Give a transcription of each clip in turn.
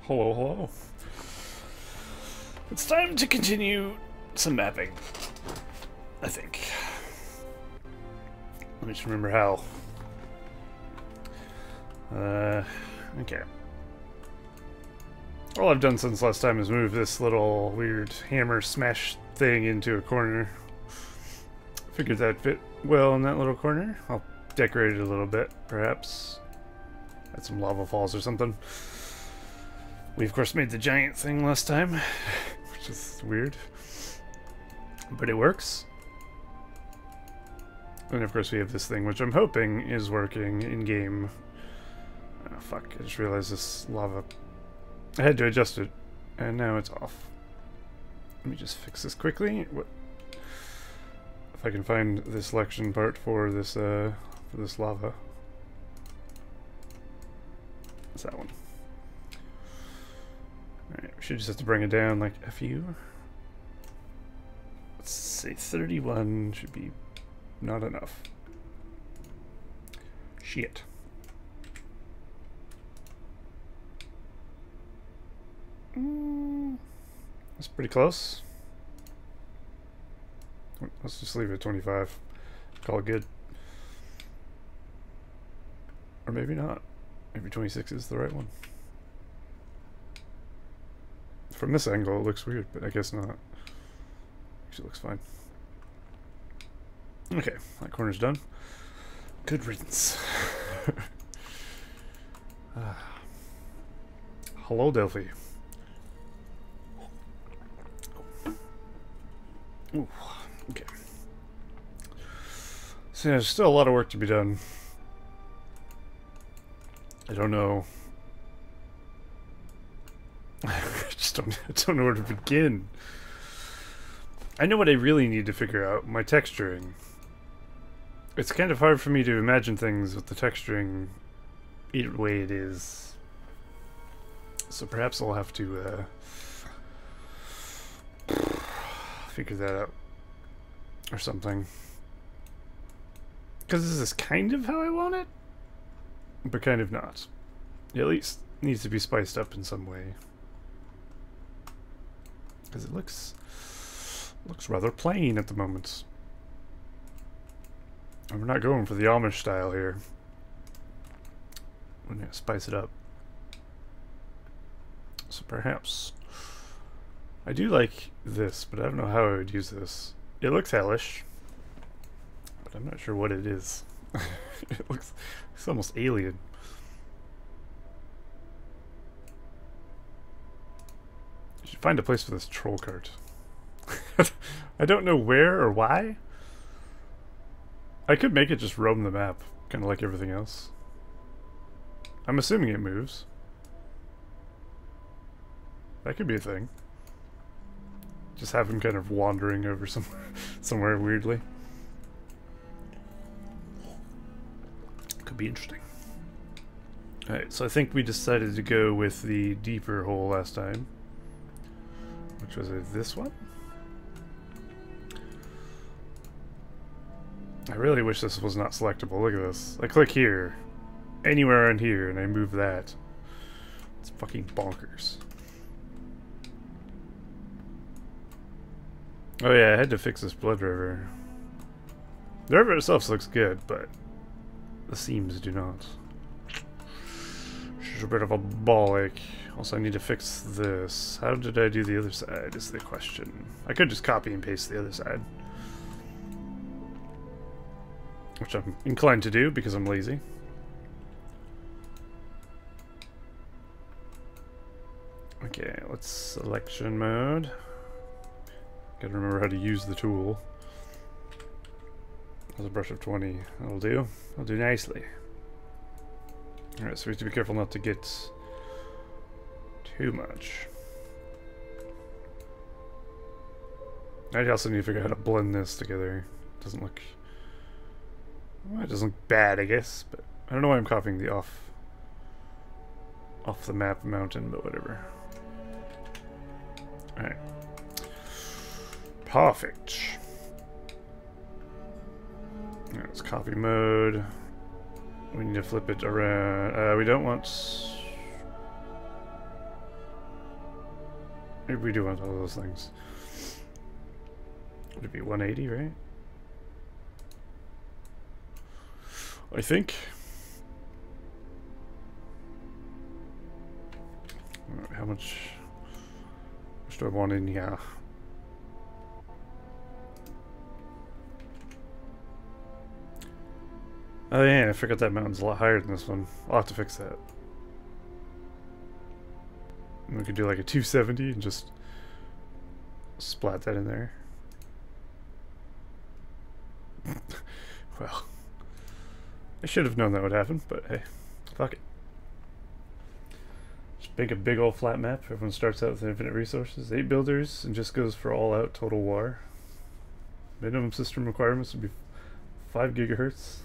Hello, hello. It's time to continue some mapping, I think. Let me just remember how. Okay. All I've done since last time is move this little weird hammer smash thing into a corner. Figured that'd fit well in that little corner. I'll decorate it a little bit, perhaps. Add some lava falls or something. We of course made the giant thing last time, which is weird. But it works. And of course we have this thing, which I'm hoping is working in-game. Oh fuck, I just realized this lava... I had to adjust it, and now it's off. Let me just fix this quickly. What? If I can find the selection part for this lava. What's that one? Alright, we should just have to bring it down like a few. Let's say 31 should be not enough. Shit. That's pretty close. Let's just leave it at 25. Call it good. Or maybe not. Maybe 26 is the right one. From this angle it looks weird, but I guess not. Actually looks fine. Okay, that corner's done. Good riddance. Hello, Delphi. Ooh, okay. So yeah, there's still a lot of work to be done. I don't know. I don't know where to begin. I know what I really need to figure out, my texturing. It's kind of hard for me to imagine things with the texturing the way it is. So perhaps I'll have to figure that out or something. Because this is kind of how I want it, but kind of not. It at least needs to be spiced up in some way. Because it looks rather plain at the moment. And we're not going for the Amish style here. We're going to spice it up. So perhaps... I do like this, but I don't know how I would use this. It looks hellish, but I'm not sure what it is. It's almost alien. I should find a place for this troll cart. I don't know where or why. I could make it just roam the map, kind of like everything else. I'm assuming it moves. That could be a thing. Just have him kind of wandering over somewhere weirdly. Could be interesting. Alright, so I think we decided to go with the deeper hole last time. Which was this one? I really wish this was not selectable. Look at this. I click here. Anywhere around here, and I move that. It's fucking bonkers. Oh yeah, I had to fix this blood river. The river itself looks good, but the seams do not. Which is a bit of a bollock. Also, I need to fix this. How did I do the other side is the question. I could just copy and paste the other side. Which I'm inclined to do because I'm lazy. Okay, let's selection mode. Gotta remember how to use the tool. That's a brush of 20. That'll do. That'll do nicely. Alright, so we have to be careful not to get too much. I also need to figure out how to blend this together. It doesn't look... Well, it doesn't look bad, I guess, but I don't know why I'm copying the off the map mountain, but whatever. Alright. Perfect. Alright, let's copy mode. We need to flip it around. We don't want... Maybe we do want all those things. Would it be 180, right? I think. How much do I want in here? Oh yeah, I forgot that mountain's a lot higher than this one. I'll have to fix that. And we could do like a 270 and just splat that in there. Well, I should have known that would happen, but hey, fuck it. Just make a big old flat map. Everyone starts out with infinite resources, 8 builders, and just goes for all out total war. Minimum system requirements would be 5 gigahertz.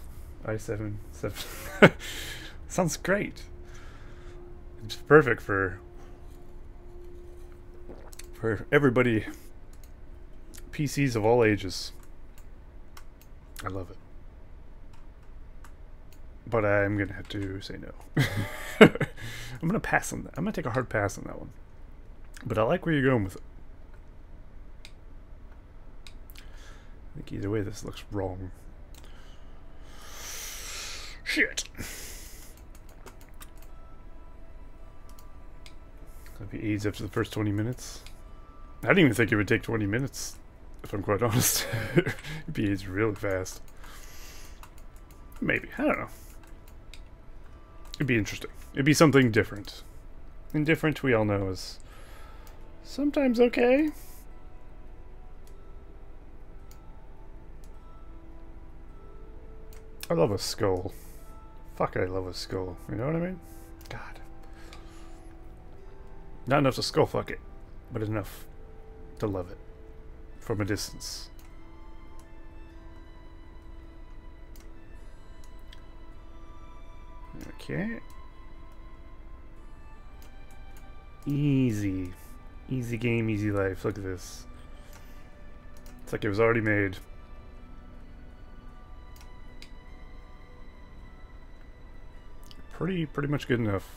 i7 7. Sounds great. It's perfect for everybody. PCs of all ages. I love it. But I'm gonna have to say no. I'm gonna pass on that. I'm gonna take a hard pass on that one. But I like where you're going with it. I think either way this looks wrong. Shit. That'd be AIDS after the first 20 minutes. I didn't even think it would take 20 minutes, if I'm quite honest. It'd be AIDS really fast. Maybe. I don't know. It'd be interesting. It'd be something different. And different, we all know, is sometimes okay. I love a skull. Fuck, I love a skull. You know what I mean? God. Not enough to skull fuck it, but enough to love it from a distance. Okay. Easy. Easy game, easy life. Look at this. It's like it was already made. Pretty much good enough.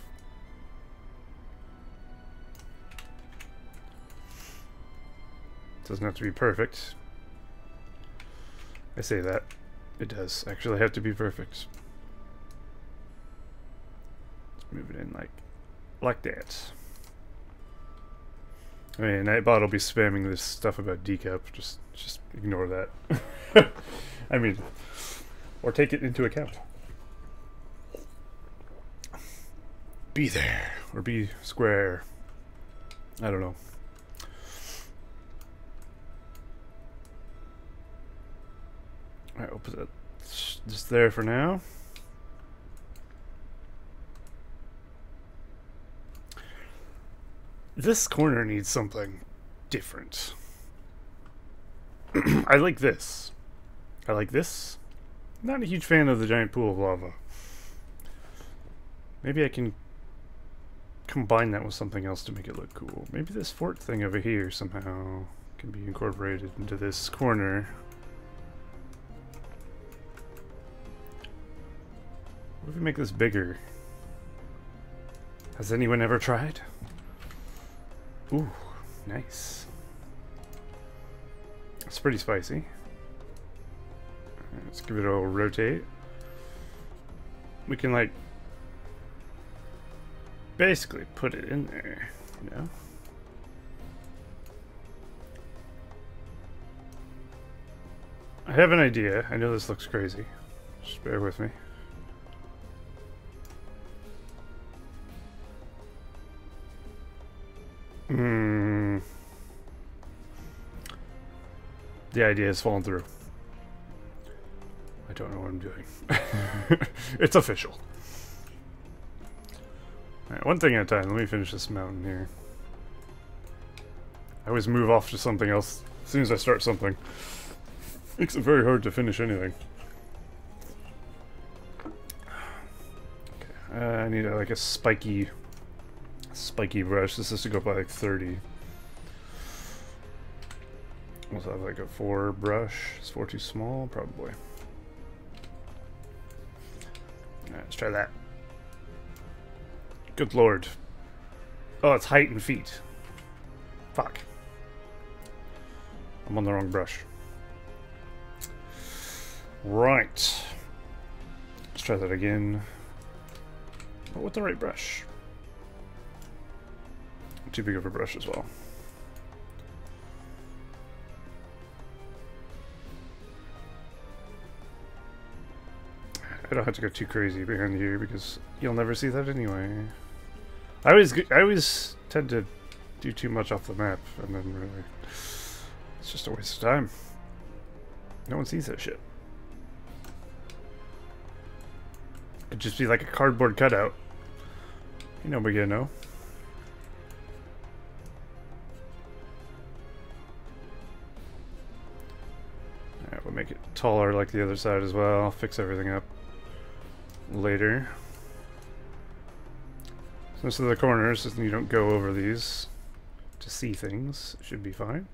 Doesn't have to be perfect. I say that. It does actually have to be perfect. Let's move it in like that. I mean, Nightbot will be spamming this stuff about decap. Just ignore that. I mean, or take it into account. Be there or be square. I don't know. Alright, we'll put that just there for now. This corner needs something different. I like this. I like this. Not a huge fan of the giant pool of lava. Maybe I can combine that with something else to make it look cool. Maybe this fort thing over here somehow can be incorporated into this corner. What if we make this bigger? Has anyone ever tried? Ooh, nice. It's pretty spicy. Let's give it a little rotate. We can like basically put it in there, you know? I have an idea. I know this looks crazy. Just bear with me. The idea has fallen through. I don't know what I'm doing. It's official. Alright, one thing at a time. Let me finish this mountain here. I always move off to something else as soon as I start something. Makes it very hard to finish anything. Okay, I need like a spiky brush. This is to go by like 30. Also have like a 4 brush. Is 4 too small? Probably. Alright, let's try that. Good lord. Oh, it's height and feet. Fuck. I'm on the wrong brush. Right. Let's try that again. But with the right brush. Too big of a brush as well. I don't have to go too crazy behind here because you'll never see that anyway. I always tend to do too much off the map, and then really, it's just a waste of time. No one sees that shit. It'd just be like a cardboard cutout. You know, we're gonna know. Alright, we'll make it taller like the other side as well. I'll fix everything up later. So this is the corners, so you don't go over these to see things. It should be fine.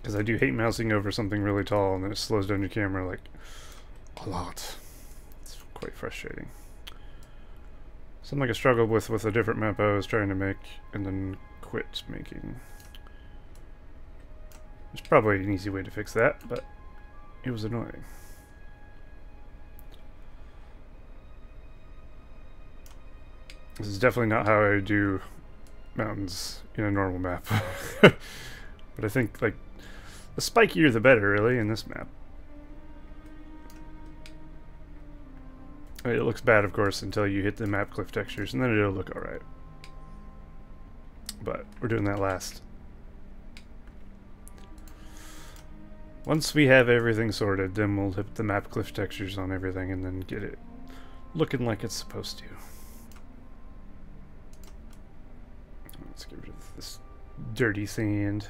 Because I do hate mousing over something really tall and then it slows down your camera like a lot. It's quite frustrating. Something like I struggled with a different map I was trying to make and then quit making. There's probably an easy way to fix that, but it was annoying. This is definitely not how I do mountains in a normal map. But I think, like, the spikier the better, really, in this map. It looks bad, of course, until you hit the map cliff textures, and then it'll look alright. But we're doing that last. Once we have everything sorted, then we'll hit the map cliff textures on everything and then get it looking like it's supposed to. Let's get rid of this dirty sand.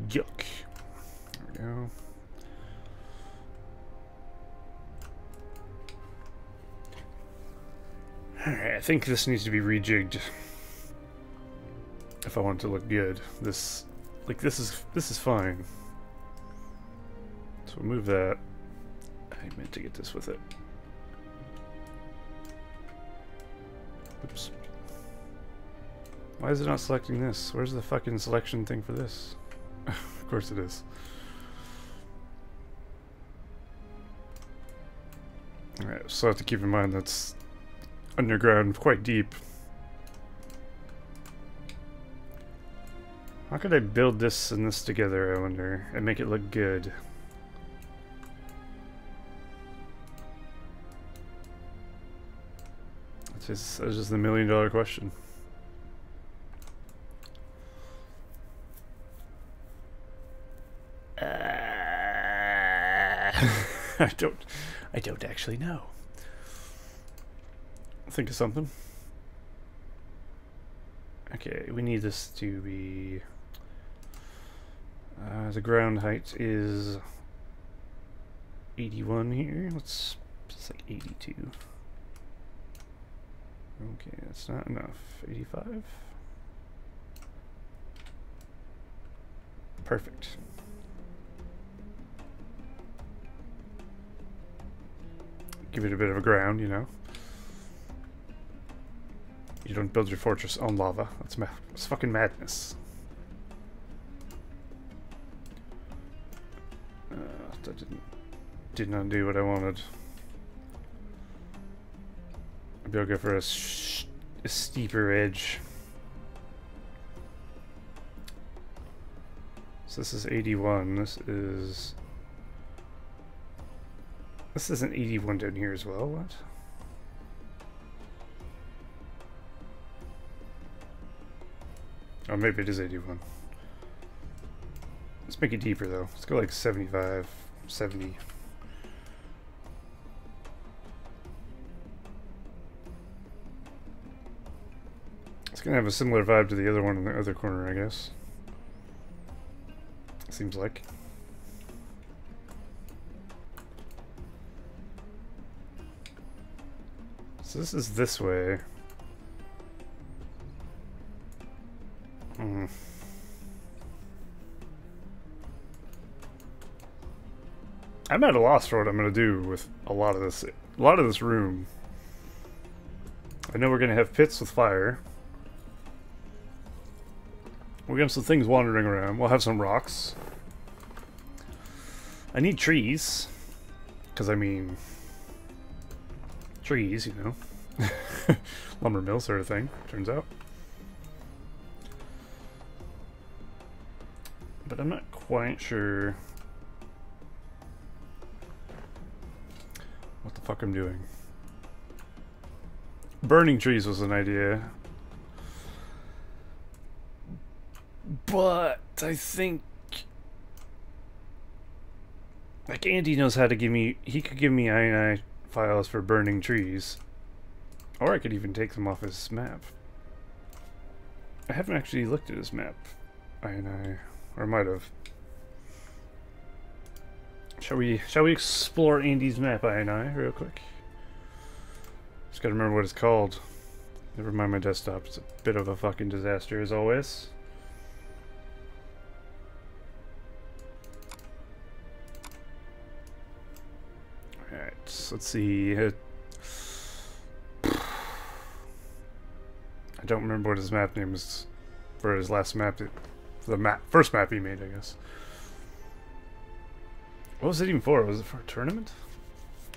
Yuck. There we go. Alright, I think this needs to be rejigged if I want it to look good. This is fine. So we'll move that. I meant to get this with it. Oops. Why is it not selecting this? Where's the fucking selection thing for this? Of course it is. Alright, so I have to keep in mind that's underground quite deep. How could I build this and this together, I wonder, and make it look good? That's just the $1,000,000 question. I don't actually know. Think of something. Okay, we need this to be the ground height is 81 here. Let's just like 82. Okay, that's not enough. 85. Perfect. Give it a bit of a ground, you know. You don't build your fortress on lava. That's fucking madness. That did not do what I wanted. Maybe I'll go for a steeper edge. So this is 81. This isn't 81 down here as well. What? Oh, maybe it is 81. Let's make it deeper though. Let's go like 75, 70. It's gonna have a similar vibe to the other one in the other corner, I guess. Seems like. So this is this way. I'm at a loss for what I'm gonna do with a lot of this room. I know we're gonna have pits with fire. We're gonna have some things wandering around. We'll have some rocks. I need trees. Because, I mean... trees, you know. Lumber mill sort of thing, turns out. But I'm not quite sure what the fuck I'm doing. Burning trees was an idea. But I think like Andy knows how to give me, he could give me INI files for burning trees. Or I could even take them off his map. I haven't actually looked at his map. INI, or I might have. Shall we explore Andy's map INI real quick? Just gotta remember what it's called. Never mind my desktop, it's a bit of a fucking disaster as always. Alright, let's see. I don't remember what his map name is for his last map. The first map he made, I guess. What was it even for? Was it for a tournament?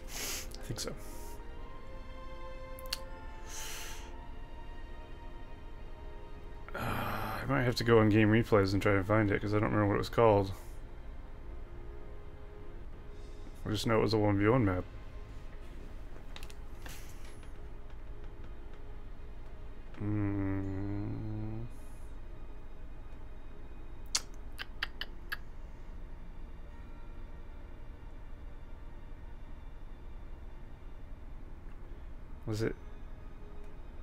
I think so. I might have to go on game replays and try and find it because I don't remember what it was called. I just know it was a 1v1 map. Was it?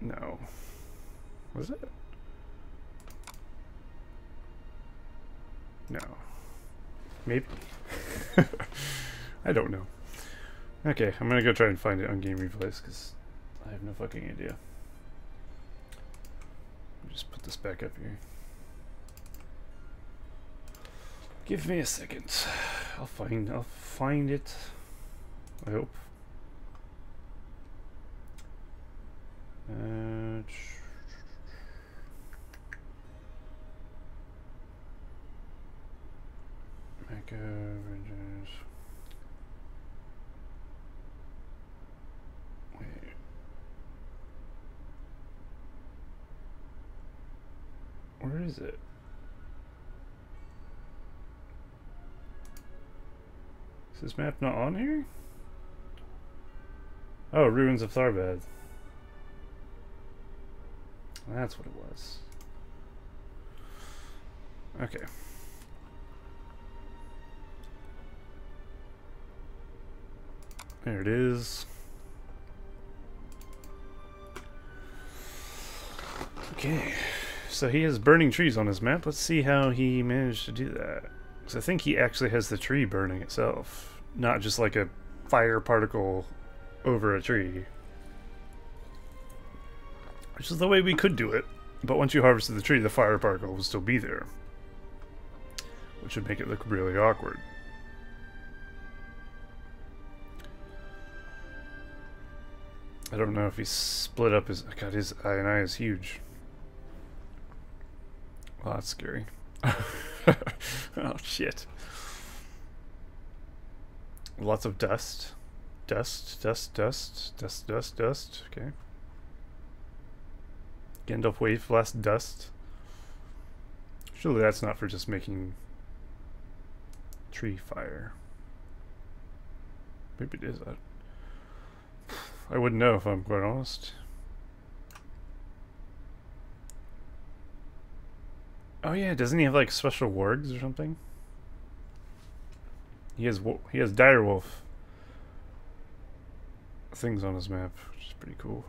No. Was it? No. Maybe. I don't know. Okay, I'm gonna go try and find it on game replays because I have no fucking idea. Let me just put this back up here. Give me a second. I'll find it. I hope. Mega Avengers. Wait. Where is it? Is this map not on here? Oh, Ruins of Tharbad. That's what it was. Okay. There it is. Okay. So he has burning trees on his map. Let's see how he managed to do that. Because I think he actually has the tree burning itself. Not just like a fire particle over a tree. Which is the way we could do it, but once you harvested the tree, the fire particle will still be there. Which would make it look really awkward. I don't know if he split up his... God, his INI is huge. Well, that's scary. Oh, shit. Lots of dust. Dust. Okay. Gandalf Wave Blast Dust. Surely that's not for just making tree fire. Maybe it is. I wouldn't know if I'm quite honest. Oh yeah, doesn't he have like special wargs or something? He has direwolf things on his map, which is pretty cool.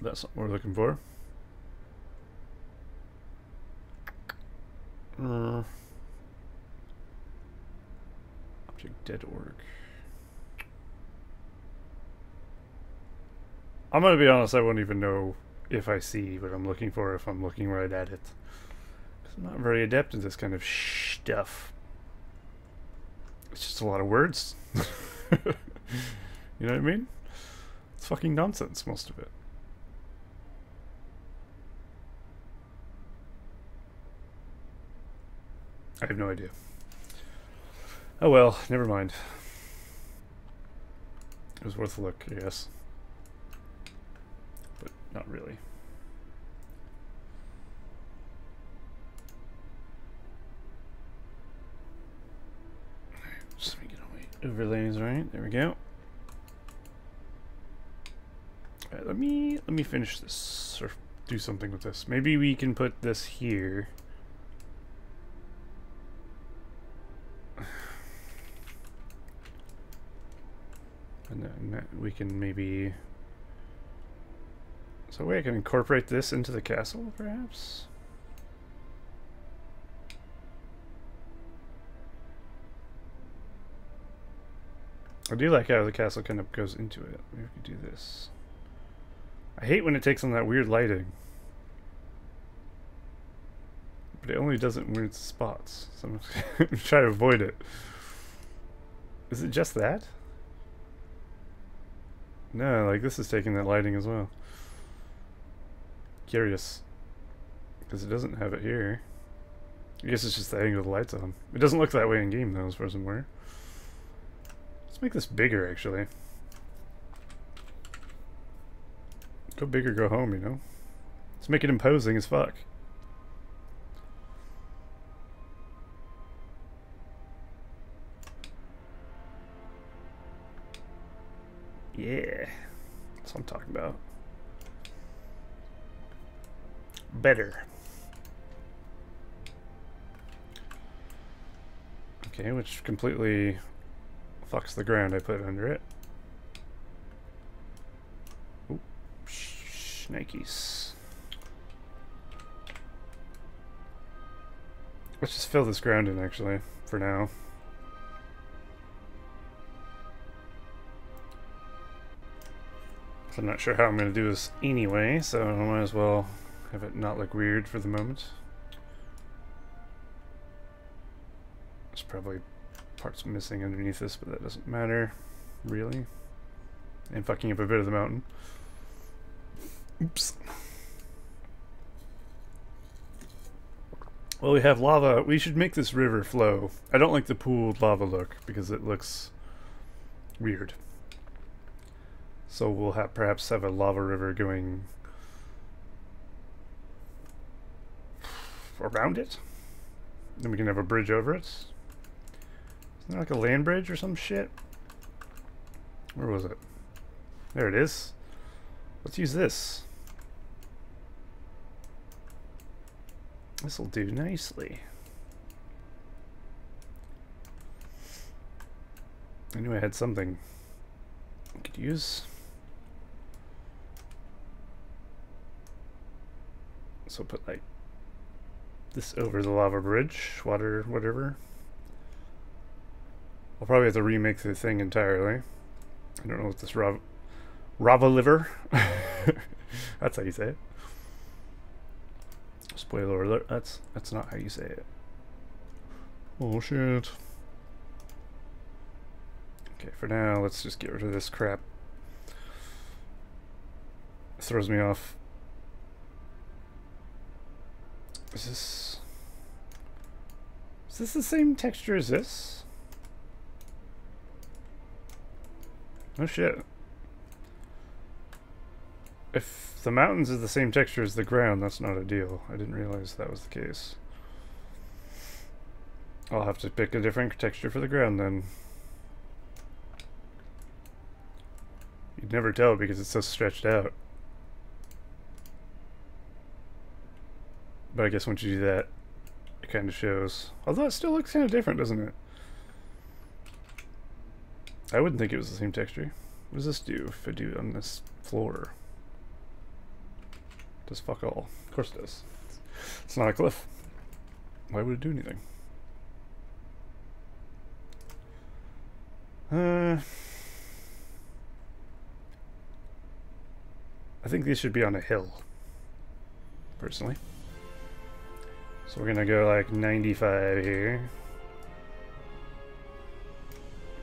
That's what we're looking for. Object dead orc. I'm gonna be honest, I won't even know if I see what I'm looking for if I'm looking right at it. 'Cause I'm not very adept at this kind of stuff. It's just a lot of words. You know what I mean? It's It's fucking nonsense, most of it. I have no idea. Oh well, never mind. It was worth a look, I guess. But not really. Just make it all overlays right. There we go. Alright, let me finish this or do something with this. Maybe we can put this here. And then we can maybe... So a way I can incorporate this into the castle, perhaps? I do like how the castle kind of goes into it. Maybe we could do this. I hate when it takes on that weird lighting. But it only does it in weird spots. So I'm going to try to avoid it. Is it just that? No, like this is taking that lighting as well. Curious. Because it doesn't have it here. I guess it's just the angle the light's on. It doesn't look that way in game though, as far as I'm aware. Let's make this bigger actually. Go big or go home, you know? Let's make it imposing as fuck. Yeah. That's what I'm talking about. Better. Okay, which completely fucks the ground I put under it. Oop. Shnikes. Let's just fill this ground in actually, for now. I'm not sure how I'm going to do this anyway, so I might as well have it not look weird for the moment. There's probably parts missing underneath this, but that doesn't matter, really. And fucking up a bit of the mountain. Oops. Well, we have lava. We should make this river flow. I don't like the pooled lava look, because it looks weird. So we'll perhaps have a lava river going around it. Then we can have a bridge over it. Isn't there like a land bridge or some shit? Where was it? There it is. Let's use this. This'll do nicely. I knew I had something I could use. So put like this over the lava bridge, water, whatever. I'll probably have to remake the thing entirely. I don't know what this Rava liver. That's how you say it. Spoiler alert, that's not how you say it. Oh shit. Okay, for now let's just get rid of this crap. It throws me off. Is this the same texture as this? Oh shit. If the mountains are the same texture as the ground, that's not ideal. I didn't realize that was the case. I'll have to pick a different texture for the ground then. You'd never tell because it's so stretched out. But I guess once you do that, it kind of shows. Although it still looks kind of different, doesn't it? I wouldn't think it was the same texture. What does this do if I do it on this floor? It does fuck all. Of course it does. It's not a cliff. Why would it do anything? I think these should be on a hill, personally. So we're gonna go like 95 here.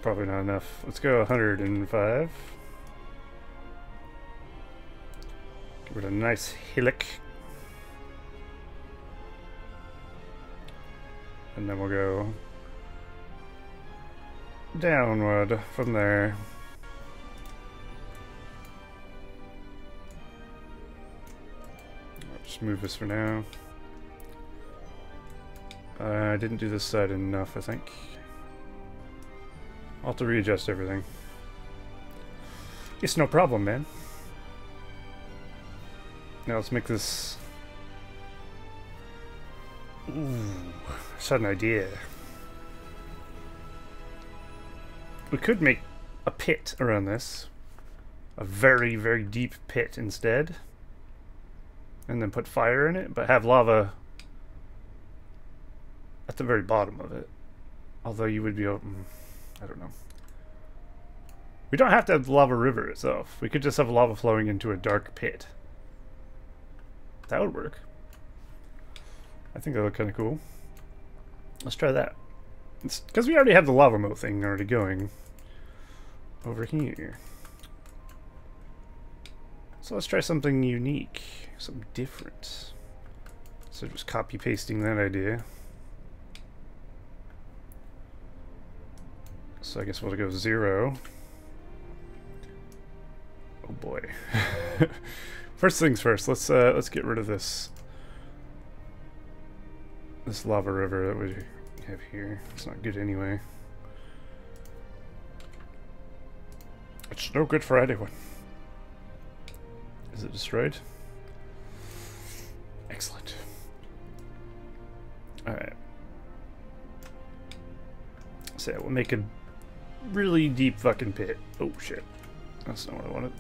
Probably not enough. Let's go 105. With a nice hillock. And then we'll go downward from there. I'll just move this for now. I didn't do this side enough, I think. I'll have to readjust everything. It's no problem, man. Now let's make this... Ooh, I just had an idea. We could make a pit around this. A very, very deep pit instead. And then put fire in it, but have lava at the very bottom of it. Although you would be open... I don't know. We don't have to have the lava river itself. We could just have lava flowing into a dark pit. That would work. I think that would look kind of cool. Let's try that. Because we already have the lava moat thing already going over here. So let's try something unique. Something different. So just copy pasting that idea. So I guess we'll go 0. Oh boy. First things first, let's get rid of this lava river that we have here. It's not good anyway. It's no good for anyone. Is it destroyed? Excellent. Alright. So we'll make a really deep fucking pit. Oh shit. That's not what I wanted.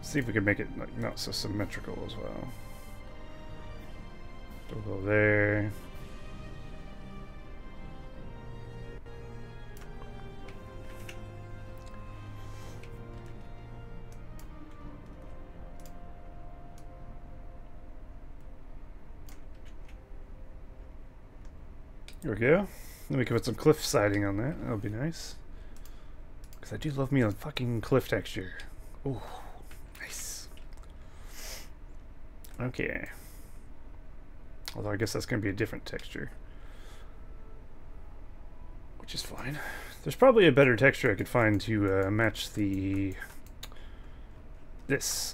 See if we can make it like not so symmetrical as well. We'll go there. There we go. Then we can put some cliff siding on that. That'll be nice. Because I do love me a fucking cliff texture. Ooh. Okay. Although I guess that's going to be a different texture. Which is fine. There's probably a better texture I could find to match the... this.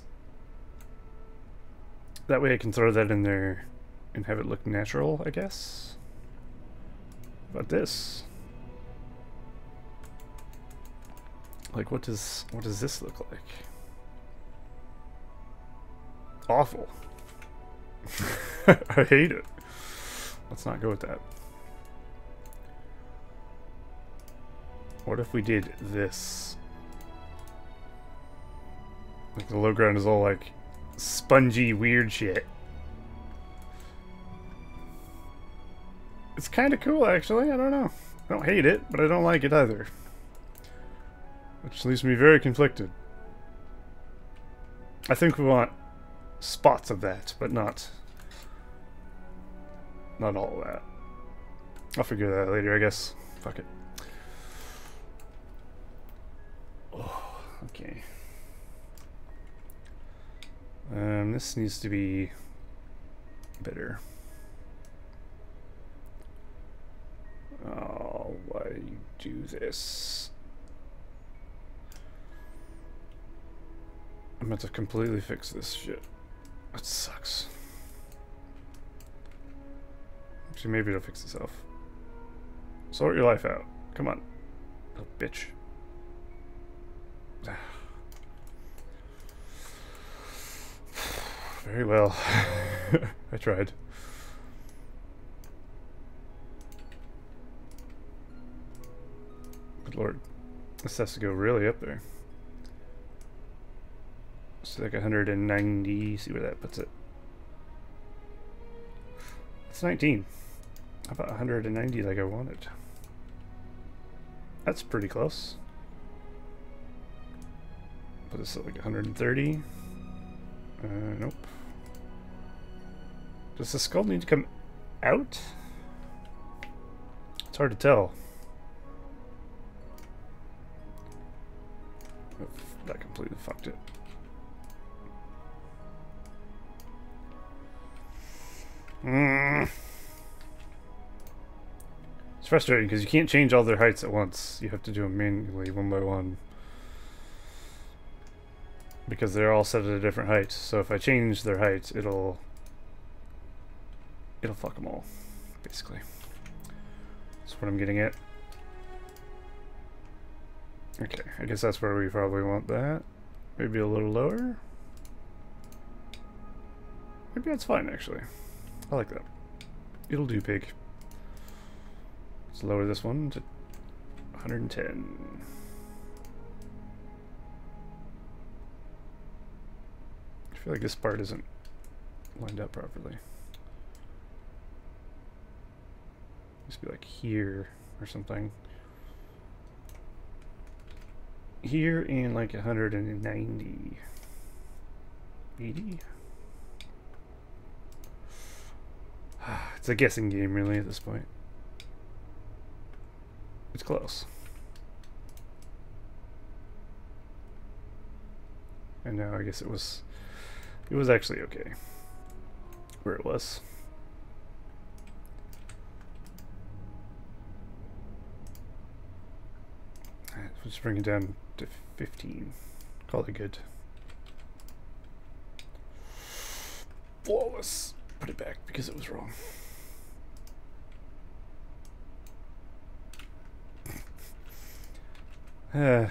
That way I can throw that in there and have it look natural, I guess. How about this? Like, what does this look like? Awful. I hate it. Let's not go with that. What if we did this? Like the low ground is all like spongy weird shit. It's kind of cool actually, I don't know. I don't hate it, but I don't like it either. Which leaves me very conflicted. I think we want spots of that, but not all of that. I'll figure that out later, I guess. Fuck it. Oh, okay. This needs to be better. Oh, why do you do this? I'm about to completely fix this shit. That sucks. Actually, maybe it'll fix itself. Sort your life out. Come on. Oh, bitch. Very well. I tried. Good lord. This has to go really up there. It's like 190. See where that puts it. It's 19. How about 190 like I wanted? That's pretty close. Put this at like 130. Nope. Does the skull need to come out? It's hard to tell. That completely fucked it. It's frustrating because you can't change all their heights at once. You have to do them manually, one by one. Because they're all set at a different height. So if I change their height, it'll fuck them all, basically. That's what I'm getting at. Okay, I guess that's where we probably want that. Maybe a little lower. Maybe that's fine, actually. I like that. It'll do, pig. Let's lower this one to 110. I feel like this part isn't lined up properly. Used to be like here or something. Here and like 190. 80? It's a guessing game, really, at this point. It's close. And now I guess it was actually okay where it was. Alright, let's bring it down to 15. Call it good. Flawless. Put it back because it was wrong. I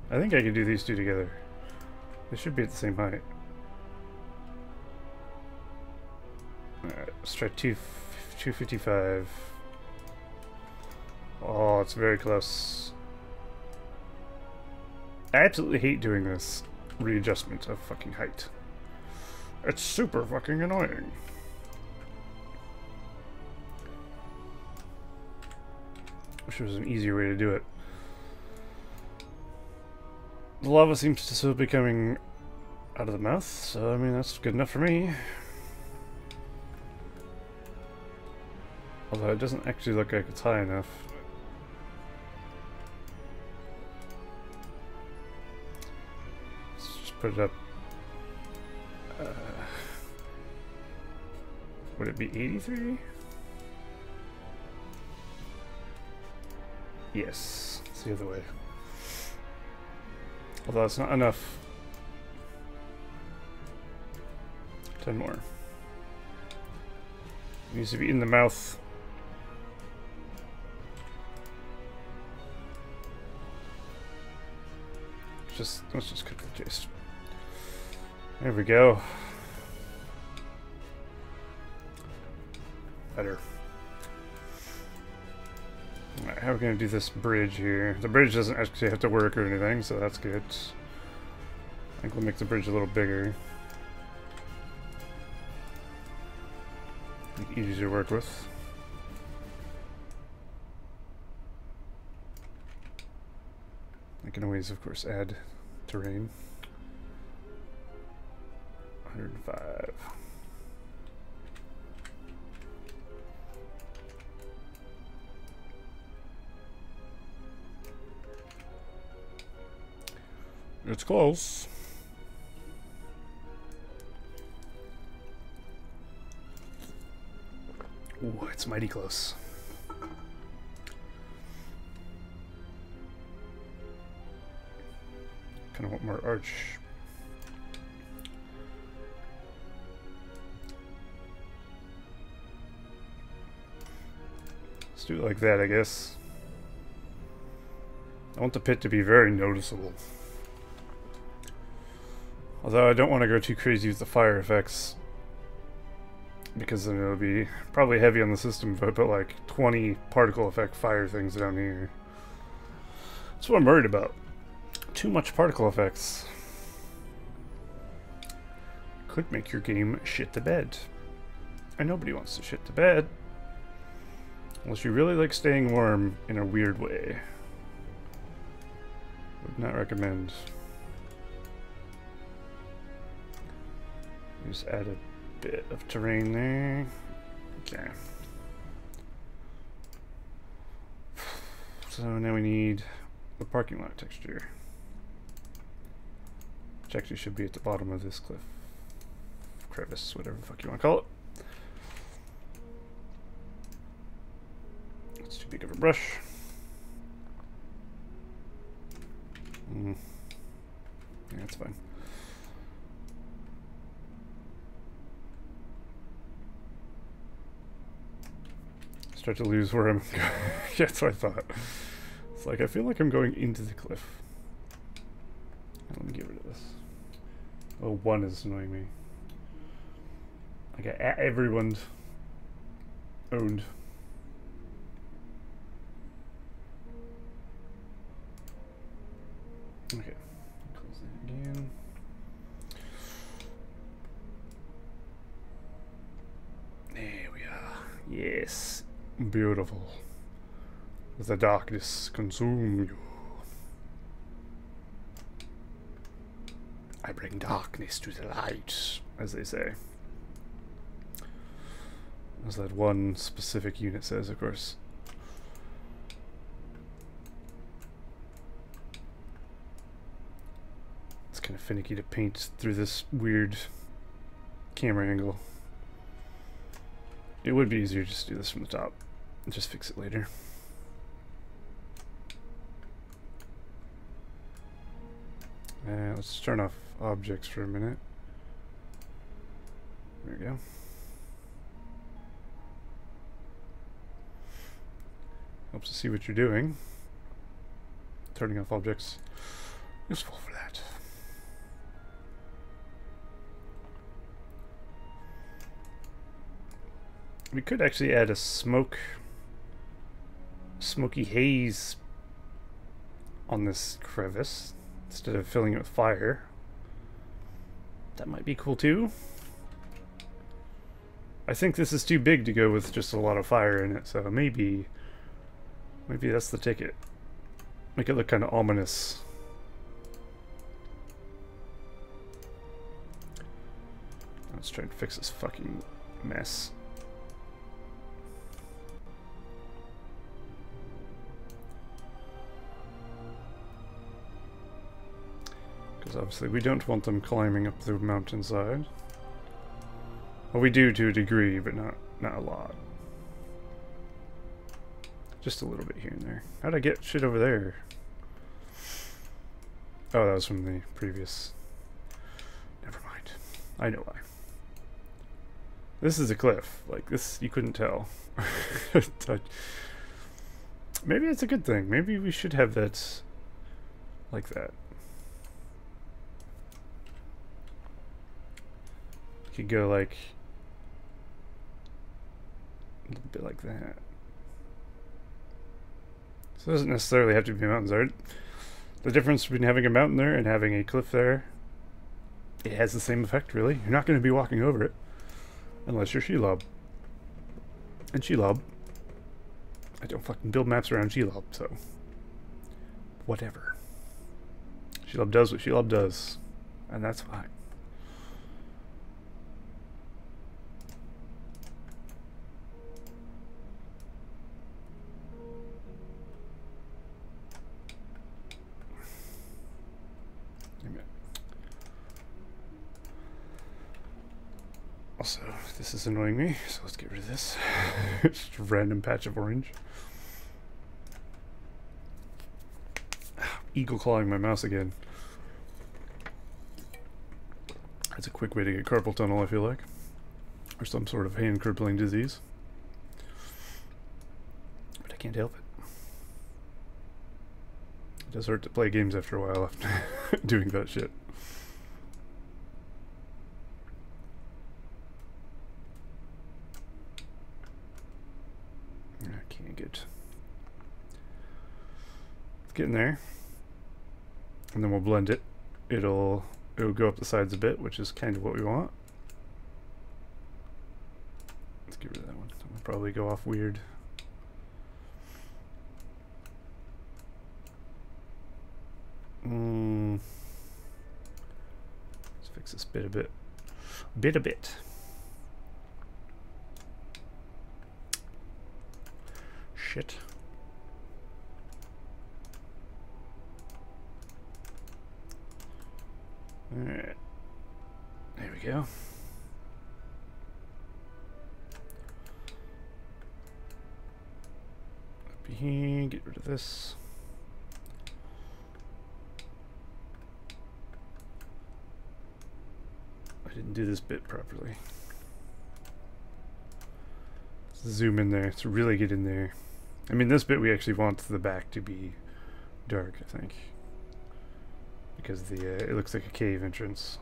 think I can do these two together. They should be at the same height. Alright, let's try 255. Oh, it's very close. I absolutely hate doing this readjustment of fucking height. It's super fucking annoying. Wish there was an easier way to do it. The lava seems to still be coming out of the mouth, so I mean that's good enough for me. Although it doesn't actually look like it's high enough. Let's just put it up. Would it be 83? Yes, it's the other way. Although it's not enough. 10 more. It needs to be in the mouth. Let's just cut the chase. There we go. Better. Alright, how are we going to do this bridge here? The bridge doesn't actually have to work or anything, so that's good. I think we'll make the bridge a little bigger. Make it easier to work with. I can always, of course, add terrain. 105. It's close. Ooh, it's mighty close. Kind of want more arch. Let's do it like that, I guess. I want the pit to be very noticeable. Although I don't want to go too crazy with the fire effects, because then it'll be probably heavy on the system if I put like 20 particle effect fire things down here. That's what I'm worried about. Too much particle effects. Could make your game shit to bed. And nobody wants to shit to bed. Unless you really like staying warm in a weird way. Would not recommend. Just add a bit of terrain there. Okay. So now we need the parking lot texture. which actually should be at the bottom of this cliff. Crevice, whatever the fuck you want to call it. It's too big of a brush. Yeah, that's fine. Start to lose where I'm going. Yeah, that's what I thought. It's like, I feel like I'm going into the cliff. Let me get rid of this. Oh, one is annoying me. I got everyone owned. Okay, close that again. There we are. Yes, beautiful. The darkness consume you. I bring darkness to the light, as they say. As that one specific unit says, of course. It's kind of finicky to paint through this weird camera angle. It would be easier just to do this from the top and just fix it later. Let's turn off objects for a minute. There we go. Helps to see what you're doing. Turning off objects, useful for that. We could actually add a smoky haze on this crevice instead of filling it with fire. That might be cool too. I think this is too big to go with just a lot of fire in it, so maybe that's the ticket. Make it look kind of ominous. Let's try and fix this fucking mess. Because obviously we don't want them climbing up the mountainside. Well, we do to a degree, but not a lot. Just a little bit here and there. How'd I get shit over there? Oh, that was from the previous. Never mind. I know why. This is a cliff. Like, this, you couldn't tell. Maybe it's a good thing. Maybe we should have that like that. Could go like a little bit like that. So it doesn't necessarily have to be mountains, right? The difference between having a mountain there and having a cliff there, it has the same effect, really. You're not going to be walking over it unless you're Shelob. And Shelob, I don't fucking build maps around Shelob, so whatever. Shelob does what Shelob does, and that's fine. Also, this is annoying me, so let's get rid of this. Just a random patch of orange. Eagle clawing my mouse again. That's a quick way to get carpal tunnel, I feel like. Or some sort of hand crippling disease. But I can't help it. It does hurt to play games after a while after doing that shit. It's getting there, and then we'll blend it. It'll go up the sides a bit, which is kind of what we want. Let's get rid of that one. That will probably go off weird. Let's fix this bit a bit. Bit a bit. Shit. Alright. There we go. Up here, get rid of this. I didn't do this bit properly. Let's zoom in there to really get in there. I mean, this bit we actually want the back to be dark, I think. Because the it looks like a cave entrance.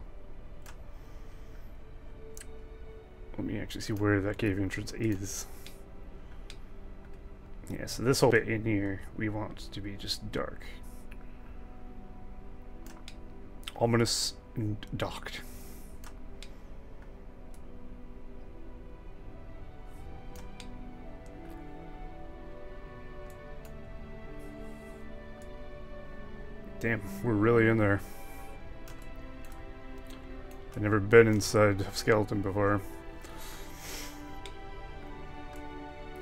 Let me actually see where that cave entrance is. Yeah, so this whole bit in here we want to be just dark. Ominous and docked. Damn, we're really in there. I've never been inside a skeleton before.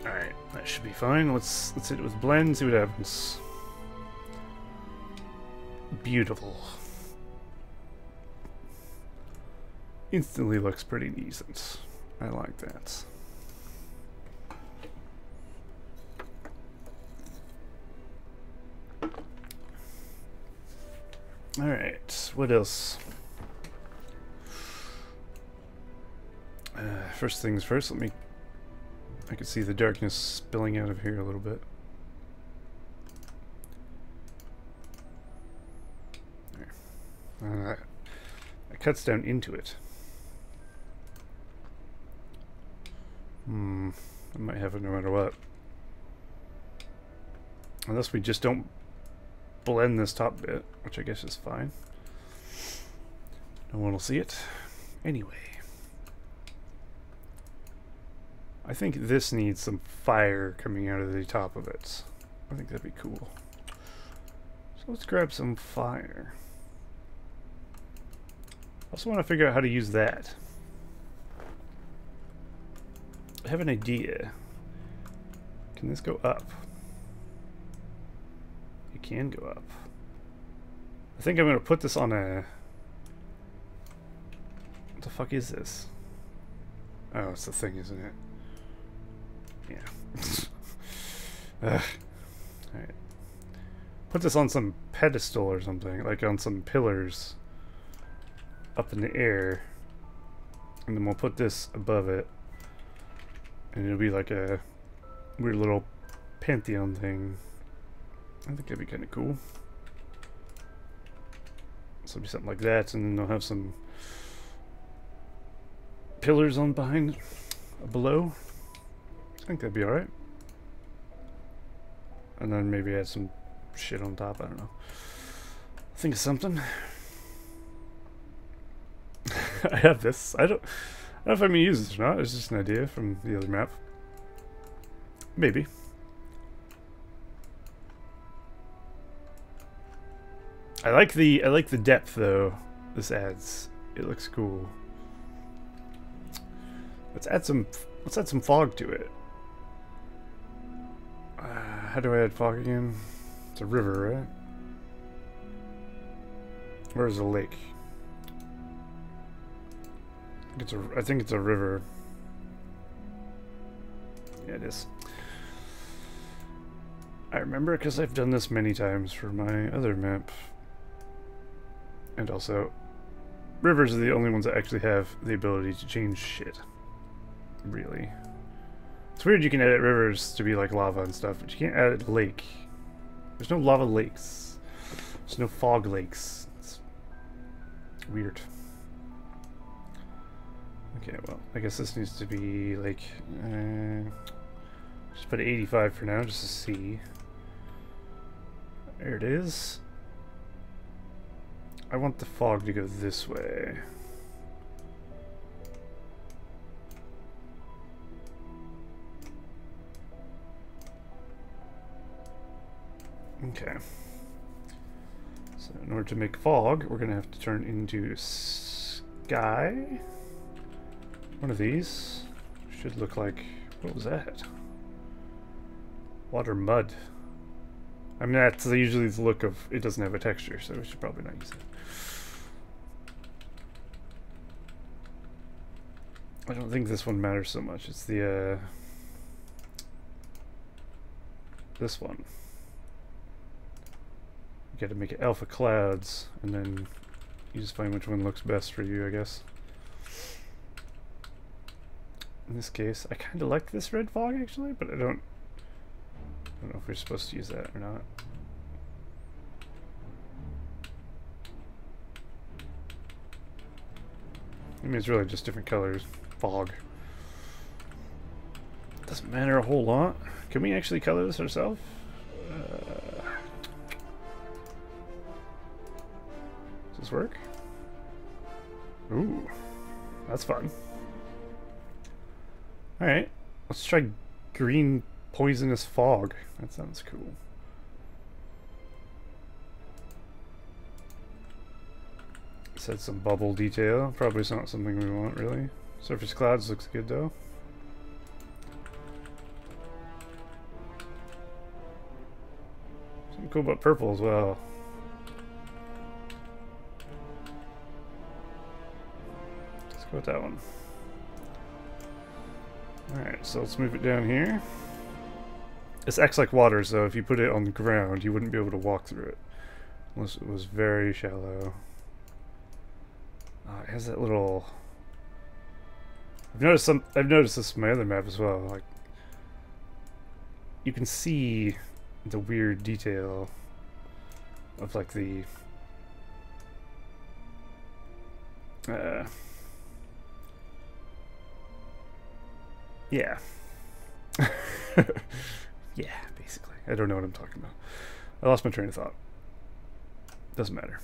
Alright, that should be fine. Let's hit it with blend, see what happens. Beautiful. Instantly looks pretty decent. I like that. Alright, what else? First things first, I can see the darkness spilling out of here a little bit. There. It cuts down into it. I might have it no matter what. Unless we just don't blend this top bit, which I guess is fine. No one will see it. Anyway. I think this needs some fire coming out of the top of it. I think that'd be cool. So let's grab some fire. I also want to figure out how to use that. I have an idea. Can this go up? It can go up. I think I'm going to put this on a... What the fuck is this? Oh, it's the thing, isn't it? Yeah. Alright. Put this on some pedestal or something, like on some pillars up in the air. And then we'll put this above it. And it'll be like a weird little pantheon thing. I think that'd be kind of cool. So it'll be something like that, and then they'll have some pillars on behind, below. I think that'd be alright. And then maybe add some shit on top, I don't know. Think of something. I have this. I don't know if I'm gonna use this or not. It's just an idea from the other map. Maybe. I like the depth though this adds. It looks cool. Let's add some fog to it. How do I add fog again? It's a river, right? Where's a lake? I think it's a river. Yeah, it is. I remember because I've done this many times for my other map. And also, rivers are the only ones that actually have the ability to change shit. Really. It's weird you can edit rivers to be like lava and stuff, but you can't edit a lake. There's no lava lakes. There's no fog lakes. It's weird. Okay, well, I guess this needs to be like... just put 85 for now, just to see. There it is. I want the fog to go this way. Okay. So in order to make fog, we're going to have to turn into sky. One of these should look like... What was that? Water mud. I mean, that's usually the look of... It doesn't have a texture, so we should probably not use it. I don't think this one matters so much. It's the this one. You gotta make it alpha clouds, and then you just find which one looks best for you, I guess. In this case, I kind of like this red fog actually, but I don't know if we're supposed to use that or not. I mean, it's really just different colors. Fog. Doesn't matter a whole lot. Can we actually color this ourselves? Does this work? Ooh, that's fun. Alright, let's try green poisonous fog. That sounds cool. Said some bubble detail. Probably not something we want, really. Surface clouds looks good, though. Something cool about purple as well. Let's go with that one. Alright, so let's move it down here. This acts like water, so if you put it on the ground, you wouldn't be able to walk through it. Unless it was very shallow. It has that little... I've noticed this on my other map as well. Like, you can see the weird detail of like the yeah. Yeah, basically. I don't know what I'm talking about. I lost my train of thought. Doesn't matter.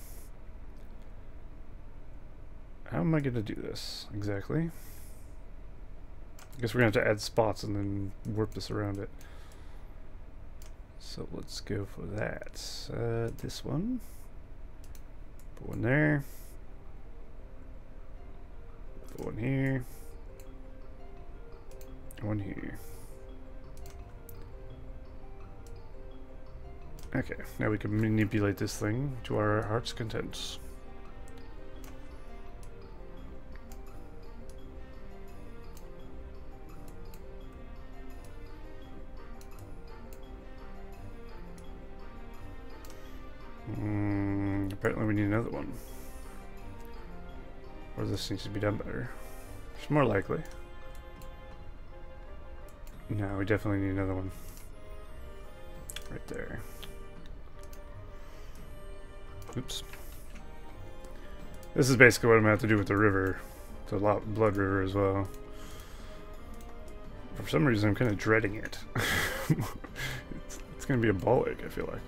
How am I going to do this exactly? I guess we're going to have to add spots and then warp this around it. So let's go for that. This one. Put one there. Put one here. One here. Okay, now we can manipulate this thing to our heart's content. Apparently we need another one. Or this needs to be done better. It's more likely. No, we definitely need another one. Right there. Oops. This is basically what I'm going to have to do with the river. The blood river as well. For some reason I'm kind of dreading it. It's going to be a ball ache, I feel like.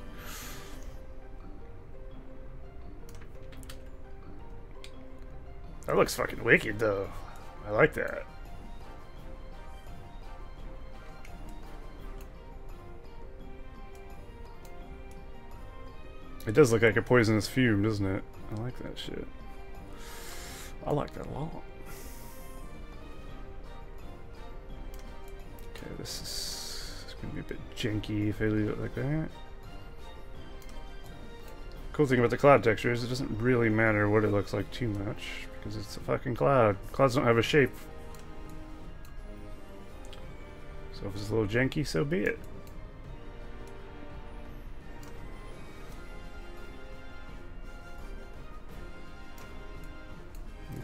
That looks fucking wicked, though. I like that. It does look like a poisonous fume, doesn't it? I like that shit. I like that a lot. Okay, this is gonna be a bit janky if I leave it like that. Cool thing about the cloud texture is it doesn't really matter what it looks like too much, because it's a fucking cloud. Clouds don't have a shape. So if it's a little janky, so be it.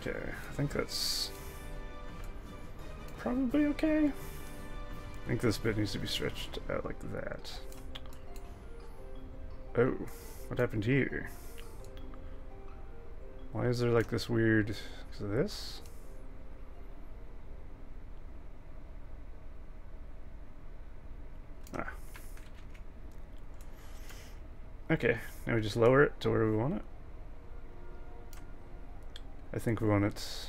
Okay, I think that's probably okay. I think this bit needs to be stretched out like that. Oh, what happened here? Why is there like this weird... Is it this? Ah. Okay, now we just lower it to where we want it. I think we want it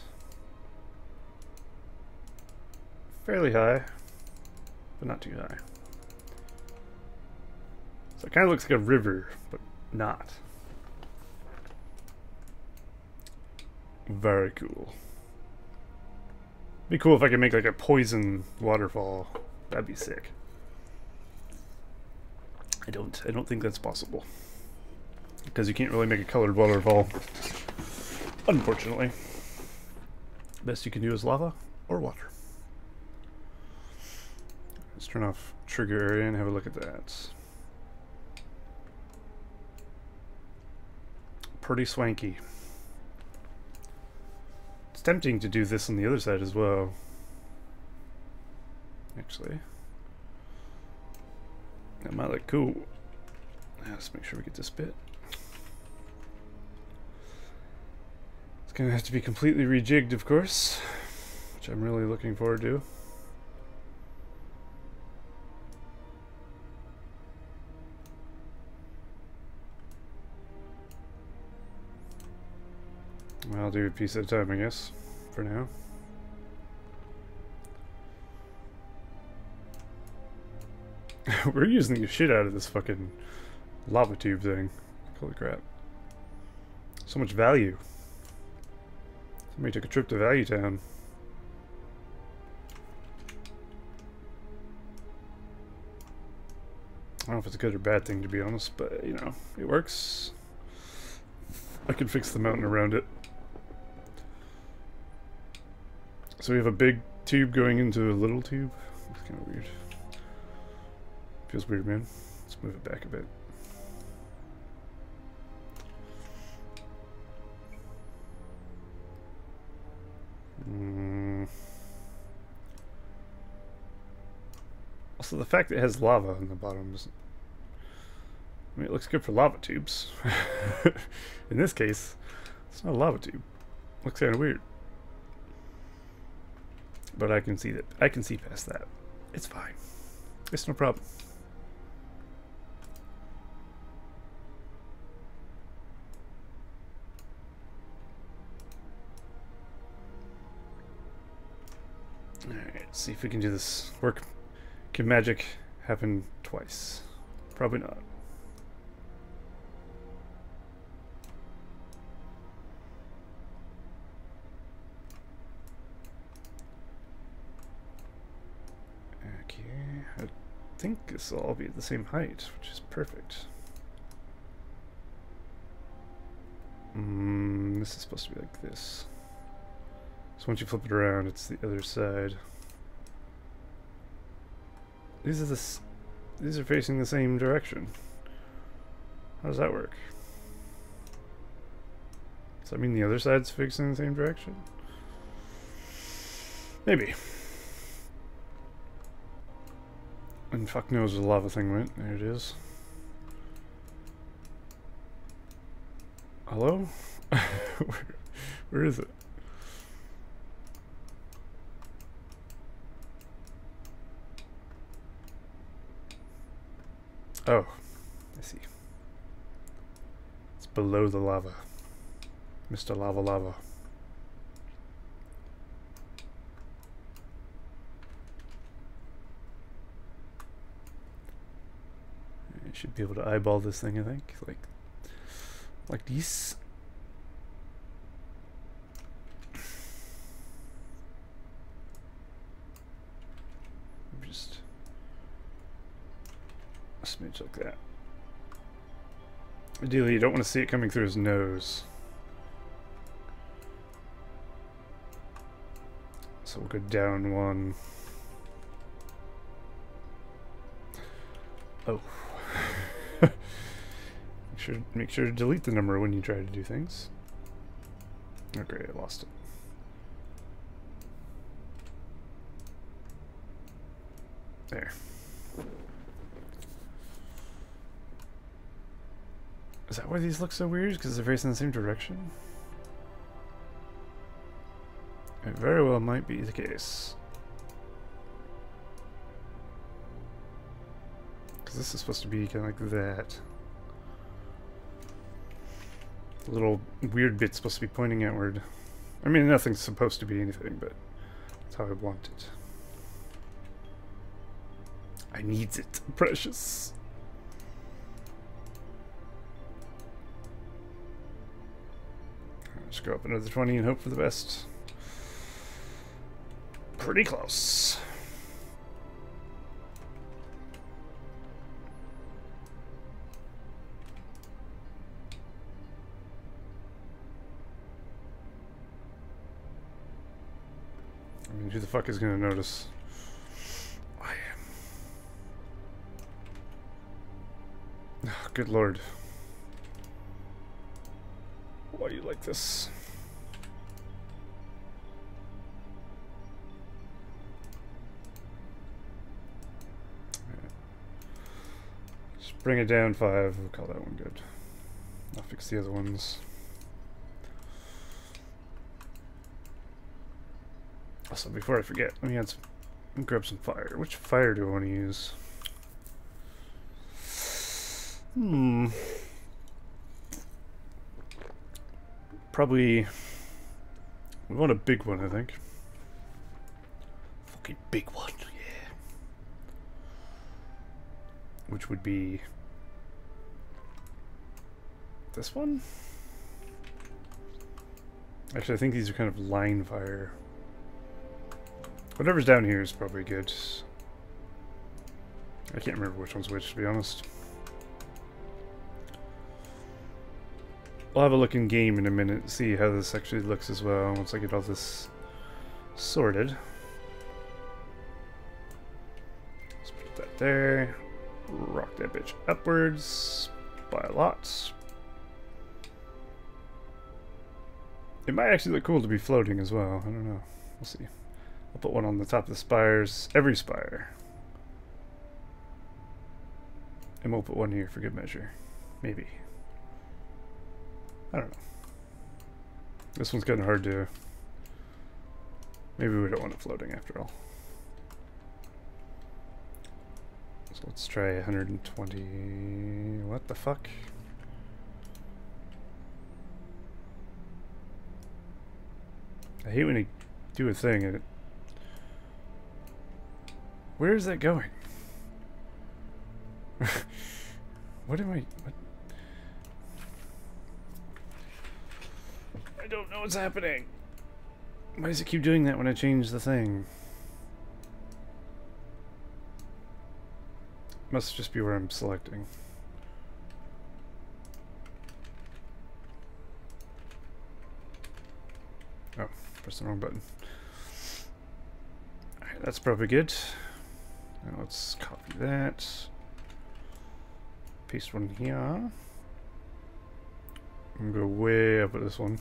fairly high, but not too high. So it kind of looks like a river, but not. Very cool. Be cool if I could make like a poison waterfall. That'd be sick. I don't think that's possible, because you can't really make a colored waterfall. Unfortunately. Best you can do is lava or water. Let's turn off trigger area and have a look at that. Pretty swanky. It's tempting to do this on the other side as well. Actually. That might look cool. Let's make sure we get this bit. It's gonna have to be completely rejigged, of course, which I'm really looking forward to. I'll do a piece at a time, I guess, for now. We're using the shit out of this fucking lava tube thing. Holy crap. So much value. Somebody took a trip to Value Town. I don't know if it's a good or bad thing, to be honest, but, you know, it works. I can fix the mountain around it. So we have a big tube going into a little tube. It's kind of weird. Feels weird, man. Let's move it back a bit. Also, the fact that it has lava on the bottom is... I mean, it looks good for lava tubes. In this case, it's not a lava tube. Looks kind of weird. But I can see that. I can see past that. It's fine. It's no problem. Alright, let's see if we can do this work. Can magic happen twice? Probably not. Okay, I think this will all be at the same height, which is perfect. This is supposed to be like this. So once you flip it around, it's the other side. These are facing the same direction. How does that work? Does that mean the other side's facing the same direction? Maybe. And fuck knows where the lava thing went. There it is. Hello? Where is it? Oh, I see. It's below the lava. Mr. Lava Lava. I should be able to eyeball this thing, I think. Like this. Just a smidge like that. Ideally, you don't want to see it coming through his nose. So we'll go down one. Oh. Make sure to delete the number when you try to do things. Oh great, I lost it. There. Is that why these look so weird? Because they're facing the same direction? It very well might be the case. Because this is supposed to be kind of like that. The little weird bit's supposed to be pointing outward. I mean, nothing's supposed to be anything, but that's how I want it. I needs it, precious. Just go up another 20 and hope for the best. Pretty close. mean, who the fuck is gonna notice? I am. Oh, good lord. Why are you like this? Just bring it down 5. We'll call that one good. I'll fix the other ones. Also, before I forget, let me grab some fire. Which fire do I want to use? Probably... we want a big one, I think. Fucking big one, yeah. Which would be... this one? Actually, I think these are kind of line fire. Whatever's down here is probably good. I can't remember which one's which, to be honest. We'll have a look in game in a minute, see how this actually looks as well, once I get all this sorted. Let's put that there. Rock that bitch upwards by a lot. It might actually look cool to be floating as well. I don't know. We'll see. I'll put one on the top of the spires, every spire. And we'll put one here for good measure. Maybe. I don't know. This one's kind of hard to... maybe we don't want it floating after all. So let's try 120... what the fuck? I hate when you do a thing and it... where is that going? What am I... what? I don't know what's happening. Why does it keep doing that when I change the thing? Must just be where I'm selecting. Oh, pressed the wrong button. Alright, that's probably good. Now let's copy that. Paste one here. I'm gonna go way up with this one.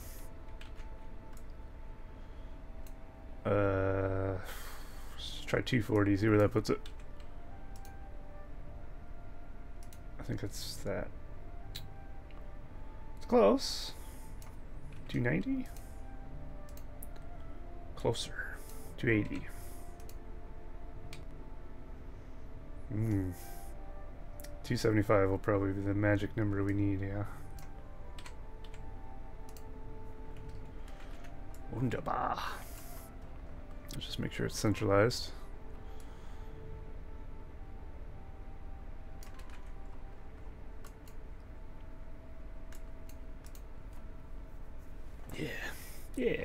Let's try 240, see where that puts it. I think that's that. It's close. 290? Closer. 280. 275 will probably be the magic number we need, yeah. Wunderbar. Let's just make sure it's centralized. Yeah. Yeah.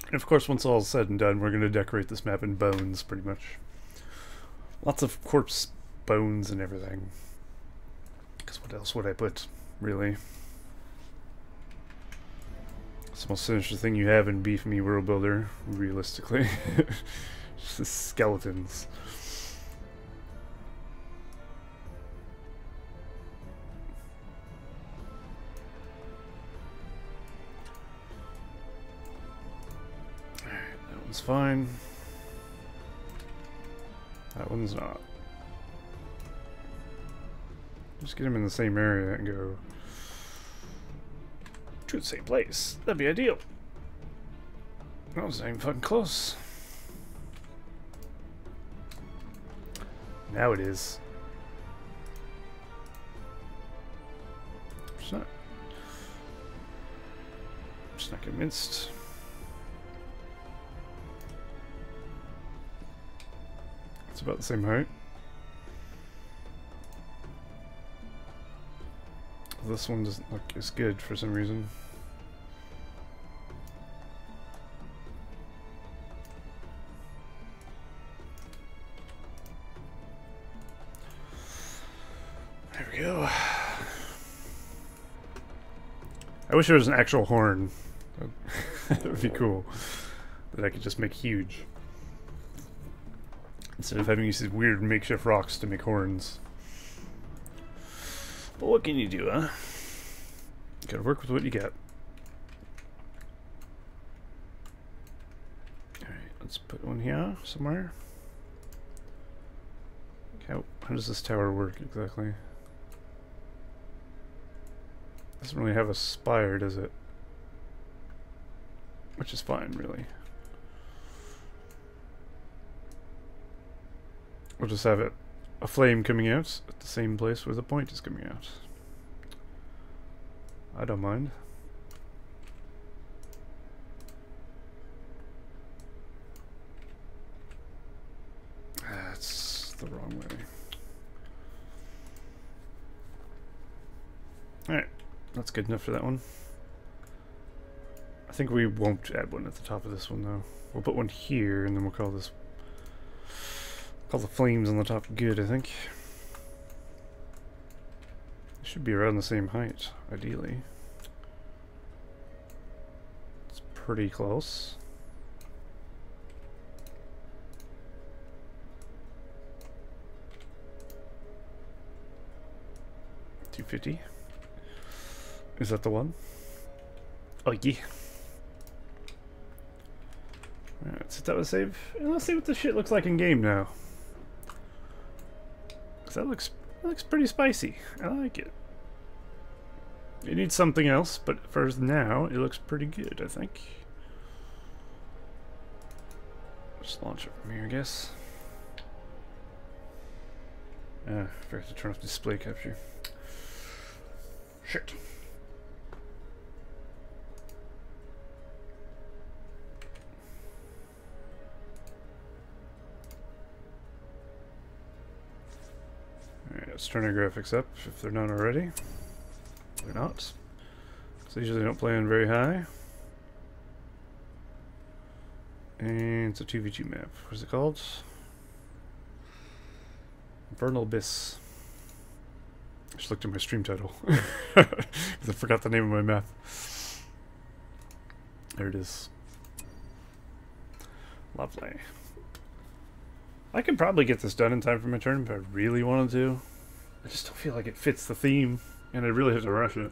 And of course, once all's said and done, we're going to decorate this map in bones, pretty much. Lots of corpse bones and everything. Because what else would I put, really? It's the most sinister thing you have in Beef Me World Builder, realistically. Just the skeletons. Alright, that one's fine. That one's not. Just get them in the same area and go to the same place. That'd be ideal. That was not even fucking close. Now it is. Just not convinced. It's about the same height. This one doesn't look as good for some reason. There we go. I wish there was an actual horn. That would be cool. That I could just make huge. Instead of having to use these weird makeshift rocks to make horns. But what can you do, huh? You gotta work with what you got. Alright, let's put one here somewhere. How does this tower work exactly? Doesn't really have a spire, does it? Which is fine, really. We'll just have it a flame coming out at the same place where the point is coming out. I don't mind. That's the wrong way. Alright, that's good enough for that one. I think we won't add one at the top of this one though. We'll put one here and then we'll call this, call the flames on the top good, I think. It should be around the same height, ideally. It's pretty close. $250. Is that the one? Oh yeah. Alright, let's hit that with save. And let's see what this shit looks like in game now. Cause that looks pretty spicy. I like it. It needs something else, but for now it looks pretty good, I think. Just launch it from here, I guess. Forgot to turn off display capture. Shit. Alright, let's turn our graphics up if they're not already. They're not. So usually they don't play on very high. And it's a 2v2 map. What is it called? Infernal Abyss. I just looked at my stream title. Because I forgot the name of my map. There it is. Lovely. I could probably get this done in time for my turn if I really wanted to. I just don't feel like it fits the theme, and I really have to rush it.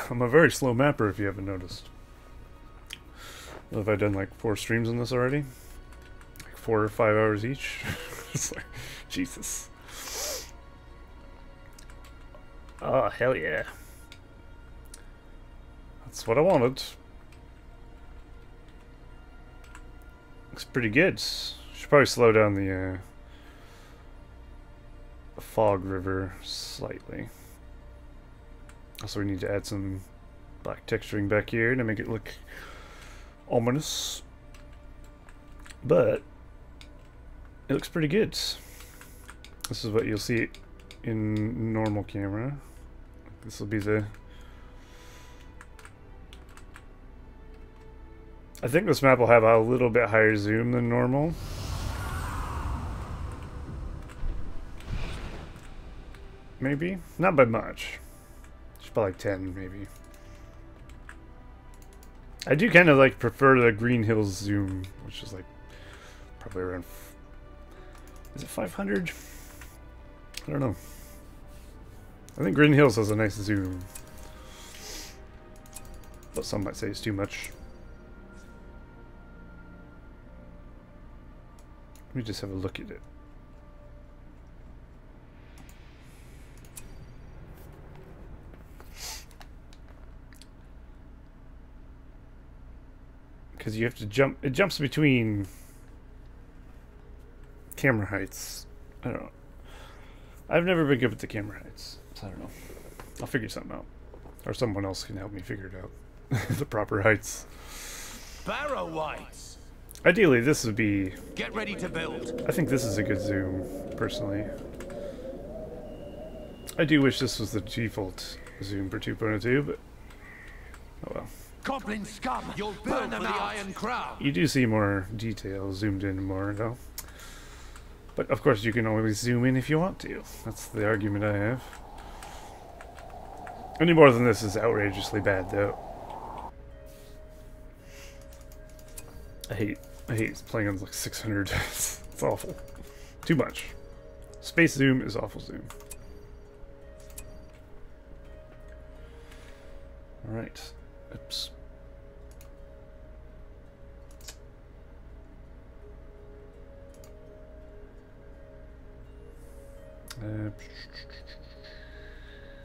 I'm a very slow mapper, if you haven't noticed. Have I done like 4 streams on this already? Like 4 or 5 hours each? It's like, Jesus. Oh, hell yeah. That's what I wanted. Looks pretty good. Should probably slow down the fog river slightly. Also, we need to add some black texturing back here to make it look ominous. But it looks pretty good. This is what you'll see in normal camera. This will be the... I think this map will have a little bit higher zoom than normal. Maybe? Not by much. Just by like 10, maybe. I do kind of like prefer the Green Hills zoom, which is like probably around... Is it 500? I don't know. I think Green Hills has a nice zoom. But some might say it's too much. Let me just have a look at it. Because you have to jump, it jumps between camera heights. I don't know. I've never been good with the camera heights, so I don't know. I'll figure something out. Or someone else can help me figure it out. The proper heights. Barrow whites. Ideally, this would be... Get ready to build. I think this is a good zoom, personally. I do wish this was the default zoom for 2.02, but... oh well. Goblin scum! You'll burn them for the Iron Crown! You do see more detail zoomed in more, though. But, of course, you can always zoom in if you want to. That's the argument I have. Any more than this is outrageously bad, though. I hate playing on like 600. It's awful. Too much. Space zoom is awful zoom. Alright. Oops.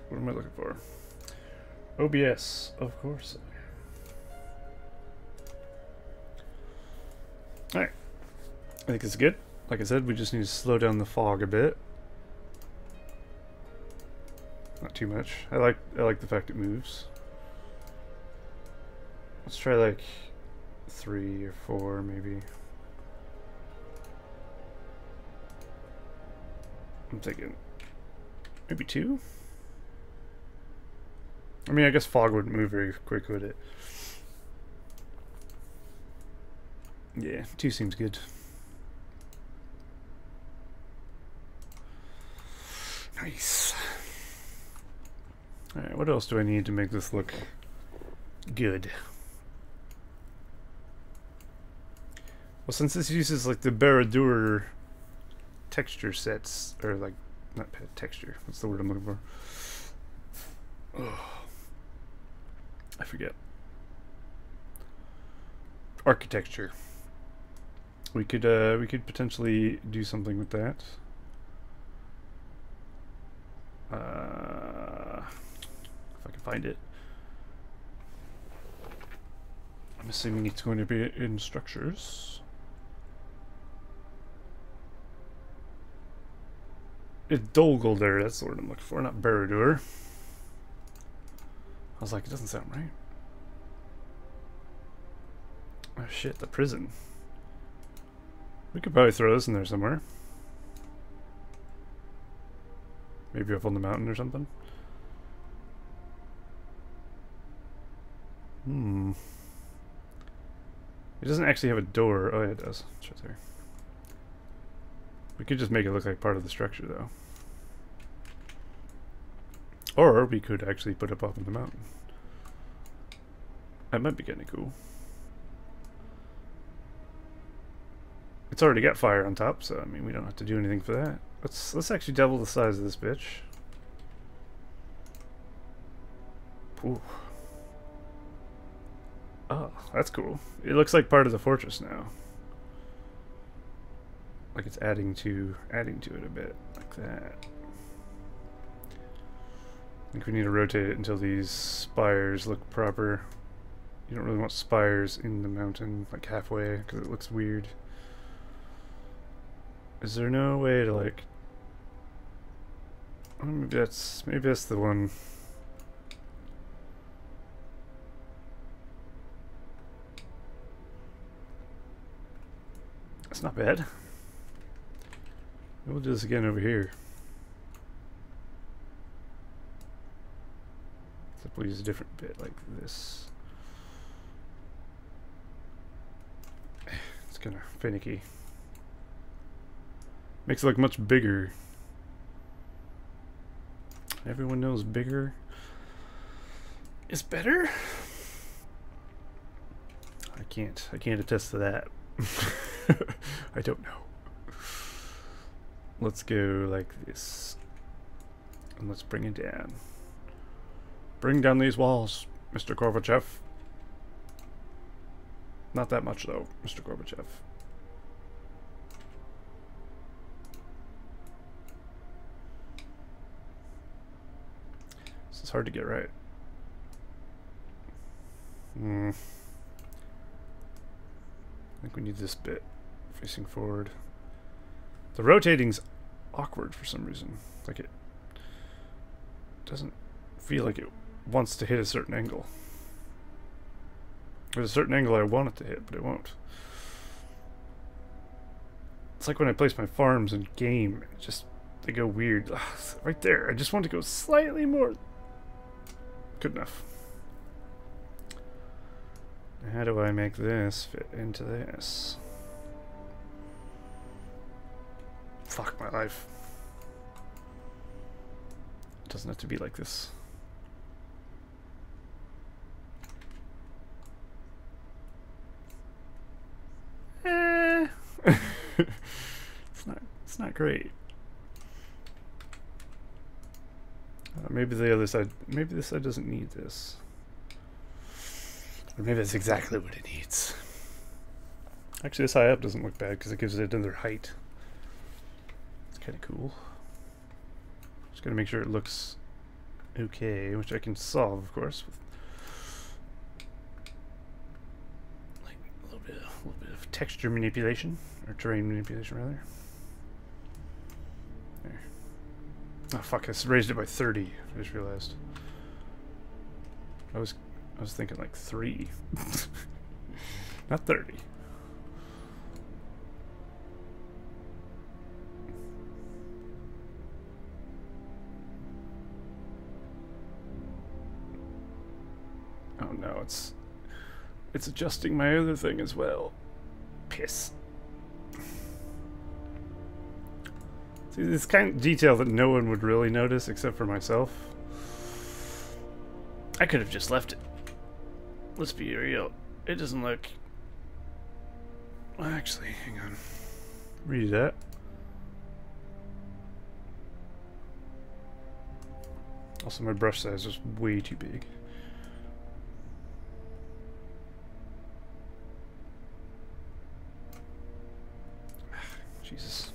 What am I looking for? OBS, of course. Alright. I think it's good. Like I said, we just need to slow down the fog a bit. Not too much. I like the fact it moves. Let's try like 3 or 4 maybe. I'm thinking maybe 2? I mean, I guess fog wouldn't move very quick, would it? Yeah, 2 seems good. Nice. Alright, what else do I need to make this look good? Well, since this uses like the Baradur texture sets, or like, not texture, what's the word I'm looking for? Oh, I forget. Architecture. We could potentially do something with that. If I can find it. I'm assuming it's going to be in structures. It's Dolguldur, that's the word I'm looking for, not Baradur. I was like, it doesn't sound right. Oh shit, the prison. We could probably throw this in there somewhere. Maybe up on the mountain or something. It doesn't actually have a door. Oh yeah, it does. It's right there. We could just make it look like part of the structure, though. Or we could actually put it up on the mountain. That might be kind of cool. It's already got fire on top, so I mean we don't have to do anything for that. Let's actually double the size of this bitch. Ooh. Oh, that's cool. It looks like part of the fortress now. Like it's adding to it a bit, like that. I think we need to rotate it until these spires look proper. You don't really want spires in the mountain, like halfway, because it looks weird. Is there no way to like? Oh, maybe that's the one. That's not bad. We'll do this again over here. Except we'll use a different bit like this. It's kind of finicky. Makes it look much bigger. Everyone knows bigger is better. I can't attest to that. I don't know. Let's go like this. And let's bring it down. Bring down these walls, Mr. Gorbachev. Not that much though, Mr. Gorbachev. This is hard to get right. I think we need this bit facing forward. The rotating's awkward for some reason. Like it doesn't feel like it wants to hit a certain angle. There's a certain angle I want it to hit, but it won't. It's like when I place my farms in game, it just they go weird. Ugh, right there. I just want to go slightly more. Good enough. How do I make this fit into this? Fuck my life. It doesn't have to be like this. It's not great. Maybe the other side, maybe this side doesn't need this. Or maybe that's exactly what it needs. Actually, this high up doesn't look bad because it gives it another height. It's kind of cool. Just gotta make sure it looks okay, which I can solve, of course, with like a little bit of texture manipulation, or terrain manipulation rather. There. Oh fuck! I raised it by 30. I just realized. I was thinking like 3, not 30. Oh no, it's adjusting my other thing as well. Piss. See, this kind of detail that no one would really notice except for myself. I could have just left it. Let's be real. It doesn't look... Actually, hang on. Read that. Also, my brush size is way too big. Jesus.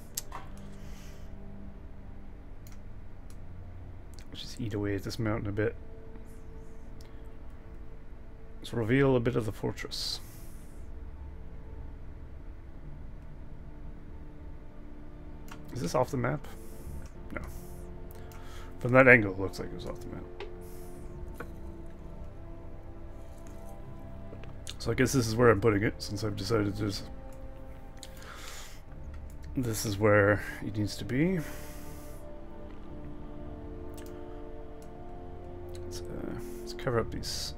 Let's just eat away at this mountain a bit. Let's reveal a bit of the fortress. Is this off the map? No. From that angle, it looks like it was off the map. So I guess this is where I'm putting it, since I've decided to... This is where it needs to be. Let's cover up these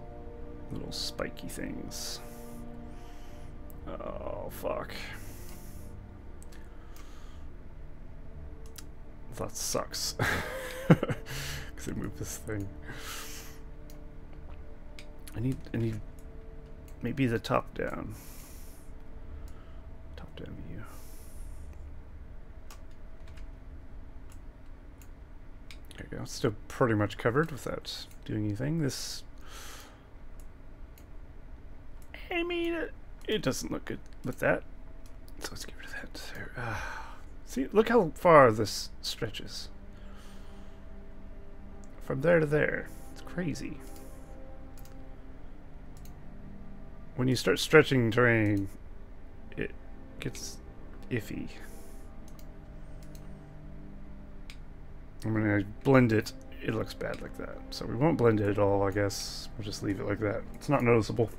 little spiky things. Oh, fuck. That sucks. Because I moved this thing. I need maybe the top down. Top down view. There you go. It's still pretty much covered without doing anything. This, I mean, it doesn't look good with that. So let's get rid of that. There. See, look how far this stretches. From there to there. It's crazy. When you start stretching terrain, it gets iffy. And when I blend it, it looks bad like that. So we won't blend it at all, I guess. We'll just leave it like that. It's not noticeable.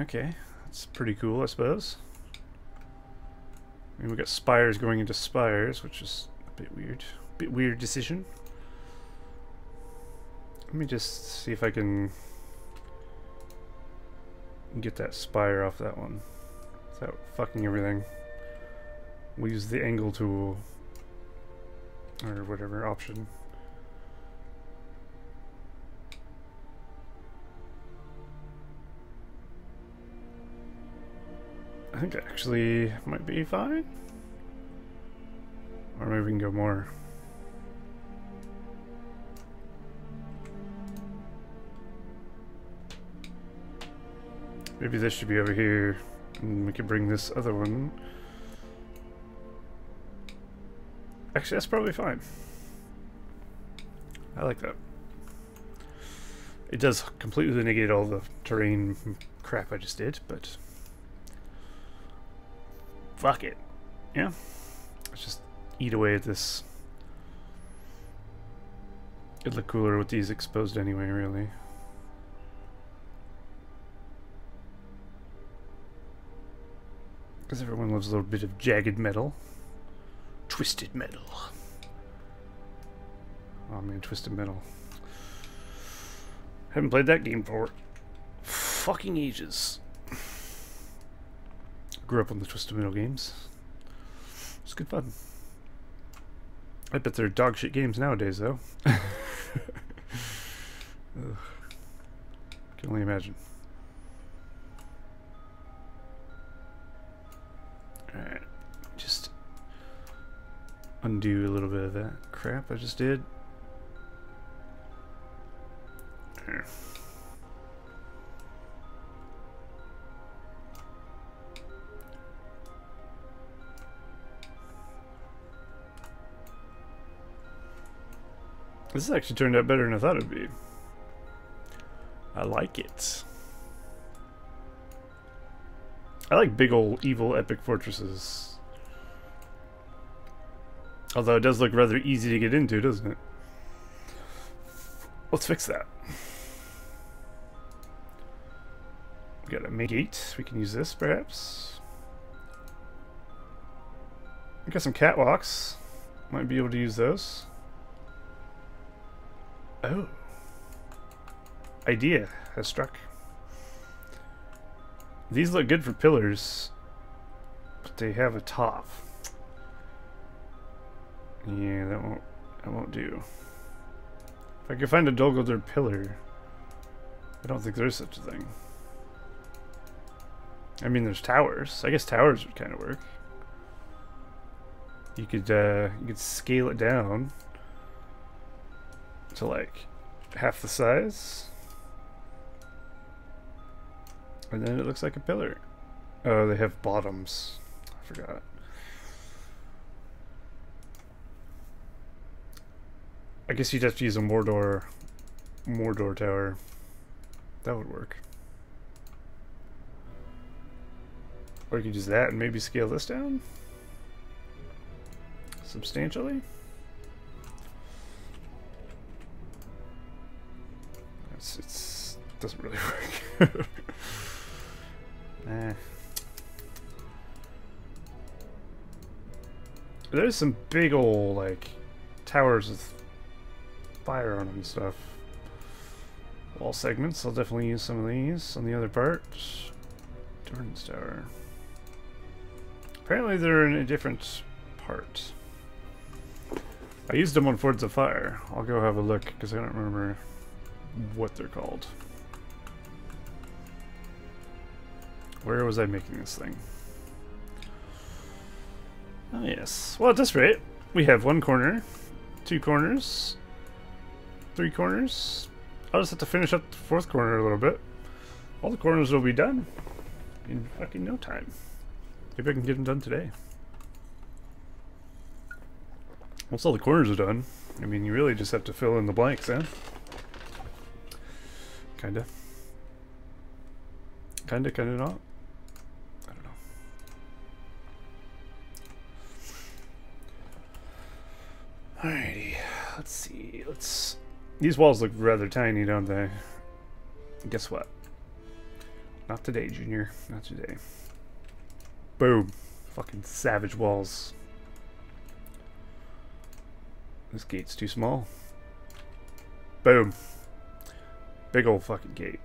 Okay, that's pretty cool, I suppose. I mean, we got spires going into spires, which is a bit weird. Bit weird decision. Let me just see if I can get that spire off that one without fucking everything. We'll use the angle tool or whatever option. I think it actually might be fine. Or maybe we can go more. Maybe this should be over here, and we can bring this other one. Actually, that's probably fine. I like that. It does completely negate all the terrain crap I just did, but fuck it. Yeah. Let's just eat away at this. It'd look cooler with these exposed anyway, really. Because everyone loves a little bit of jagged metal. Twisted metal. Oh man, Twisted Metal. Haven't played that game for fucking ages. Grew up on the Twisted Metal games. It's good fun. I bet they're dog shit games nowadays, though. Okay, Can only imagine. Alright, just undo a little bit of that crap I just did. There. This has actually turned out better than I thought it would be. I like it. I like big old evil epic fortresses. Although it does look rather easy to get into, doesn't it? Let's fix that. We got a main gate. We can use this, perhaps. We got some catwalks. Might be able to use those. Oh. Idea has struck. These look good for pillars, but they have a top. Yeah, that won't do. If I could find a Dolguldur pillar, I don't think there's such a thing. I mean, there's towers. I guess towers would kind of work. You could scale it down to like half the size, and then it looks like a pillar. Oh, they have bottoms. I forgot. I guess you'd have to use a Mordor tower. That would work. Or you could use that and maybe scale this down substantially. It's doesn't really work. Nah. There's some big old like towers with fire on them and stuff. Wall segments. I'll definitely use some of these on the other part. Dorn's Tower. Apparently they're in a different part. I used them on Fords of Fire. I'll go have a look because I don't remember what they're called. Where was I making this thing? Oh yes. Well, at this rate, we have one corner, 2 corners, 3 corners. I'll just have to finish up the 4th corner a little bit. All the corners will be done in fucking no time. Maybe I can get them done today. Once all the corners are done, I mean, you really just have to fill in the blanks, eh? Kinda. Kinda not. I don't know. Alrighty. Let's see. These walls look rather tiny, don't they? Guess what? Not today, Junior. Not today. Boom. Fucking savage walls. This gate's too small. Boom. Big old fucking gate.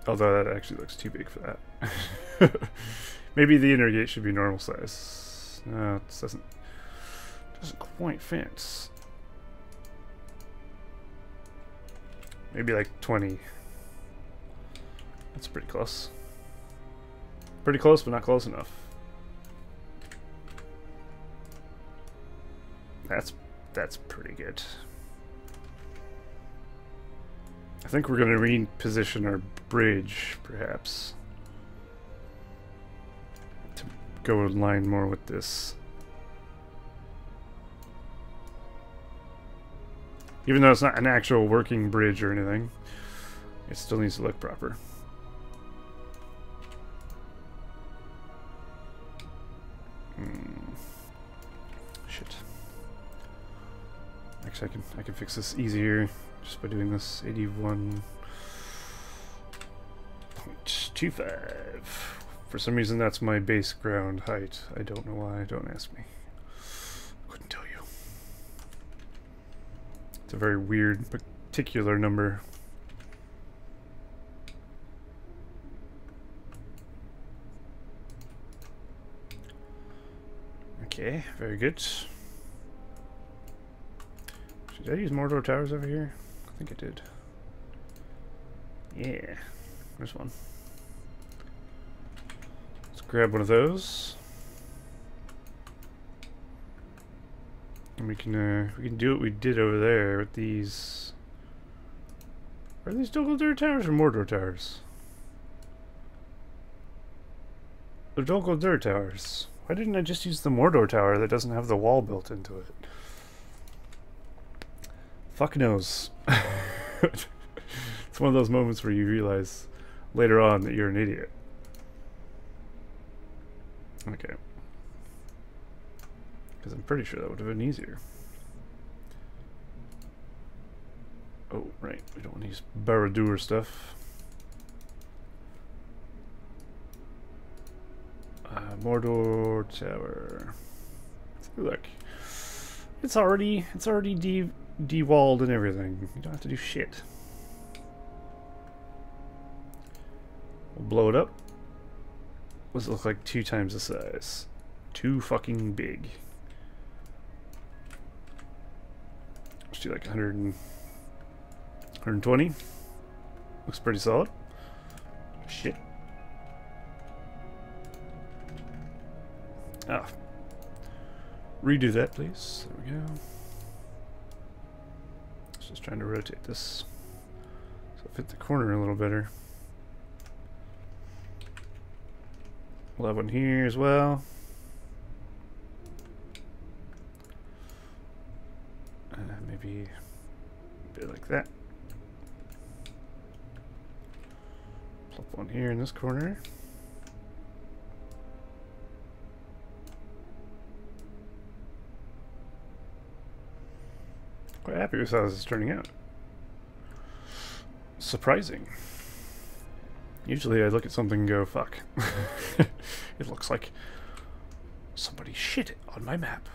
Although that actually looks too big for that. Maybe the inner gate should be normal size. No, it doesn't quite fit. Maybe like 20. That's pretty close. Pretty close, but not close enough. That's pretty good. I think we're going to reposition our bridge, perhaps, to go in line more with this. Even though it's not an actual working bridge or anything, it still needs to look proper. Shit. Actually, I can fix this easier just by doing this. 81.25. For some reason, that's my base ground height. I don't know why. Don't ask me. Couldn't tell you. It's a very weird, particular number. Okay, very good. Did I use Mordor towers over here? I think I did. Yeah, there's one. Let's grab one of those. And we can do what we did over there with these. Are these Dol-Guldur towers or Mordor towers? They're Dol-Guldur towers. Why didn't I just use the Mordor tower that doesn't have the wall built into it? Fuck knows. It's one of those moments where you realize later on that you're an idiot. Okay. Because I'm pretty sure that would have been easier. Oh, right. We don't want to use Barad-dûr stuff. Mordor Tower. Look. It's already de-walled and everything. You don't have to do shit. We'll blow it up. What does it look like 2 times the size? Too fucking big. Let's do like 120. Looks pretty solid. Shit. Ah. Redo that, please. There we go. Just trying to rotate this so it fit the corner a little better. We'll have one here as well. Maybe a bit like that. Plop one here in this corner. Quite happy with how this is turning out. Surprising. Usually I look at something and go, fuck. It looks like somebody shit on my map.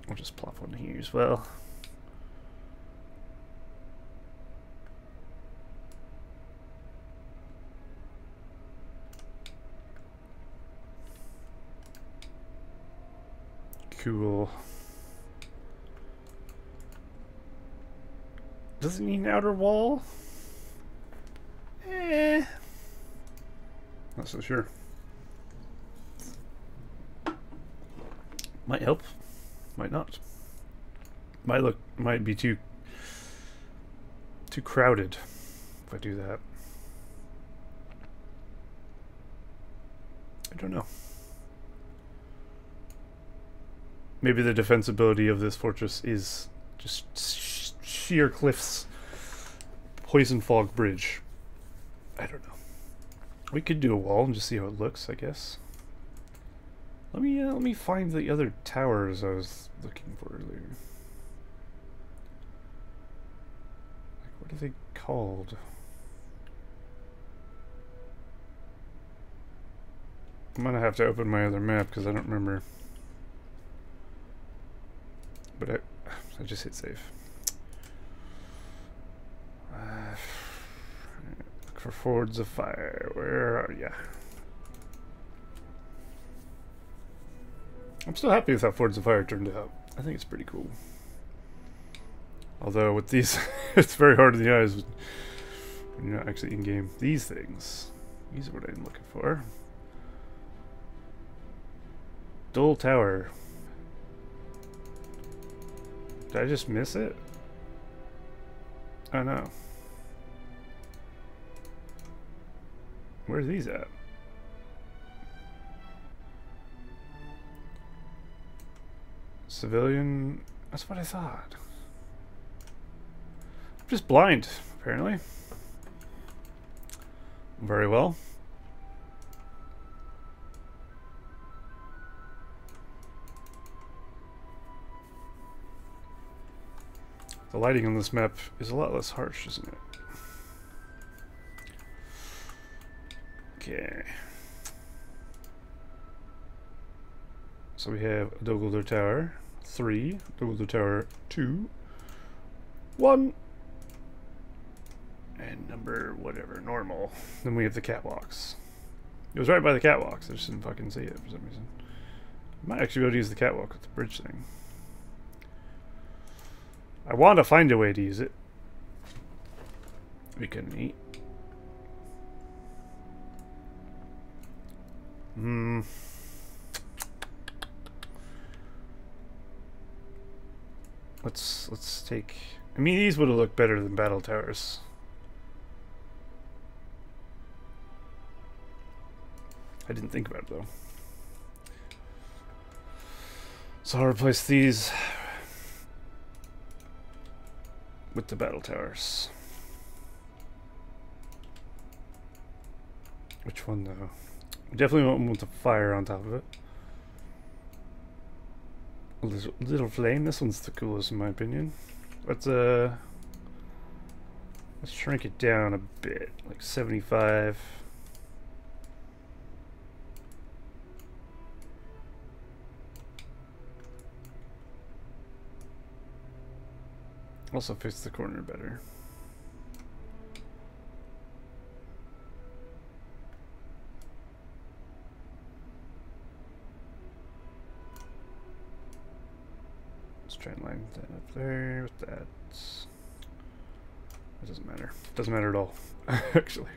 I'll just plop one here as well. Cool. Does it need an outer wall? Not so sure. Might help. Might not. Might be too crowded if I do that. I don't know. Maybe the defensibility of this fortress is just sheer cliffs, poison fog bridge. I don't know. We could do a wall and just see how it looks, I guess. Let me find the other towers I was looking for earlier. Like, what are they called? I'm gonna have to open my other map because I don't remember. But I just hit save. Look for Fords of Fire. Where are ya? I'm still happy with how Fords of Fire turned out. I think it's pretty cool. Although with these, it's very hard in the eyes when you're not actually in game. These things. These are what I'm looking for. Dol Tower. Did I just miss it? Oh no. Where are these at? Civilian. That's what I thought. I'm just blind, apparently. Very well. The lighting on this map is a lot less harsh, isn't it? Okay. So we have a Dol-Guldur Tower 3, Dol-Guldur Tower 2, 1, and number whatever, normal. Then we have the catwalks. It was right by the catwalks, I just didn't fucking see it for some reason. I might actually be able to use the catwalk with the bridge thing. I want to find a way to use it. Be kind of neat. Hmm. Let's take. I mean, these would have looked better than battle towers. I didn't think about it though. So I'll replace these with the battle towers. Which one though? Definitely want one with the fire on top of it. A little flame. This one's the coolest in my opinion. Let's shrink it down a bit, like 75. Also fits the corner better. Let's try and line that up there with that. It doesn't matter. It doesn't matter at all, actually.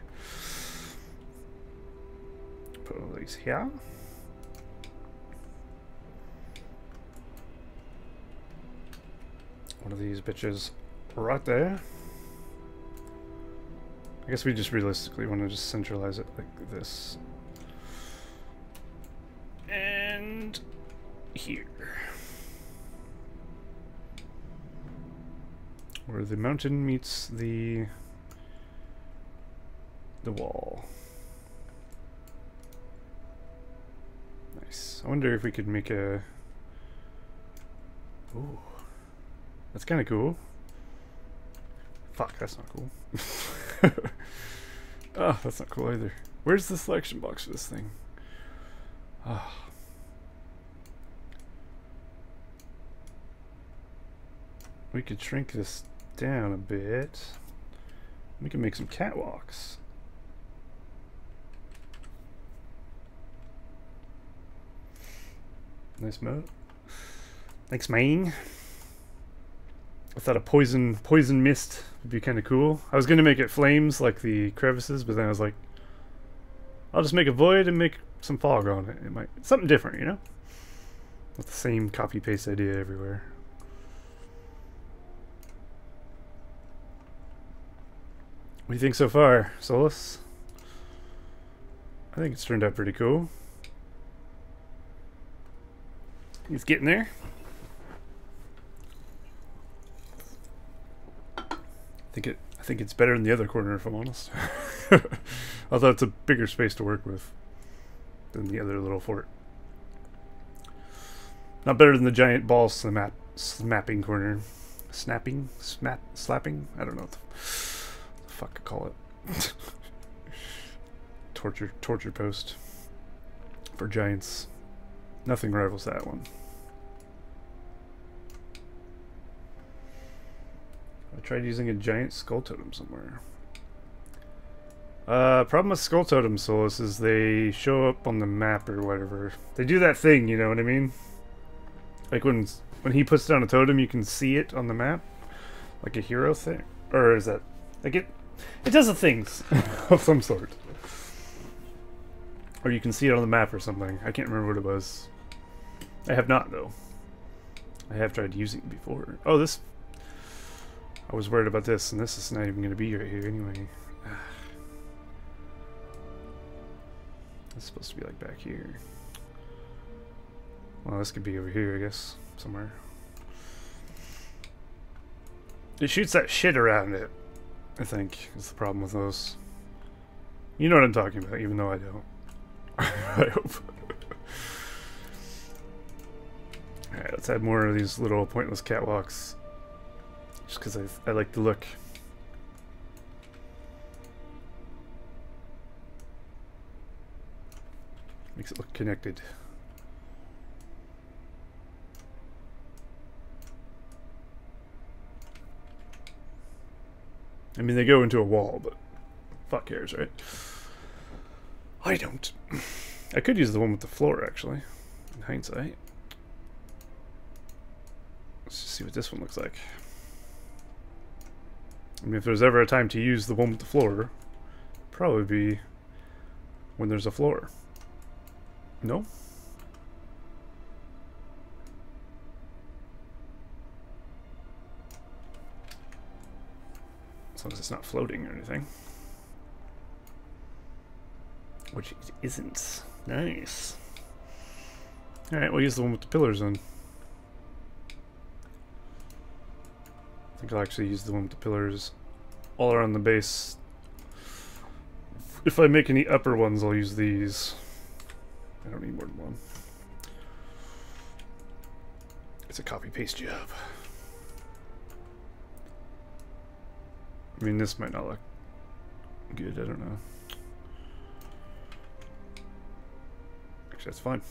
Put all these here. One of these bitches right there. I guess we just realistically want to just centralize it like this. And here. Where the mountain meets the wall. Nice. I wonder if we could make a... Ooh. That's kind of cool. Fuck, that's not cool. Oh, that's not cool either. Where's the selection box for this thing? Oh. We could shrink this down a bit. We can make some catwalks. Nice mode. Thanks, man. I thought a poison mist would be kind of cool. I was gonna make it flames like the crevices, but then I was like, I'll just make a void and make some fog on it. It might something different, you know? Not the same copy paste idea everywhere. What do you think so far, Solus? I think it's turned out pretty cool. He's getting there. I think it's better in the other corner, if I'm honest. Although it's a bigger space to work with than the other little fort. Not better than the giant ball snapping corner. Slapping? I don't know what the fuck I call it. torture post for giants. Nothing rivals that one. I tried using a giant skull totem somewhere. Problem with skull totem Solus is they show up on the map or whatever. They do that thing, you know what I mean? Like when he puts down a totem, you can see it on the map, like a hero thing, or is that like it does the things of some sort, or you can see it on the map or something. I can't remember what it was. I have not though. I have tried using it before. Oh, this. I was worried about this, and this is not even going to be right here anyway. It's supposed to be like back here. Well, this could be over here, I guess, somewhere. It shoots that shit around it, I think, is the problem with those. You know what I'm talking about, even though I don't. I hope. Alright, let's add more of these little pointless catwalks. Just because I like the look. Makes it look connected. I mean, they go into a wall, but fuck cares, right? I don't. I could use the one with the floor, actually, in hindsight. Let's just see what this one looks like. I mean, if there's ever a time to use the one with the floor, probably be when there's a floor. No? As long as it's not floating or anything. Which it isn't. Nice. Alright, we'll use the one with the pillars then. I think I'll actually use the one with the pillars all around the base. If I make any upper ones, I'll use these. I don't need more than one. It's a copy-paste job. I mean, this might not look good, I don't know. Actually, that's fine.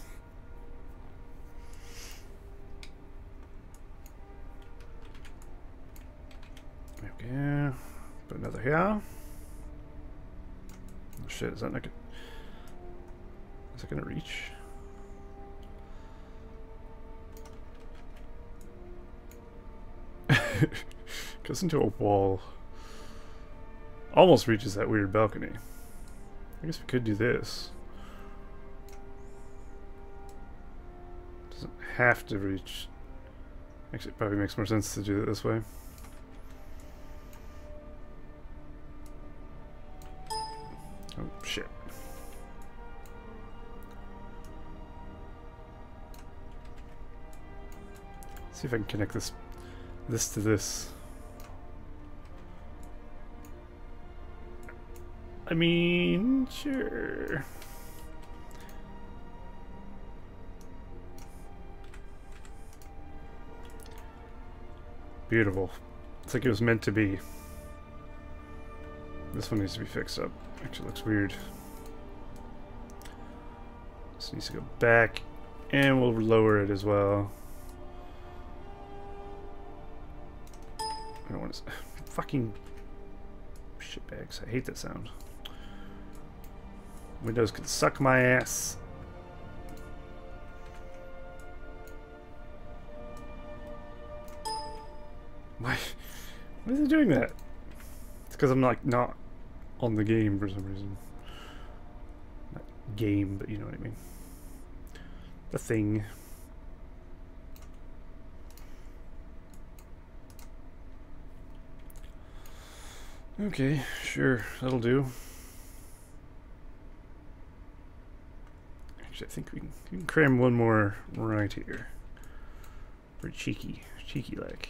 Okay, put another here. Oh shit, is that not good? Is it gonna reach? Goes into a wall. Almost reaches that weird balcony. I guess we could do this. Doesn't have to reach. Actually, it probably makes more sense to do it this way. Oh, shit. See if I can connect this to this. I mean, sure. Beautiful. It's like it was meant to be. This one needs to be fixed up. Actually looks weird. This needs to go back, and we'll lower it as well. I don't want to... Fucking shitbags. I hate that sound. Windows can suck my ass. Why is it doing that? It's because I'm like not on the game for some reason. Not game, but you know what I mean. The thing. Okay, sure, that'll do. Actually, I think we can cram one more right here. Pretty cheeky like.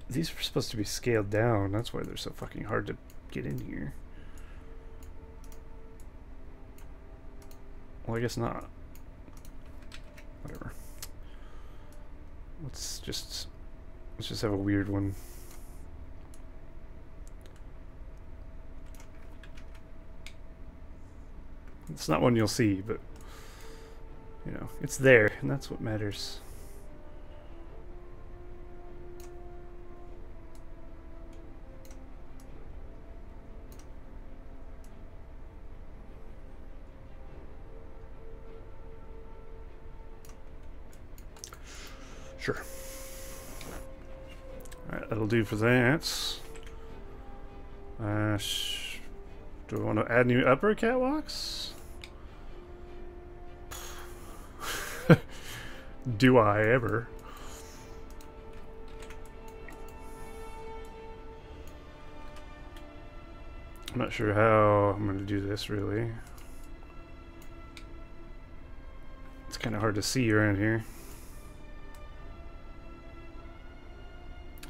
These are supposed to be scaled down. That's why they're so fucking hard to get in here. Well, I guess not. Whatever. Let's just have a weird one. It's not one you'll see, but you know, it's there, and that's what matters. Sure. Alright, that'll do for that. Do we want to add new upper catwalks? Do I ever? I'm not sure how I'm going to do this, really. It's kind of hard to see around here.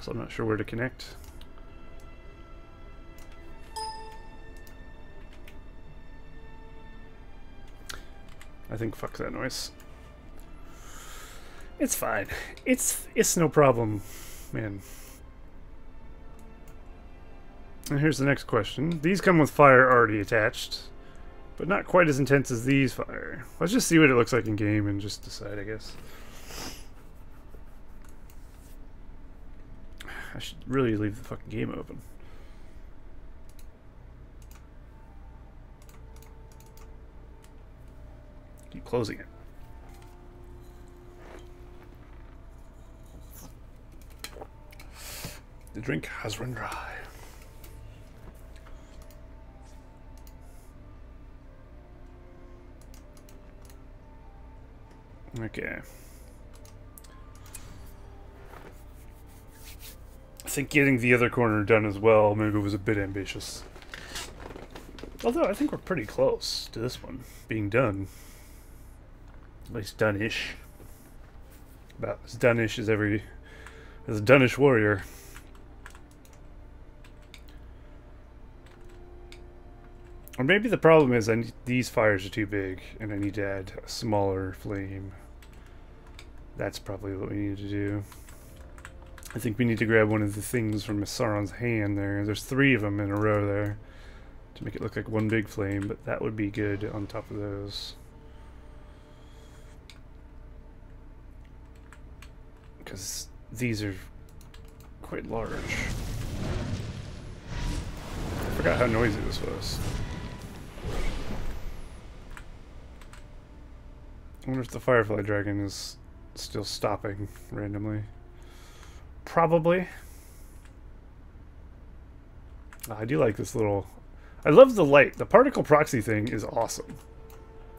So I'm not sure where to connect. I think fuck that noise. It's fine. It's no problem, man. And here's the next question. These come with fire already attached, but not quite as intense as these fire. Let's just see what it looks like in game and just decide, I guess. I should really leave the fucking game open. Keep closing it. The drink has run dry. Okay. I think getting the other corner done as well maybe was a bit ambitious. Although I think we're pretty close to this one being done. At least done-ish. About as done-ish as a done-ish warrior. Or maybe the problem is these fires are too big and I need to add a smaller flame. That's probably what we need to do. I think we need to grab one of the things from Sauron's hand there. There's 3 of them in a row there to make it look like one big flame, but that would be good on top of those. Because these are quite large. I forgot how noisy this was. I wonder if the Firefly Dragon is still stopping randomly. Probably. I do like this little... I love the light. The particle proxy thing is awesome.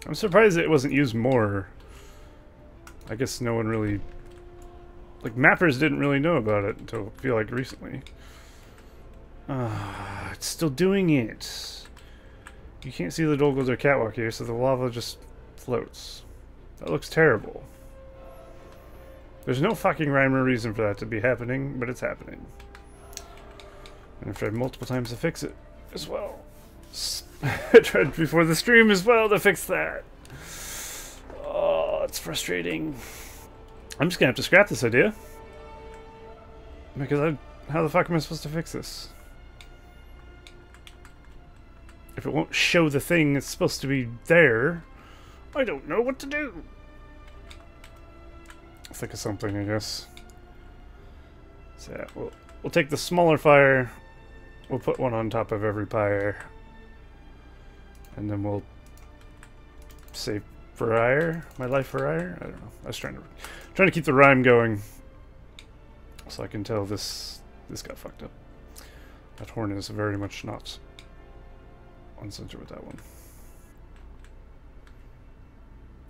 I'm surprised it wasn't used more. I guess no one really... Like, mappers didn't really know about it until, I feel like, recently. It's still doing it. You can't see the Dolguldur catwalk here, so the lava just floats. That looks terrible. There's no fucking rhyme or reason for that to be happening, but it's happening. And I've tried multiple times to fix it as well. I tried before the stream as well to fix that. Oh, it's frustrating. I'm just gonna have to scrap this idea. Because how the fuck am I supposed to fix this? If it won't show the thing that's supposed to be there, I don't know what to do. I'll think of something, I guess. So yeah, we'll take the smaller fire. We'll put one on top of every pyre. And then we'll save for ire. My life for ire? I don't know. I was trying to keep the rhyme going. So I can tell this got fucked up. That horn is very much not on center with that one.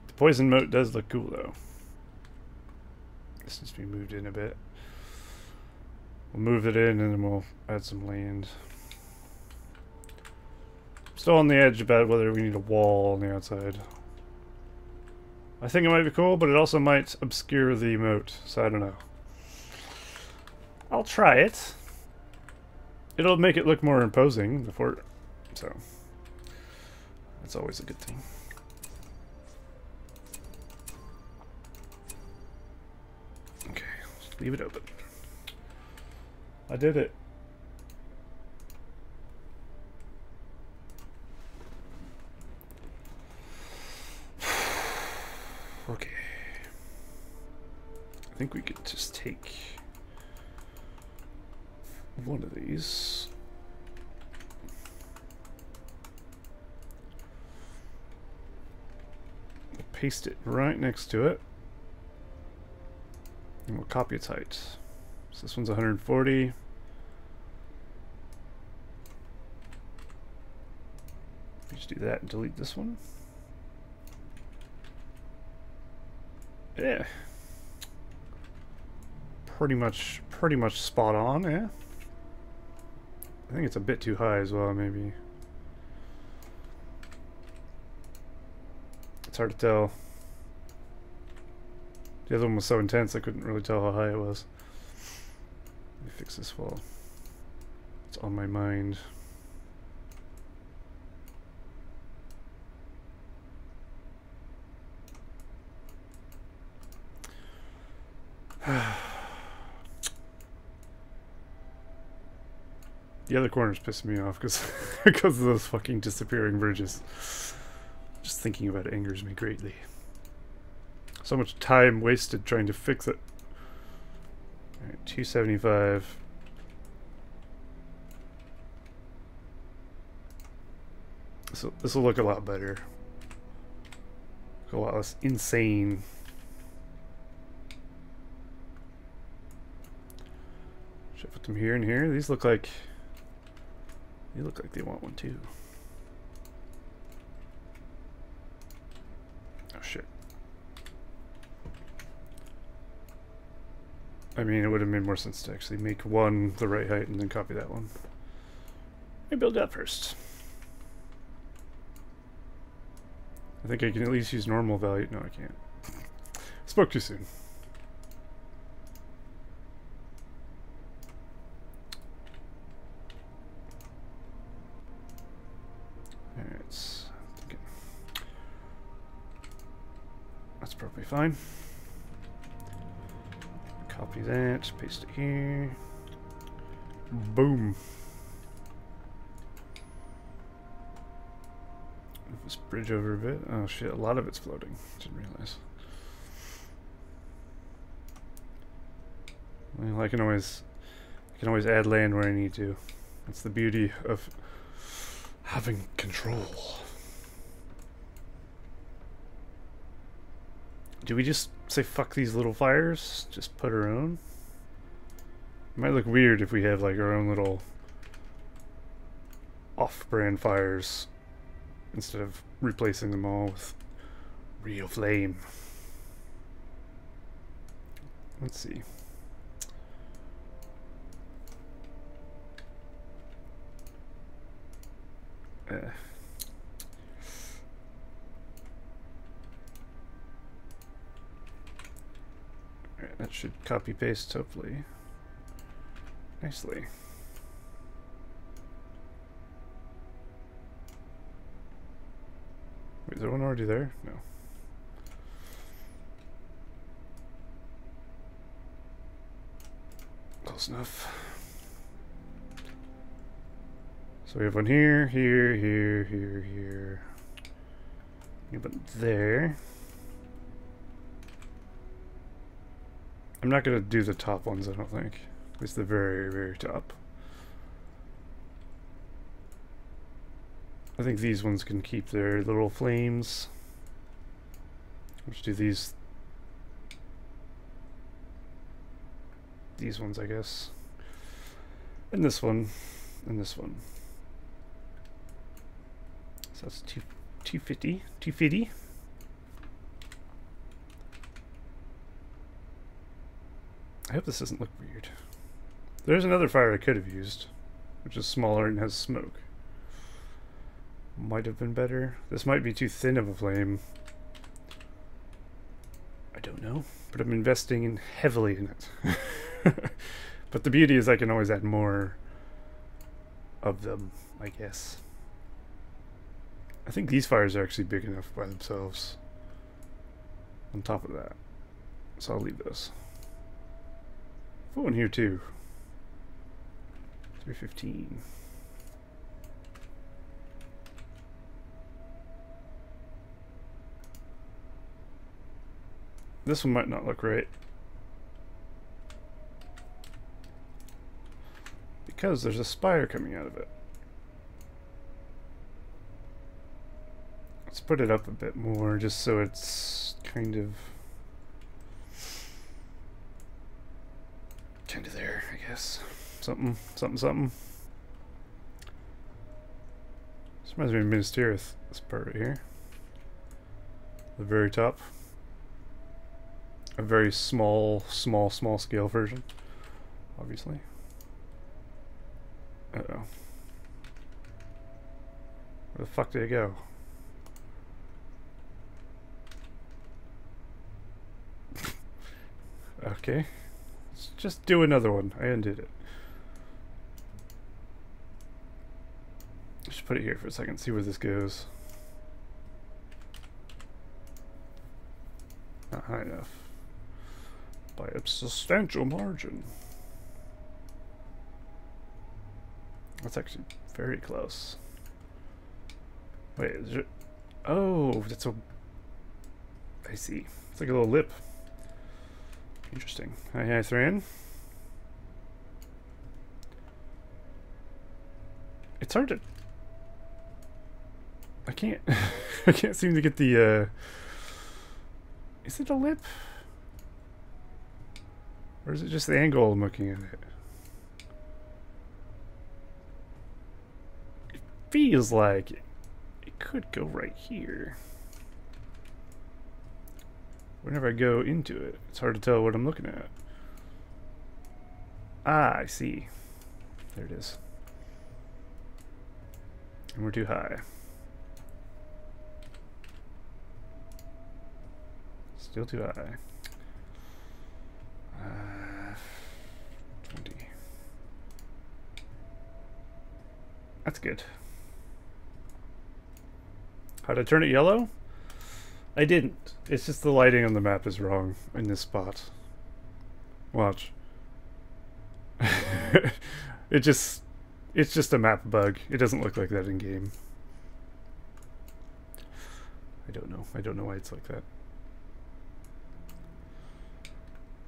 The poison moat does look cool though. This needs to be moved in a bit. We'll move it in and then we'll add some land. Still on the edge about whether we need a wall on the outside. I think it might be cool, but it also might obscure the moat, so I don't know. I'll try it. It'll make it look more imposing, the fort, so that's always a good thing. Okay, let's leave it open. I did it. Okay. I think we could just take one of these. We'll paste it right next to it. And we'll copy its height. So this one's 140. Just do that and delete this one. Yeah. Pretty much spot on, yeah. I think it's a bit too high as well, maybe. It's hard to tell. The other one was so intense I couldn't really tell how high it was. Let me fix this wall. It's on my mind. The other corner's pissing me off because of those fucking disappearing bridges. Just thinking about it angers me greatly. So much time wasted trying to fix it. Alright, 275. So this will look a lot better. Look a lot less insane. Should I put them here and here? These look like... They look like they want one too. Oh shit. I mean, it would have made more sense to actually make one the right height and then copy that one. Let me build that first. I think I can at least use normal value. No, I can't. Spoke too soon. Alright, that's probably fine. Copy that, paste it here. Boom. Move this bridge over a bit. Oh shit, a lot of it's floating. Didn't realize. Well, I can always add land where I need to. That's the beauty of having control. Do we just say fuck these little fires? Just put our own? It might look weird if we have like our own little off-brand fires instead of replacing them all with real flame. Let's see. Alright, that should copy paste hopefully nicely. Wait, is there one already there? No. Close enough. So we have one here, here, here, here, here. Yeah, but there. I'm not gonna do the top ones, I don't think. At least the very, very top. I think these ones can keep their little flames. Let's do these ones, I guess. And this one, and this one. So that's 250. 250. I hope this doesn't look weird. There's another fire I could have used, which is smaller and has smoke. Might have been better. This might be too thin of a flame. I don't know, but I'm investing in heavily in it. But the beauty is I can always add more of them, I guess. I think these fires are actually big enough by themselves. On top of that. So I'll leave those. Put one here too. 315. This one might not look right. Because there's a spire coming out of it. Let's put it up a bit more just so it's kind of there, I guess. Something. This reminds me of Minas Tirith, this part right here. The very top. A very small scale version, obviously. Uh-oh. Where the fuck did it go? Okay. Let's just do another one. I undid it. Just put it here for a second, see where this goes. Not high enough. By a substantial margin. That's actually very close. Wait, is it? Oh, that's a... I see. It's like a little lip. Interesting. Hi, Thran. It's hard to... I can't... I can't seem to get the, Is it a lip? Or is it just the angle I'm looking at it? feels like it could go right here. Whenever I go into it, it's hard to tell what I'm looking at. Ah, I see. There it is. And we're too high. Still too high. 20. That's good. How'd I turn it yellow? I didn't. It's just the lighting on the map is wrong in this spot. Watch. It's just a map bug. It doesn't look like that in game. I don't know. I don't know why it's like that.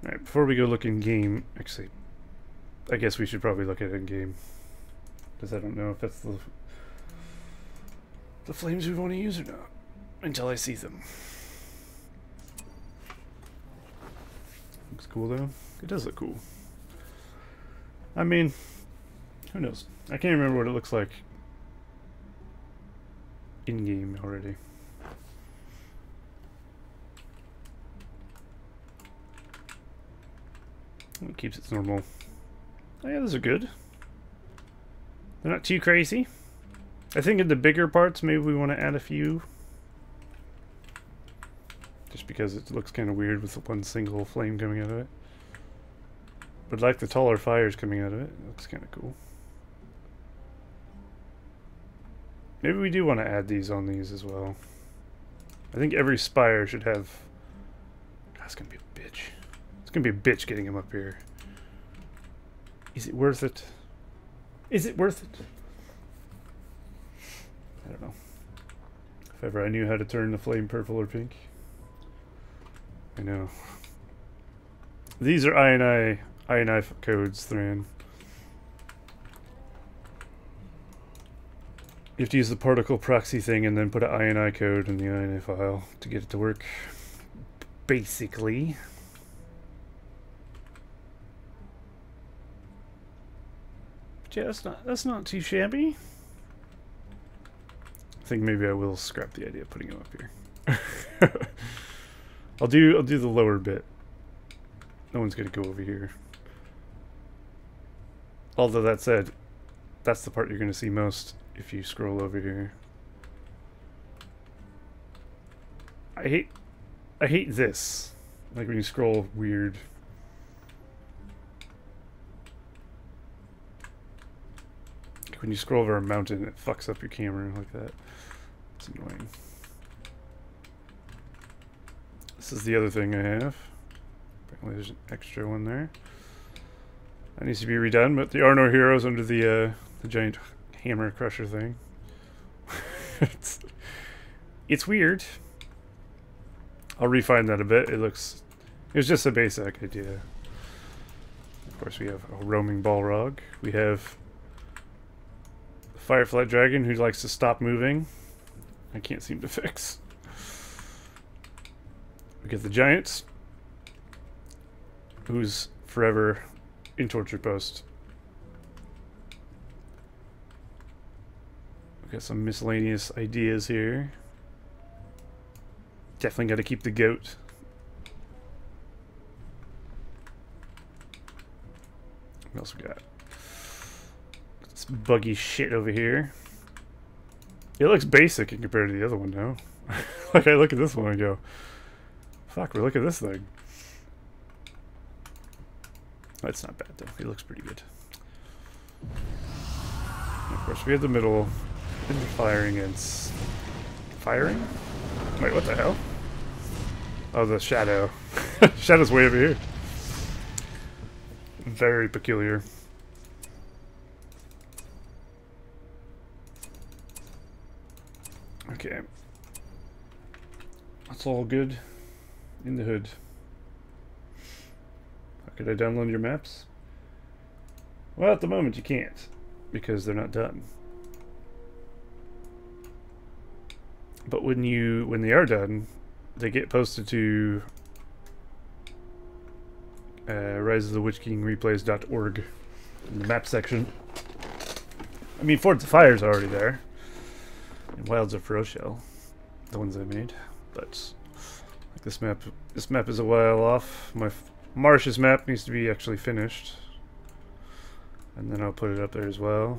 Alright, before we go look in game, actually, I guess we should probably look at it in game. Because I don't know if that's the flames we want to use or not. Until I see them. Looks cool though. It does look cool. I mean, who knows? I can't remember what it looks like in game already. It keeps its normal. Oh yeah, those are good. They're not too crazy. I think in the bigger parts, maybe we want to add a few. Just because it looks kind of weird with the one single flame coming out of it. But like the taller fires coming out of it, it looks kind of cool. Maybe we do want to add these on these as well. I think every spire should have... God, it's going to be a bitch. It's going to be a bitch getting him up here. Is it worth it? Is it worth it? I don't know. If ever I knew how to turn the flame purple or pink. I know. These are INI codes, Thran. You have to use the particle proxy thing and then put an INI code in the INI file to get it to work. Basically. But yeah, that's not too shabby. I think maybe I will scrap the idea of putting him up here. I'll do the lower bit. No one's gonna go over here. Although that said, that's the part you're gonna see most if you scroll over here. I hate this. Like when you scroll weird. Like when you scroll over a mountain, it fucks up your camera like that. It's annoying. This is the other thing I have. Apparently there's an extra one there. That needs to be redone, but there are no heroes under the giant hammer crusher thing. It's weird. I'll refine that a bit. It was just a basic idea. Of course we have a roaming Balrog. We have the Firefly Dragon who likes to stop moving. I can't seem to fix. We get the Giant, who's forever in torture post. We got some miscellaneous ideas here. Definitely got to keep the goat. What else we got? This buggy shit over here. It looks basic in compared to the other one now. Like I look at this one and go, fuck, we look at this thing. That's not bad though. It looks pretty good. And of course we have the middle and the firing against firing? Wait, what the hell? Oh, the shadow. Shadow's way over here. Very peculiar. Okay. That's all good in the hood. How could I download your maps? Well, at the moment you can't, because they're not done. But when they are done, they get posted to riseofthewitchkingreplays.org in the map section. I mean, Forts of Fire is already there. and Wilds of Rochelle, the ones I made. But like this map is a while off. My Marshes map needs to be actually finished, and then I'll put it up there as well.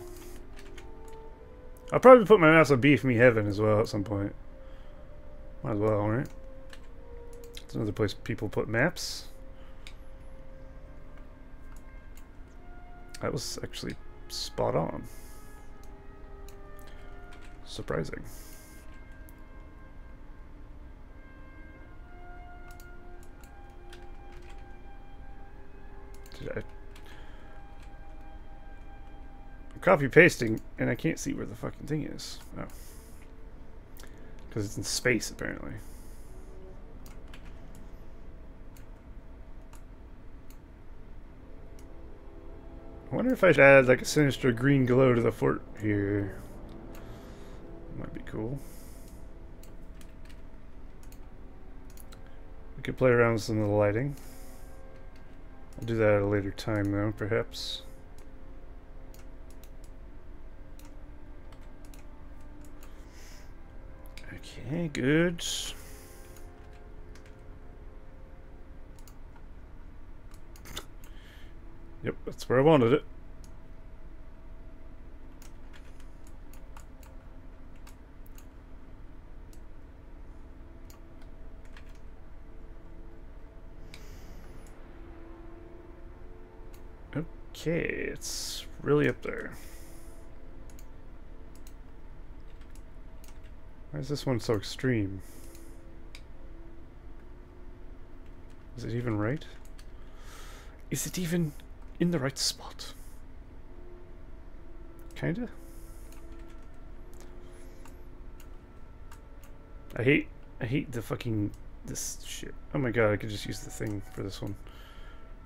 I'll probably put my maps on Beef Me Heaven as well at some point. Might as well, right? It's another place people put maps. That was actually spot on. Surprising. I'm copy pasting and I can't see where the fucking thing is. Oh. Because it's in space apparently. I wonder if I should add like a sinister green glow to the fort here. Might be cool. We could play around with some of the lighting. I'll do that at a later time though, perhaps. Okay, good. Yep, that's where I wanted it. Okay, it's really up there. Why is this one so extreme? Is it even right? Is it even in the right spot? Kinda? I hate the fucking this shit. Oh my god, I could just use the thing for this one.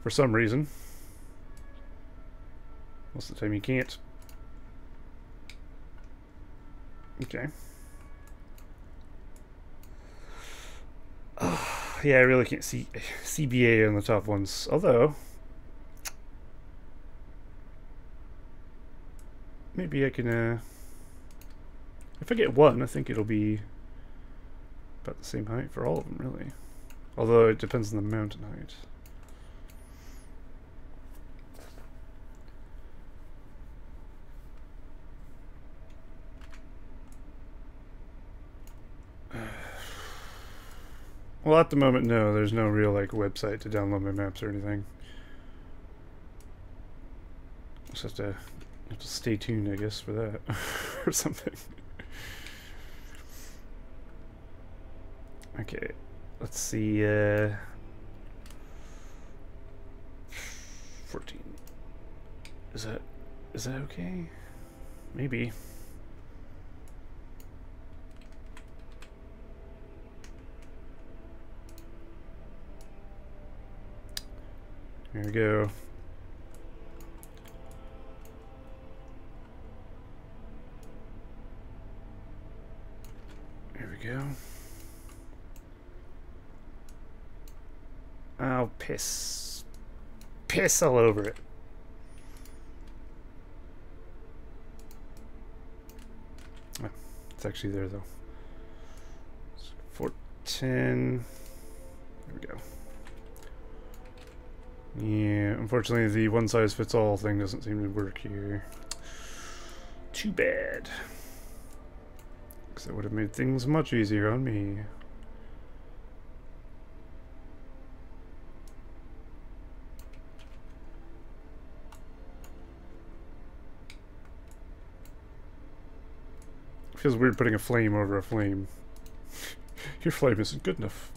For some reason. Most of the time you can't. Okay. Yeah, I really can't see CBA on the top ones. Although, maybe I can, if I get one, I think it'll be about the same height for all of them, really. Although it depends on the mountain height. Well, at the moment, no. There's no real like website to download my maps or anything. Just have to stay tuned, I guess, for that or something. Okay, let's see. 14. Is that okay? Maybe. Here we go. There we go. Oh, piss. Piss all over it. Oh, it's actually there, though. 410. There we go. Yeah, unfortunately the one-size-fits-all thing doesn't seem to work here. Too bad. Because that would have made things much easier on me. Feels weird putting a flame over a flame. Your flame isn't good enough.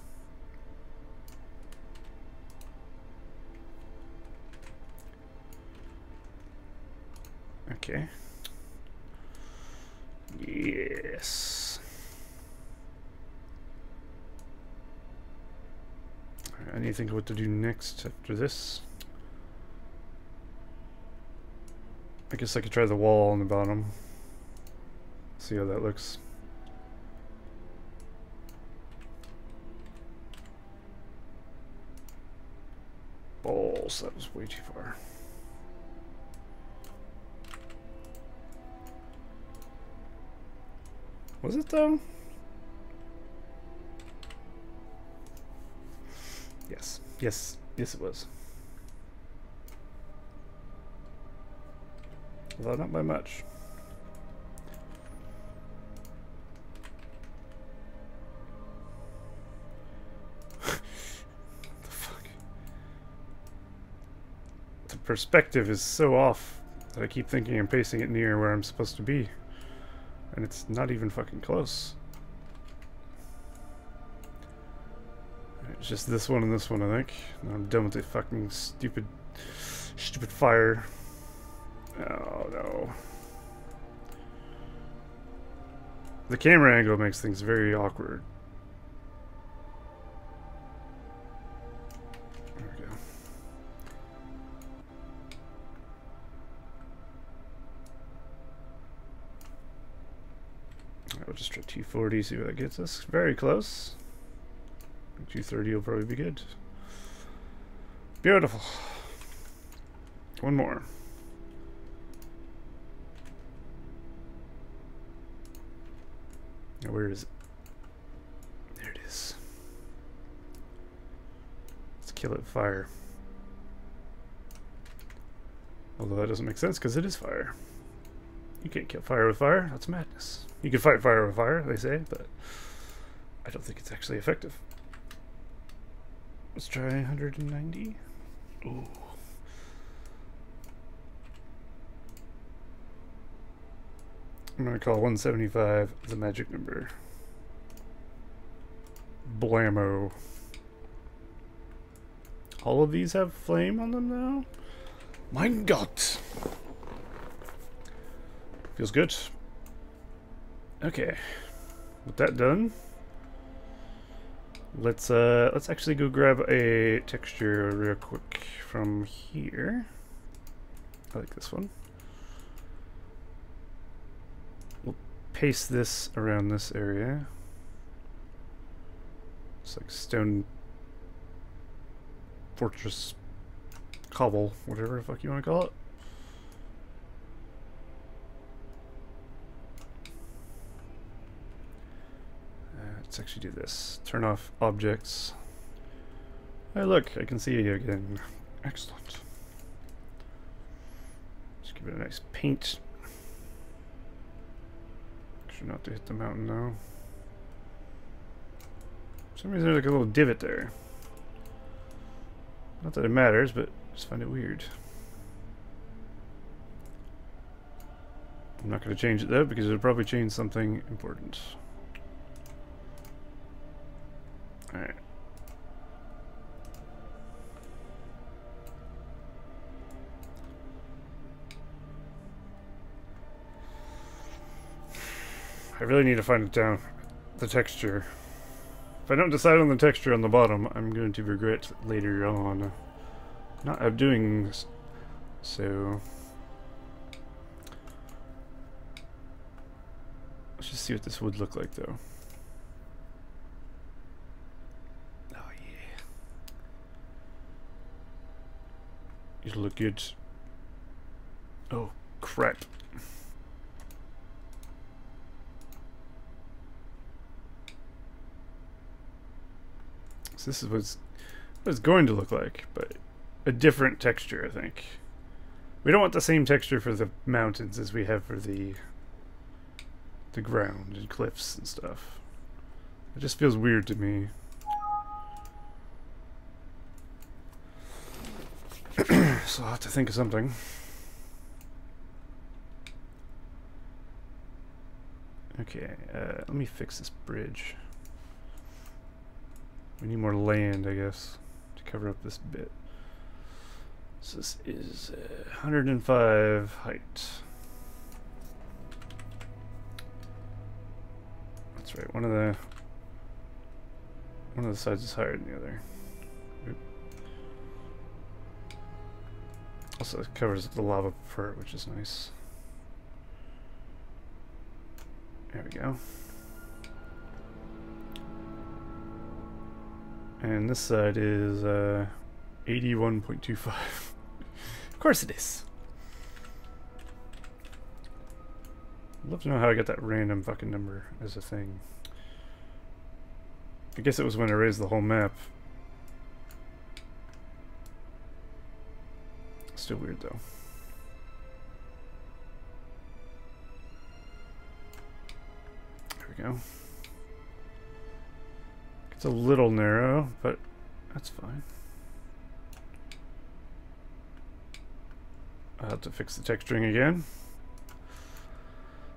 Okay. Yes. Alright, I need to think of what to do next after this. I guess I could try the wall on the bottom. See how that looks. Balls, that was way too far. Was it though? Yes. Yes. Yes, it was. Although not by much. What the fuck? The perspective is so off that I keep thinking I'm pacing it near where I'm supposed to be. And it's not even fucking close. It's just this one and this one, I think. And I'm done with the fucking stupid fire. Oh no. The camera angle makes things very awkward. There we go. Alright, we'll just try 240, see what that gets us. Very close. 230 will probably be good. Beautiful. One more. Now where is it? There it is. Let's kill it with fire. Although that doesn't make sense because it is fire. You can't kill fire with fire. That's madness. You can fight fire with fire, they say, but I don't think it's actually effective. Let's try 190. Ooh. I'm gonna call 175 the magic number. Blammo. All of these have flame on them now? Mein Gott! Feels good. Okay. With that done, let's actually go grab a texture real quick from here. I like this one. We'll paste this around this area. It's like stone fortress cobble, whatever the fuck you want to call it. Let's actually do this. Turn off objects. Hey look, I can see you again. Excellent. Just give it a nice paint. Actually not to hit the mountain though. For some reason there's like a little divot there. Not that it matters, but I just find it weird. I'm not going to change it though because it'll probably change something important. Alright. I really need to find it down. The texture. If I don't decide on the texture on the bottom, I'm going to regret later on not doing this. So let's just see what this would look like though. It'll look good. Oh, crap. So this is what it's going to look like, but a different texture, I think. We don't want the same texture for the mountains as we have for the ground and cliffs and stuff. It just feels weird to me. So I'll have to think of something. Okay, let me fix this bridge. We need more land, I guess, to cover up this bit. So this is 105 height. That's right. One of the sides is higher than the other. Also, it covers the lava part, which is nice. There we go. And this side is 81.25. Of course it is. I'd love to know how I got that random fucking number as a thing. I guess it was when I raised the whole map. Still weird though. There we go. It's a little narrow, but that's fine. I'll have to fix the texturing again.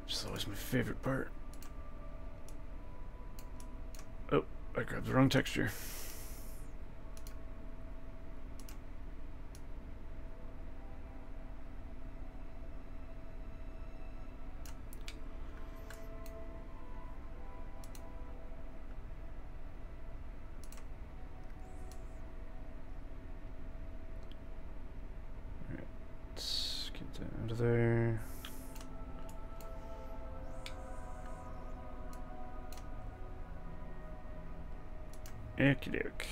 Which is always my favorite part. Oh, I grabbed the wrong texture. Out of there. Okie doke.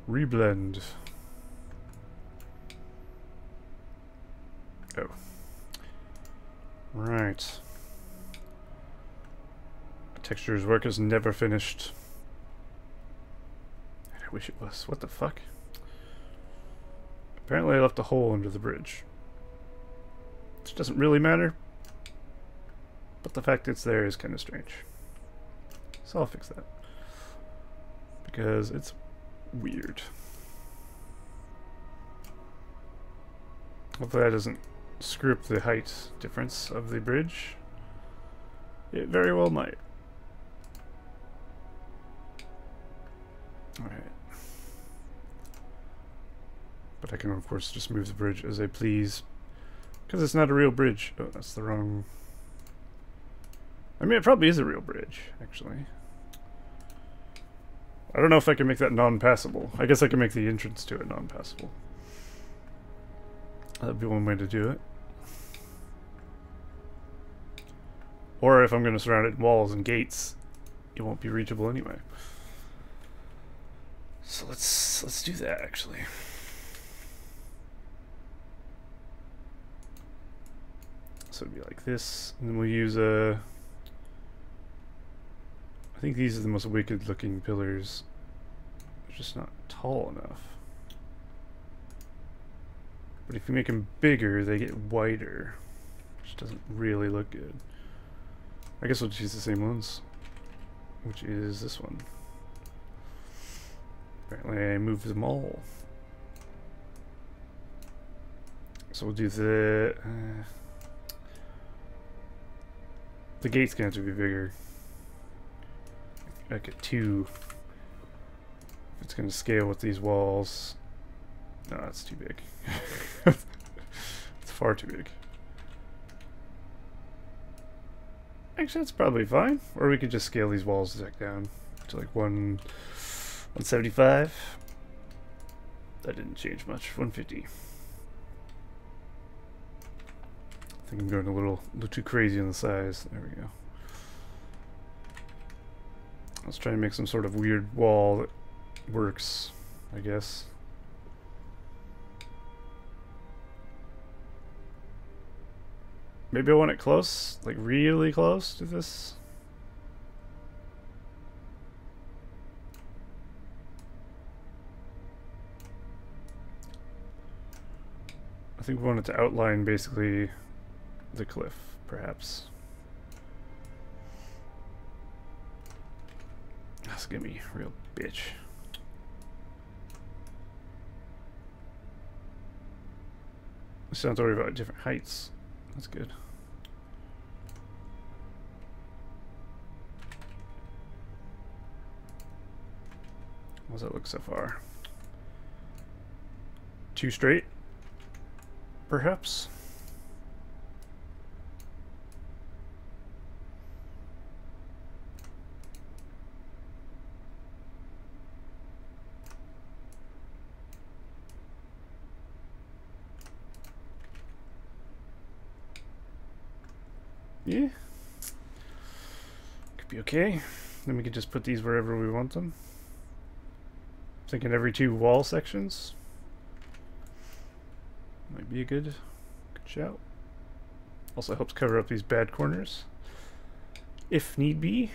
Reblend. Oh. Right. Textures work is never finished. I wish it was. What the fuck? Apparently I left a hole under the bridge. Which doesn't really matter. But the fact it's there is kind of strange. So I'll fix that. Because it's weird. Hopefully that doesn't screw up the height difference of the bridge. It very well might. Alright. But I can of course just move the bridge as I please. Because it's not a real bridge. Oh, that's the wrong... I mean, it probably is a real bridge, actually. I don't know if I can make that non-passable. I guess I can make the entrance to it non-passable. That'd be one way to do it. Or if I'm going to surround it in walls and gates, it won't be reachable anyway. So let's do that, actually. So it'd be like this, and then we'll use a... I think these are the most wicked looking pillars. They're just not tall enough. But if you make them bigger, they get wider, which doesn't really look good. I guess we'll just use the same ones, which is this one. Apparently I moved them all. So we'll do the gate's gonna have to be bigger. Like a 2. If it's gonna scale with these walls. No, that's too big. It's far too big. Actually, that's probably fine. Or we could just scale these walls back down to like 175. That didn't change much. 150. I think I'm going a little too crazy on the size. There we go. Let's try and make some sort of weird wall that works, I guess. Maybe I want it close, like really close to this. I think we want it to outline basically the cliff, perhaps. That's gonna be a real bitch. So don't have to worry about different heights. That's good. How does that look so far? 2 straight? Perhaps? Yeah. Could be okay. Then we could just put these wherever we want them. Thinking every 2 wall sections. Might be a good shout. Also helps cover up these bad corners, if need be.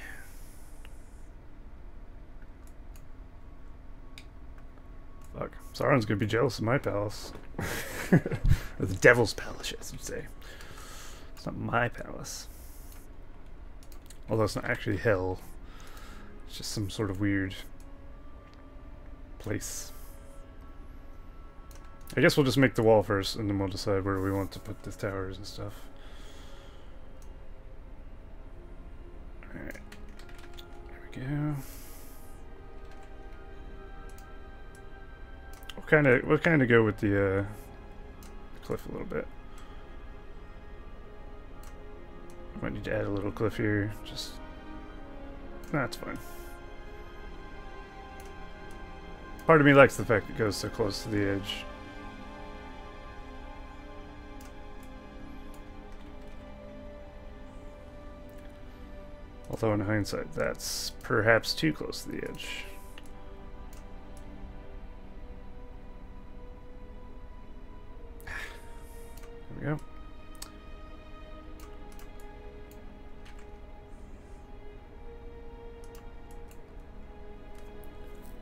Fuck. Sauron's gonna be jealous of my palace. Or the Devil's Palace, I should say. It's not my palace. Although it's not actually hell. It's just some sort of weird place. I guess we'll just make the wall first, and then we'll decide where we want to put the towers and stuff. Alright. There we go. We'll kind of go with the cliff a little bit. Might need to add a little cliff here. Just that's fine. Part of me likes the fact it goes so close to the edge. Although in hindsight, that's perhaps too close to the edge. There we go.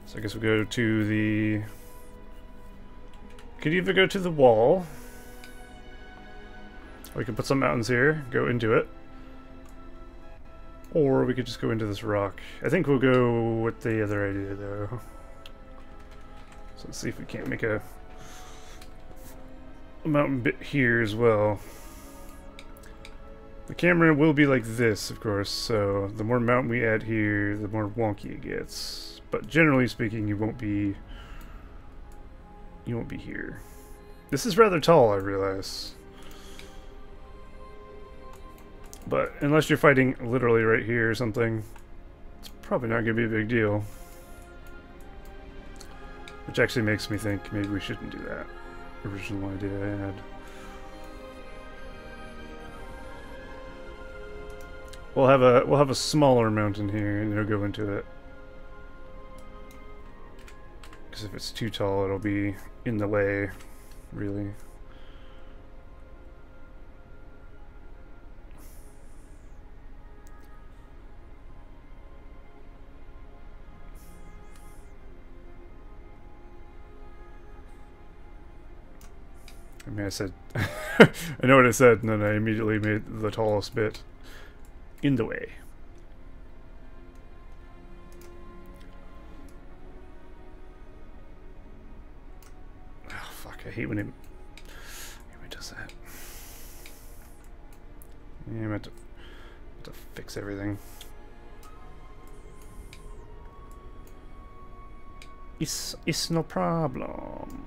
So I guess we'll go to the... Could either go to the wall, or we could put some mountains here, go into it. Or we could just go into this rock. I think we'll go with the other idea, though. So let's see if we can't make a mountain bit here as well. The camera will be like this, of course, so the more mountain we add here, the more wonky it gets. But generally speaking, you won't be here. This is rather tall, I realize. But unless you're fighting literally right here or something, it's probably not going to be a big deal. Which actually makes me think maybe we shouldn't do that original idea I had. We'll have a smaller mountain here, and it'll go into it. Because if it's too tall, it'll be in the way, really. I mean, I said, I know what I said, and then I immediately made the tallest bit in the way. Oh, fuck, I hate when it does that. Yeah, I'm meant to fix everything. It's no problem.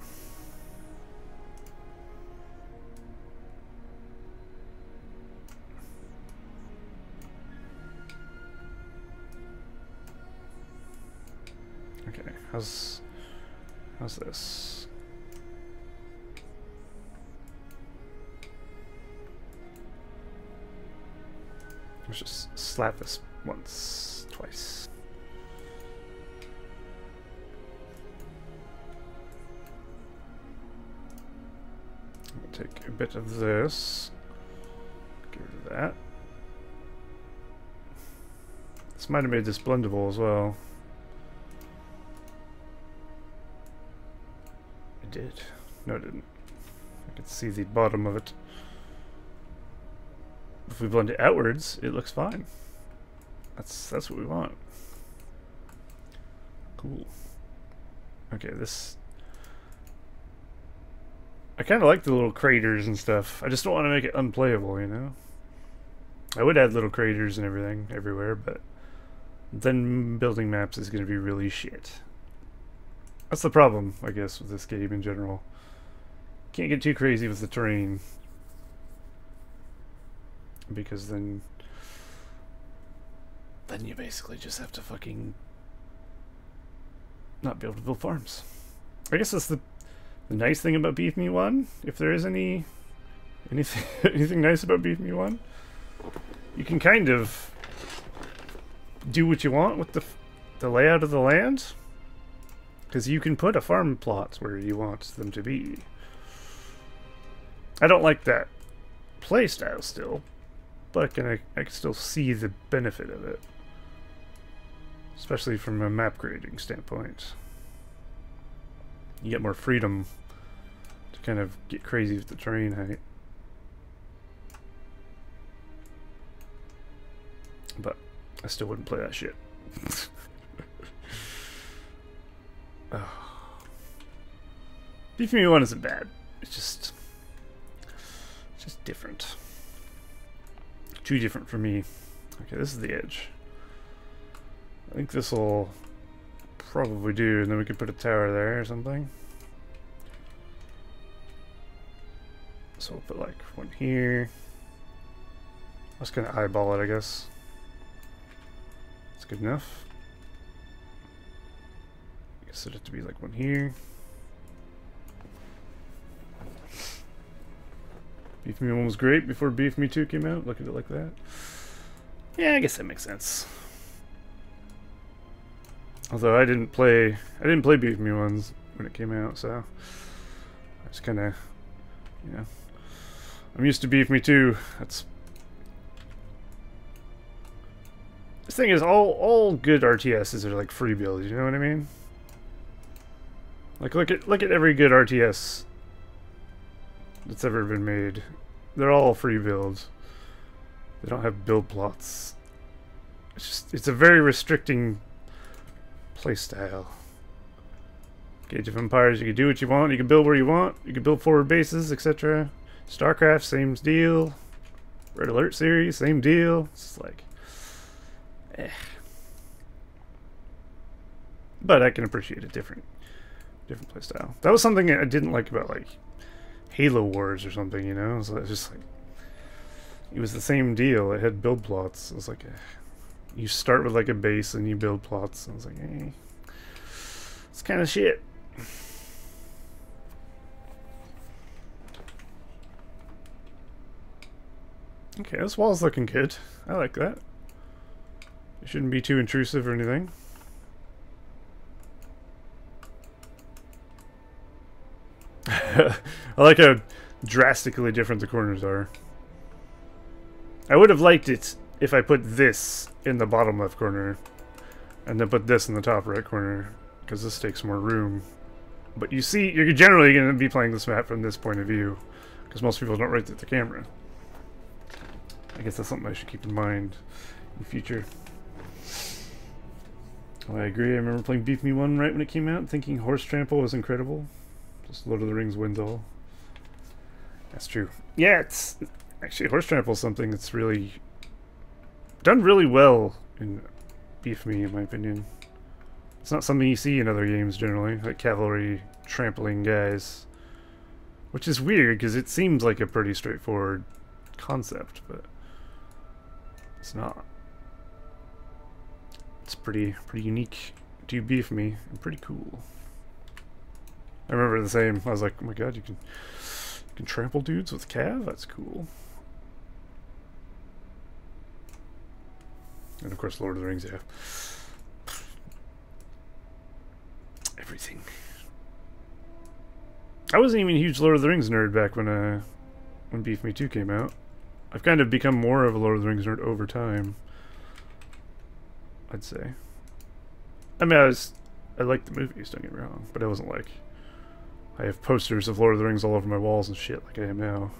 Okay, how's this? Let's just slap this once, twice. I'll take a bit of this, get rid of that. This might have made this blendable as well. It did. No, it didn't. I could see the bottom of it. If we blend it outwards, it looks fine. That's what we want. Cool. Okay, this... I kind of like the little craters and stuff. I just don't want to make it unplayable, you know? I would add little craters and everything everywhere, but then building maps is going to be really shit. That's the problem, I guess, with this game in general. Can't get too crazy with the terrain. Because then you basically just have to fucking not be able to build farms. I guess that's the nice thing about Beef Me 1, if there is anything nice about Beef Me 1. You can kind of do what you want with the layout of the land. Because you can put a farm plot where you want them to be. I don't like that play style still, but I can still see the benefit of it, especially from a map creating standpoint. You get more freedom to kind of get crazy with the terrain height. But I still wouldn't play that shit. Oh. Beef Me 1 isn't bad. It's just different. Too different for me. Okay, this is the edge. I think this will probably do, and then we could put a tower there or something. So we'll put like one here. I was gonna eyeball it, I guess. That's good enough. I guess it had to be like one here. Beef Me 1 was great before Beef Me 2 came out. Look at it like that. Yeah, I guess that makes sense. Although I didn't play Beef Me 1s when it came out, so I just kind of, you know, I'm used to Beef Me 2. That's the thing is, all good RTSs are like free builds. You know what I mean? Like look at every good RTS that's ever been made. They're all free builds. They don't have build plots. It's a very restricting playstyle. Age of Empires, you can do what you want, you can build where you want, you can build forward bases, etc. StarCraft, same deal. Red Alert series, same deal. It's just like, eh. But I can appreciate a different playstyle. That was something I didn't like about like Halo Wars or something, you know? So it's just like, it was the same deal. It had build plots. It was like, you start with like a base and you build plots. And I was like, eh, it's kind of shit. Okay, this wall's looking good. I like that. It shouldn't be too intrusive or anything. I like how drastically different the corners are. I would have liked it if I put this in the bottom left corner and then put this in the top right corner, because this takes more room. But you see, you're generally going to be playing this map from this point of view, because most people don't rotate the camera. I guess that's something I should keep in mind in the future. Oh, I agree. I remember playing Beef Me 1 right when it came out, thinking Horse Trample was incredible. Just Lord of the Rings wins all. That's true. Yeah, it's actually Horse Trample is something that's really done really well in Beef Me, in my opinion. It's not something you see in other games generally, like cavalry trampling guys, which is weird because it seems like a pretty straightforward concept, but it's not. It's pretty unique to Beef Me and pretty cool. I remember the same. I was like, oh my god, you can trample dudes with cav? That's cool. And of course, Lord of the Rings, yeah. Everything. I wasn't even a huge Lord of the Rings nerd back when Beef Me 2 came out. I've kind of become more of a Lord of the Rings nerd over time, I'd say. I mean, I liked the movies, don't get me wrong, but I wasn't like, I have posters of Lord of the Rings all over my walls and shit like I am now.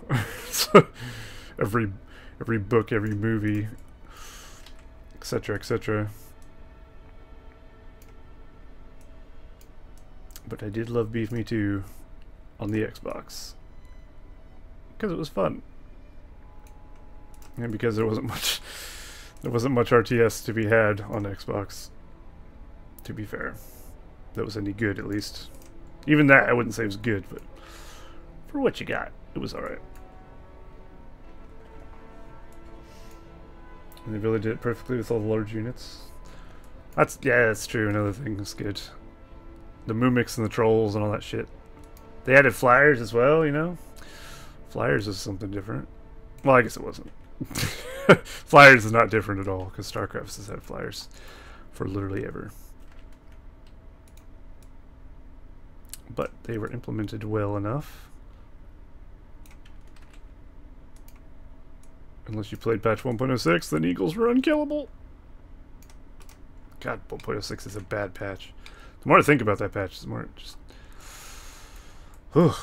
So every book, every movie, etc., etc. But I did love Beef Me 2 on the Xbox because it was fun, and because there wasn't much RTS to be had on Xbox. To be fair, that was any good, at least. Even that I wouldn't say was good, but for what you got, it was alright. And they really did it perfectly with all the large units. That's true. Another thing that's good. The mimics and the trolls and all that shit. They added flyers as well, you know? Flyers is something different. Well, I guess it wasn't. Flyers is not different at all, because StarCraft has had flyers for literally ever. But they were implemented well enough. Unless you played patch 1.06, then Eagles were unkillable. God, 1.06 is a bad patch. The more I think about that patch, the more it just... Ugh.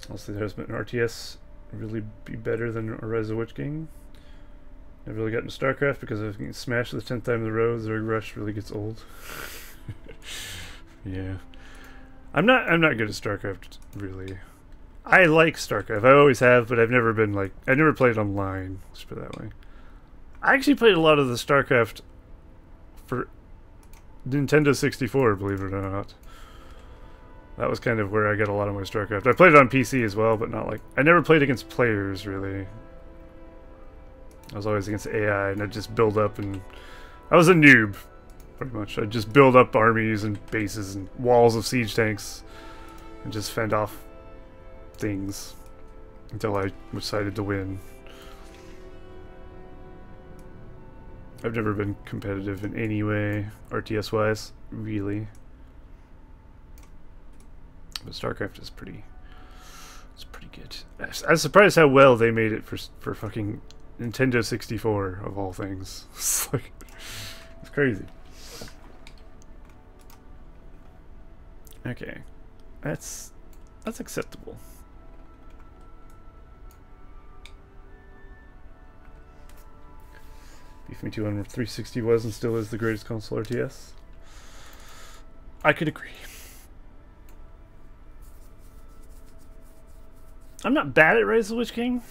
Honestly, there's been an RTS really be better than RotWK. I've really gotten to StarCraft because I've getting smashed the 10th time in a row. Zerg Rush really gets old. Yeah. I'm not good at StarCraft, really. I like StarCraft. I always have, but I've never been like... I never played online, let's put it that way. I actually played a lot of the StarCraft for Nintendo 64, believe it or not. That was kind of where I got a lot of my StarCraft. I played it on PC as well, but not like... I never played against players, really. I was always against AI, and I'd just build up, and... I was a noob, pretty much. I'd just build up armies and bases and walls of siege tanks, and just fend off things until I decided to win. I've never been competitive in any way, RTS-wise, really. But StarCraft is pretty... It's pretty good. I was surprised how well they made it for fucking Nintendo 64, of all things. It's like... It's crazy. Okay. That's acceptable. Beef Me 200 360 was and still is the greatest console RTS. I could agree. I'm not bad at Rise of the Witch King.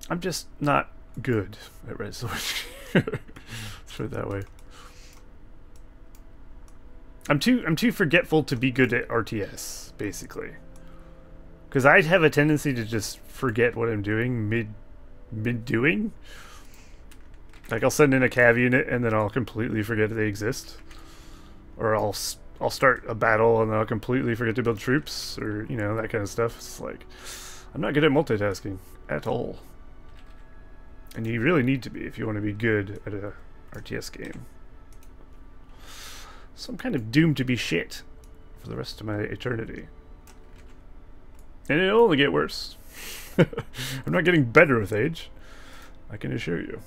I'm just not good at Rise of the Witch King. Let's put it that way. I'm too forgetful to be good at RTS, basically. Because I have a tendency to just forget what I'm doing mid-doing. Like, I'll send in a cav unit and then I'll completely forget they exist. Or I'll start a battle and then I'll completely forget to build troops, or, you know, that kind of stuff. It's like, I'm not good at multitasking at all. And you really need to be if you want to be good at a RTS game. So I'm kind of doomed to be shit for the rest of my eternity. And it'll only get worse. I'm not getting better with age, I can assure you.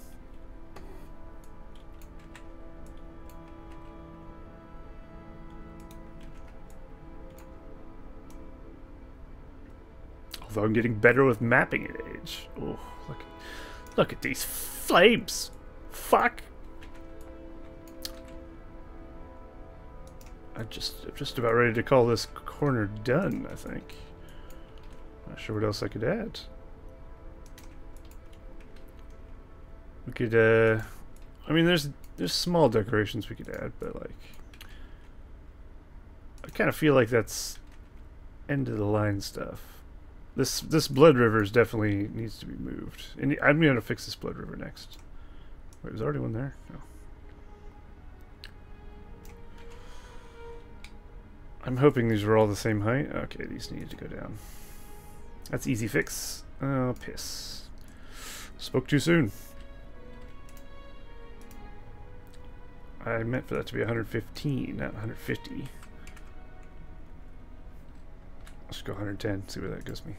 Although I'm getting better with mapping at age. Oh, look at these flames. Fuck. I'm just about ready to call this corner done, I think. Not sure what else I could add. We could I mean there's small decorations we could add, but like I kind of feel like that's end of the line stuff. This blood river definitely needs to be moved. And I'm gonna fix this blood river next. Wait, was already one there? No. I'm hoping these are all the same height. Okay, these need to go down. That's easy fix. Oh, piss. Spoke too soon. I meant for that to be 115, not 150. Let's go 110, see where that gives me.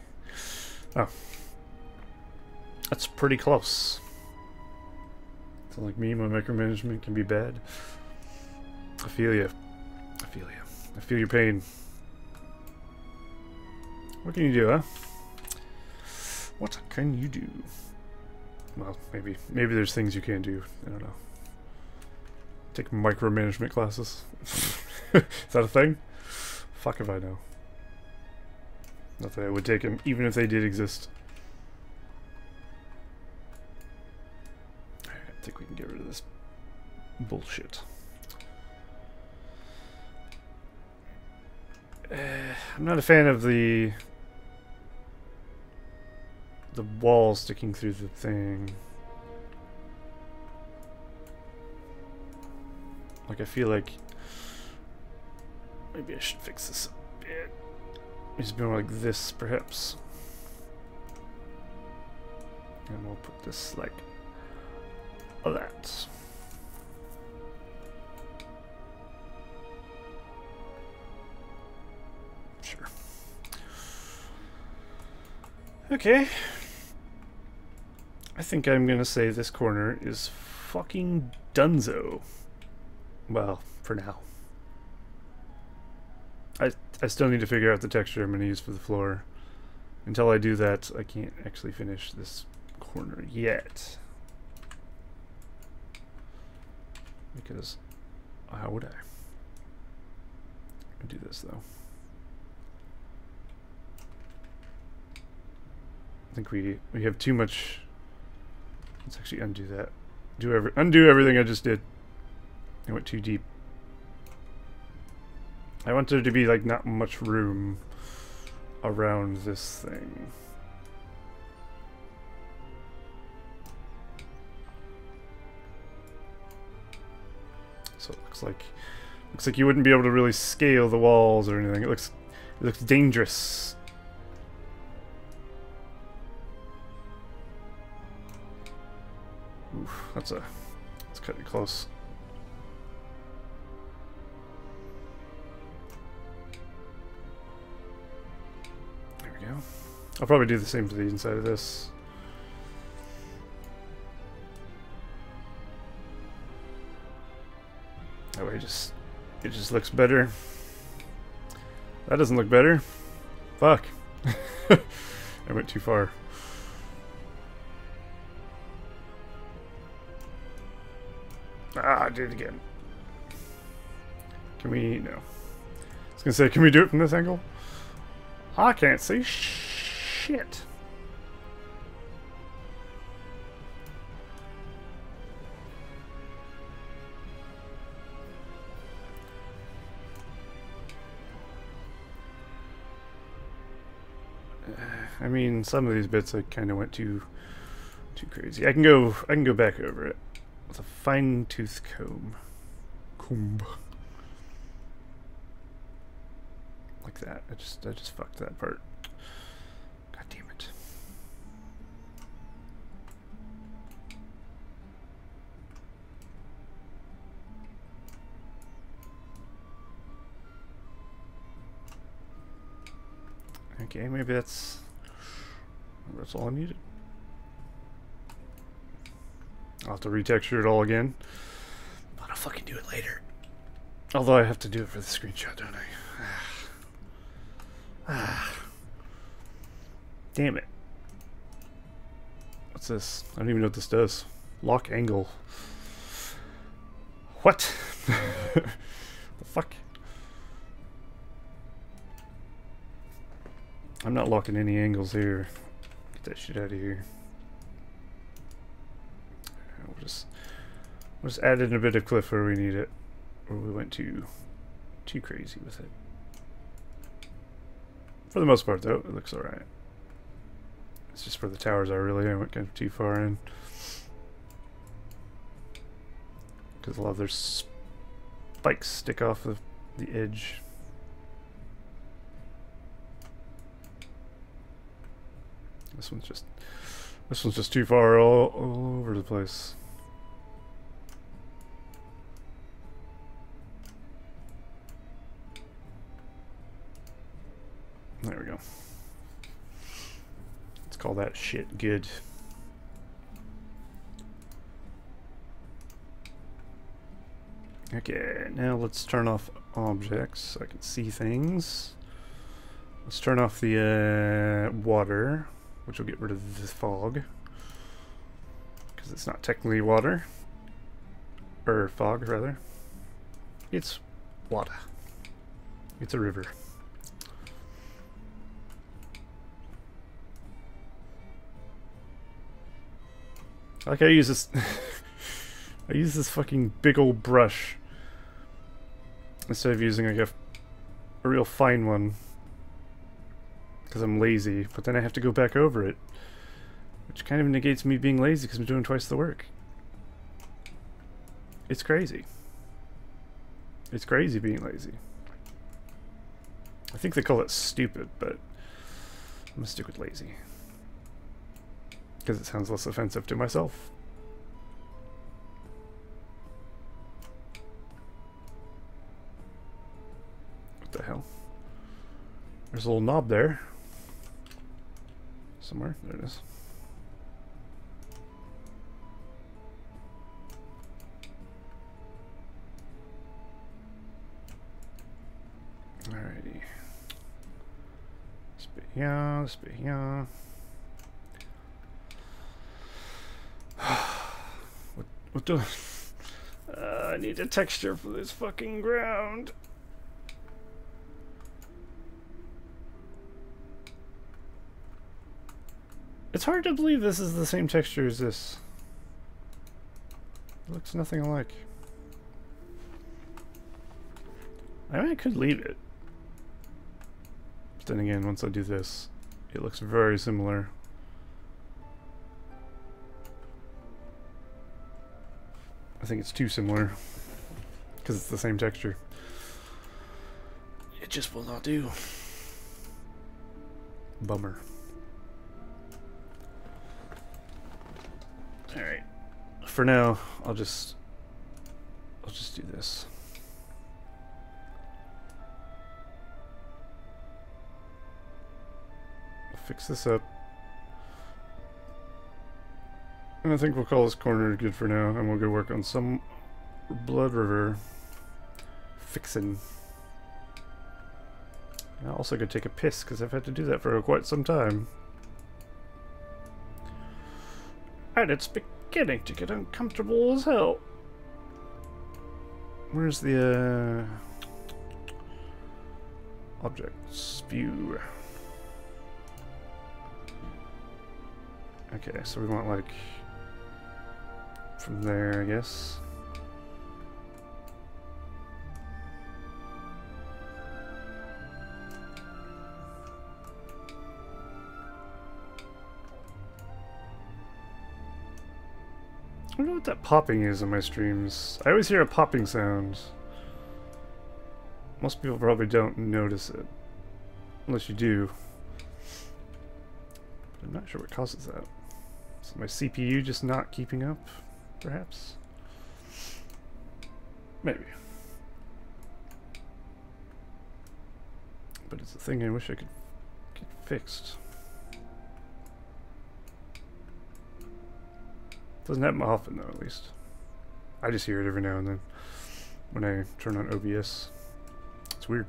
Oh. That's pretty close. Sound like me, my micromanagement can be bad. I feel you. I feel you. I feel your pain. What can you do, huh? What can you do? Well, maybe there's things you can do. I don't know. Take micromanagement classes. Is that a thing? Fuck if I know. Not that I would take them, even if they did exist. Alright, I think we can get rid of this bullshit. I'm not a fan of the wall sticking through the thing. Like, I feel like maybe I should fix this a bit. It's more like this, perhaps. And we'll put this like that. Sure. Okay. I think I'm gonna say this corner is fucking dunzo. Well, for now. I still need to figure out the texture I'm gonna use for the floor. Until I do that, I can't actually finish this corner yet. Because how would I? I'll do this though. I think we have too much. Let's actually undo that. Undo everything I just did. I went too deep. I want there to be like not much room around this thing. So it looks like you wouldn't be able to really scale the walls or anything. It looks dangerous. Oof, that's cutting close. There we go. I'll probably do the same for the inside of this. That way it just looks better. That doesn't look better. Fuck. I went too far. Ah, I did it again. Can we? No. I was gonna say, can we do it from this angle? I can't see shit. I mean, some of these bits I kind of went too crazy. I can go back over it with a fine-tooth comb. Like that. I just fucked that part. God damn it. Okay, maybe that's all I needed. I'll have to retexture it all again. But I'll fucking do it later. Although I have to do it for the screenshot, don't I? Damn it. What's this? I don't even know what this does. Lock angle. What? The fuck? I'm not locking any angles here. Get that shit out of here. We'll just add in a bit of cliff where we need it. Where we went too crazy with it. For the most part though, it looks alright. It's just for the towers I went kind of too far in. Because a lot of their spikes stick off of the edge. This one's just too far all over the place. There we go. Let's call that shit good. Okay, now let's turn off objects so I can see things. Let's turn off the water, which will get rid of the fog. Because it's not technically water. Or fog, rather. It's water. It's a river. Like I use this I use this fucking big old brush instead of using like a real fine one because I'm lazy, but then I have to go back over it, which kind of negates me being lazy because I'm doing twice the work. It's crazy. It's crazy being lazy. I think they call it stupid, but I'm gonna stick with lazy. Because it sounds less offensive to myself. What the hell? There's a little knob there. somewhere. There it is. Alrighty. This bit here, this bit here. What do I need a texture for this fucking ground. It's hard to believe this is the same texture as this. It looks nothing alike. I mean, I could leave it. But then again, once I do this, it looks very similar. I think it's too similar because it's the same texture. It just will not do. Bummer. Alright. For now, I'll just do this. I'll fix this up. And I think we'll call this corner good for now, and we'll go work on some Blood River fixing. And I'll also go take a piss, because I've had to do that for quite some time. And it's beginning to get uncomfortable as hell. Where's the, objects view? Okay, so we want, like, from there, I guess. I wonder what that popping is on my streams. I always hear a popping sound. Most people probably don't notice it. Unless you do. But I'm not sure what causes that. Is my CPU just not keeping up, perhaps? Maybe. But it's a thing I wish I could get fixed. Doesn't happen often, though, at least. I just hear it every now and then when I turn on OBS. It's weird.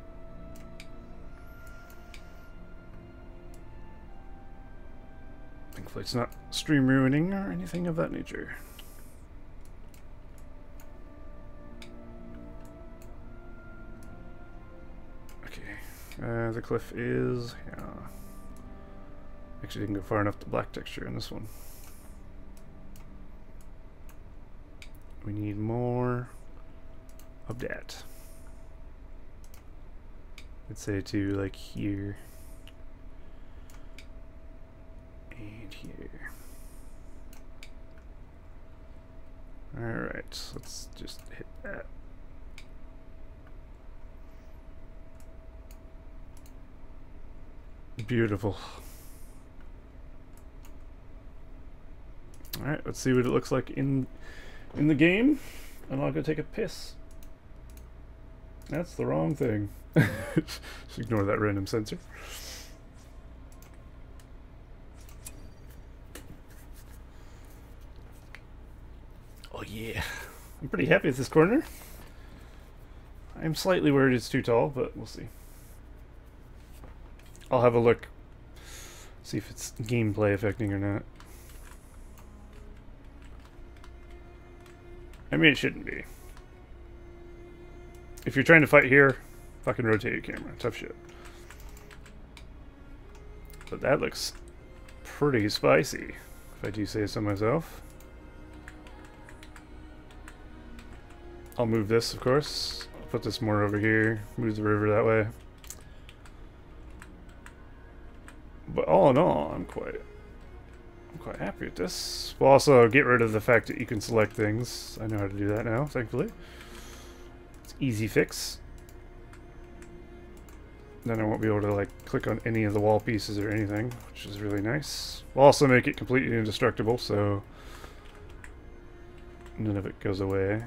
Thankfully, it's not stream ruining or anything of that nature. Okay, the cliff is... yeah. Actually, didn't go far enough to black texture in this one. We need more of that. Let's say to like here and here. Alright, let's just hit that. Beautiful. Alright, let's see what it looks like in the game, and I'll go take a piss. That's the wrong thing. Just ignore that random sensor. Oh yeah. I'm pretty happy with this corner. I'm slightly worried it's too tall, but we'll see. I'll have a look, see if it's gameplay affecting or not. I mean, it shouldn't be. If you're trying to fight here, fucking rotate your camera. Tough shit. But that looks pretty spicy, if I do say so myself. I'll move this, of course. I'll put this more over here. Move the river that way. But all in all, I'm quite happy with this. We'll also get rid of the fact that you can select things. I know how to do that now, thankfully. It's easy fix. Then I won't be able to like click on any of the wall pieces or anything, which is really nice. We'll also make it completely indestructible, so none of it goes away.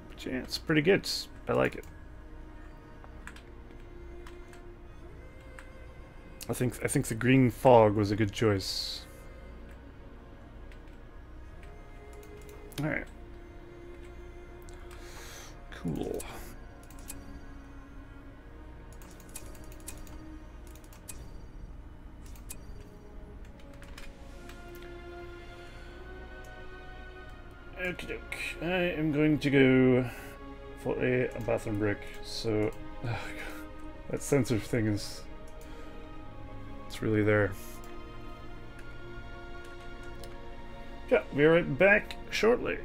But yeah, it's pretty good. I like it. I think the green fog was a good choice. Alright. Cool. Okie doke. I am going to go for a bathroom break, so that sensor thing is, it's really there. Yeah, we'll be right back shortly.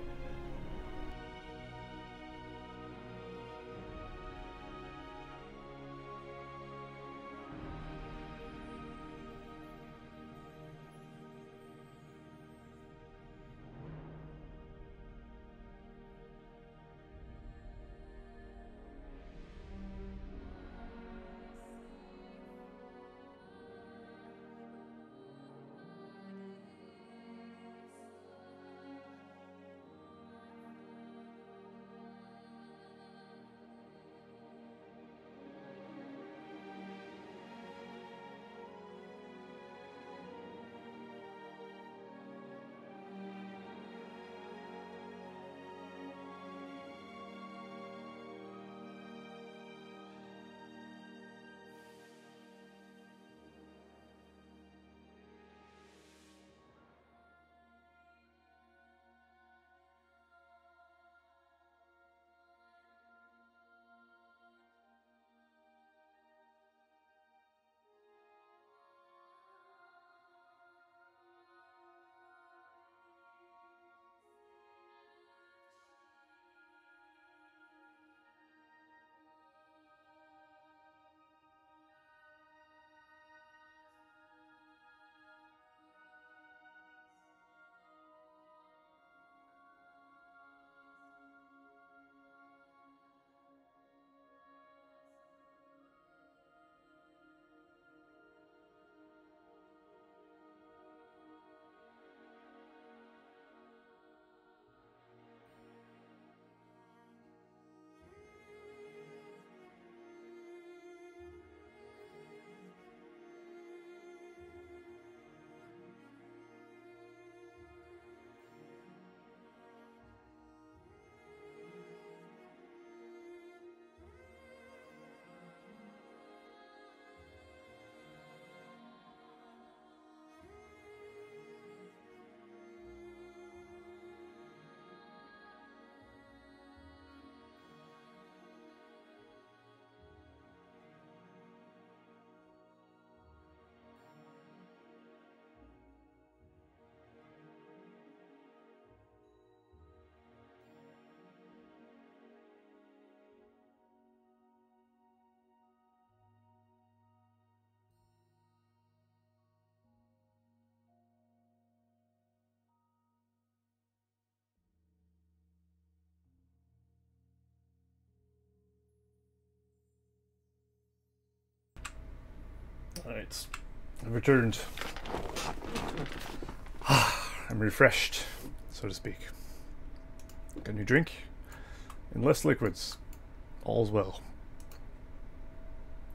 Alright, I've returned. I'm refreshed, so to speak. Got a new drink and less liquids. All's well.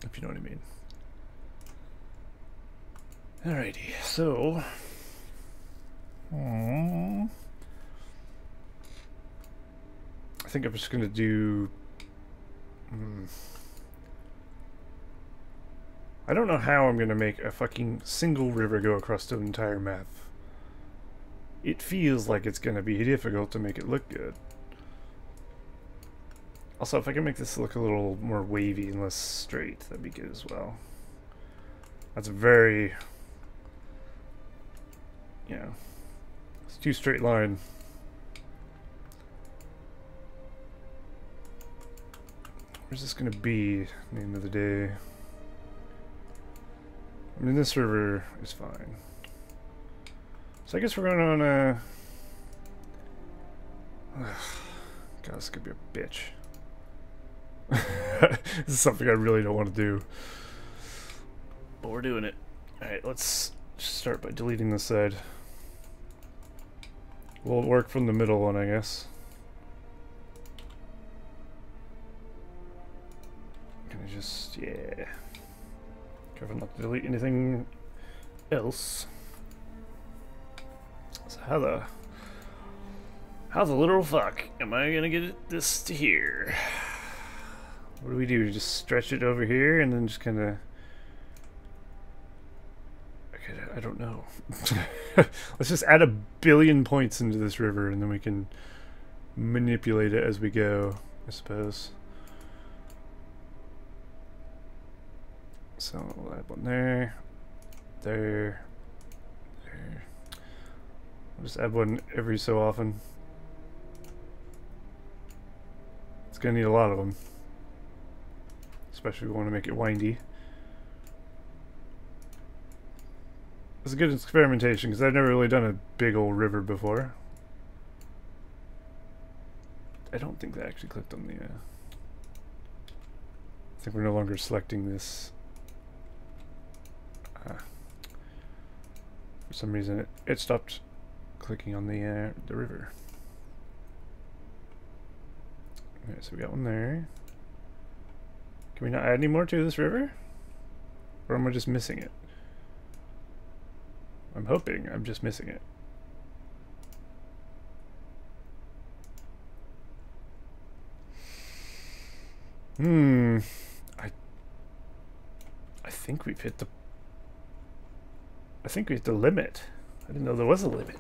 If you know what I mean. Alrighty, so... I think I'm just gonna do... I don't know how I'm gonna make a fucking single river go across the entire map. It feels like it's gonna be difficult to make it look good. Also, if I can make this look a little more wavy and less straight, that'd be good as well. That's a very... yeah. It's too straight line. Where's this gonna be, name of the day? I mean, this river is fine. So I guess we're going on a... God, this could be a bitch. This is something I really don't want to do. But we're doing it. Alright, let's start by deleting this side. We'll work from the middle one, I guess. Can I just... yeah. Careful not to delete anything else. So how the literal fuck am I gonna get this to here? What do we do? Just stretch it over here and then just kind of... Okay, I don't know. Let's just add 1 billion points into this river and then we can manipulate it as we go, I suppose. So we'll add one there, there. I'll just add one every so often. It's gonna need a lot of them. Especially if we want to make it windy. It's a good experimentation because I've never really done a big old river before. I don't think that actually clicked on the... I think we're no longer selecting this. For some reason it stopped clicking on the river. Okay, so we got one there. Can we not add any more to this river? Or am I just missing it? I'm hoping I'm just missing it. I think we've hit the... I think we hit the limit. I didn't know there was a limit.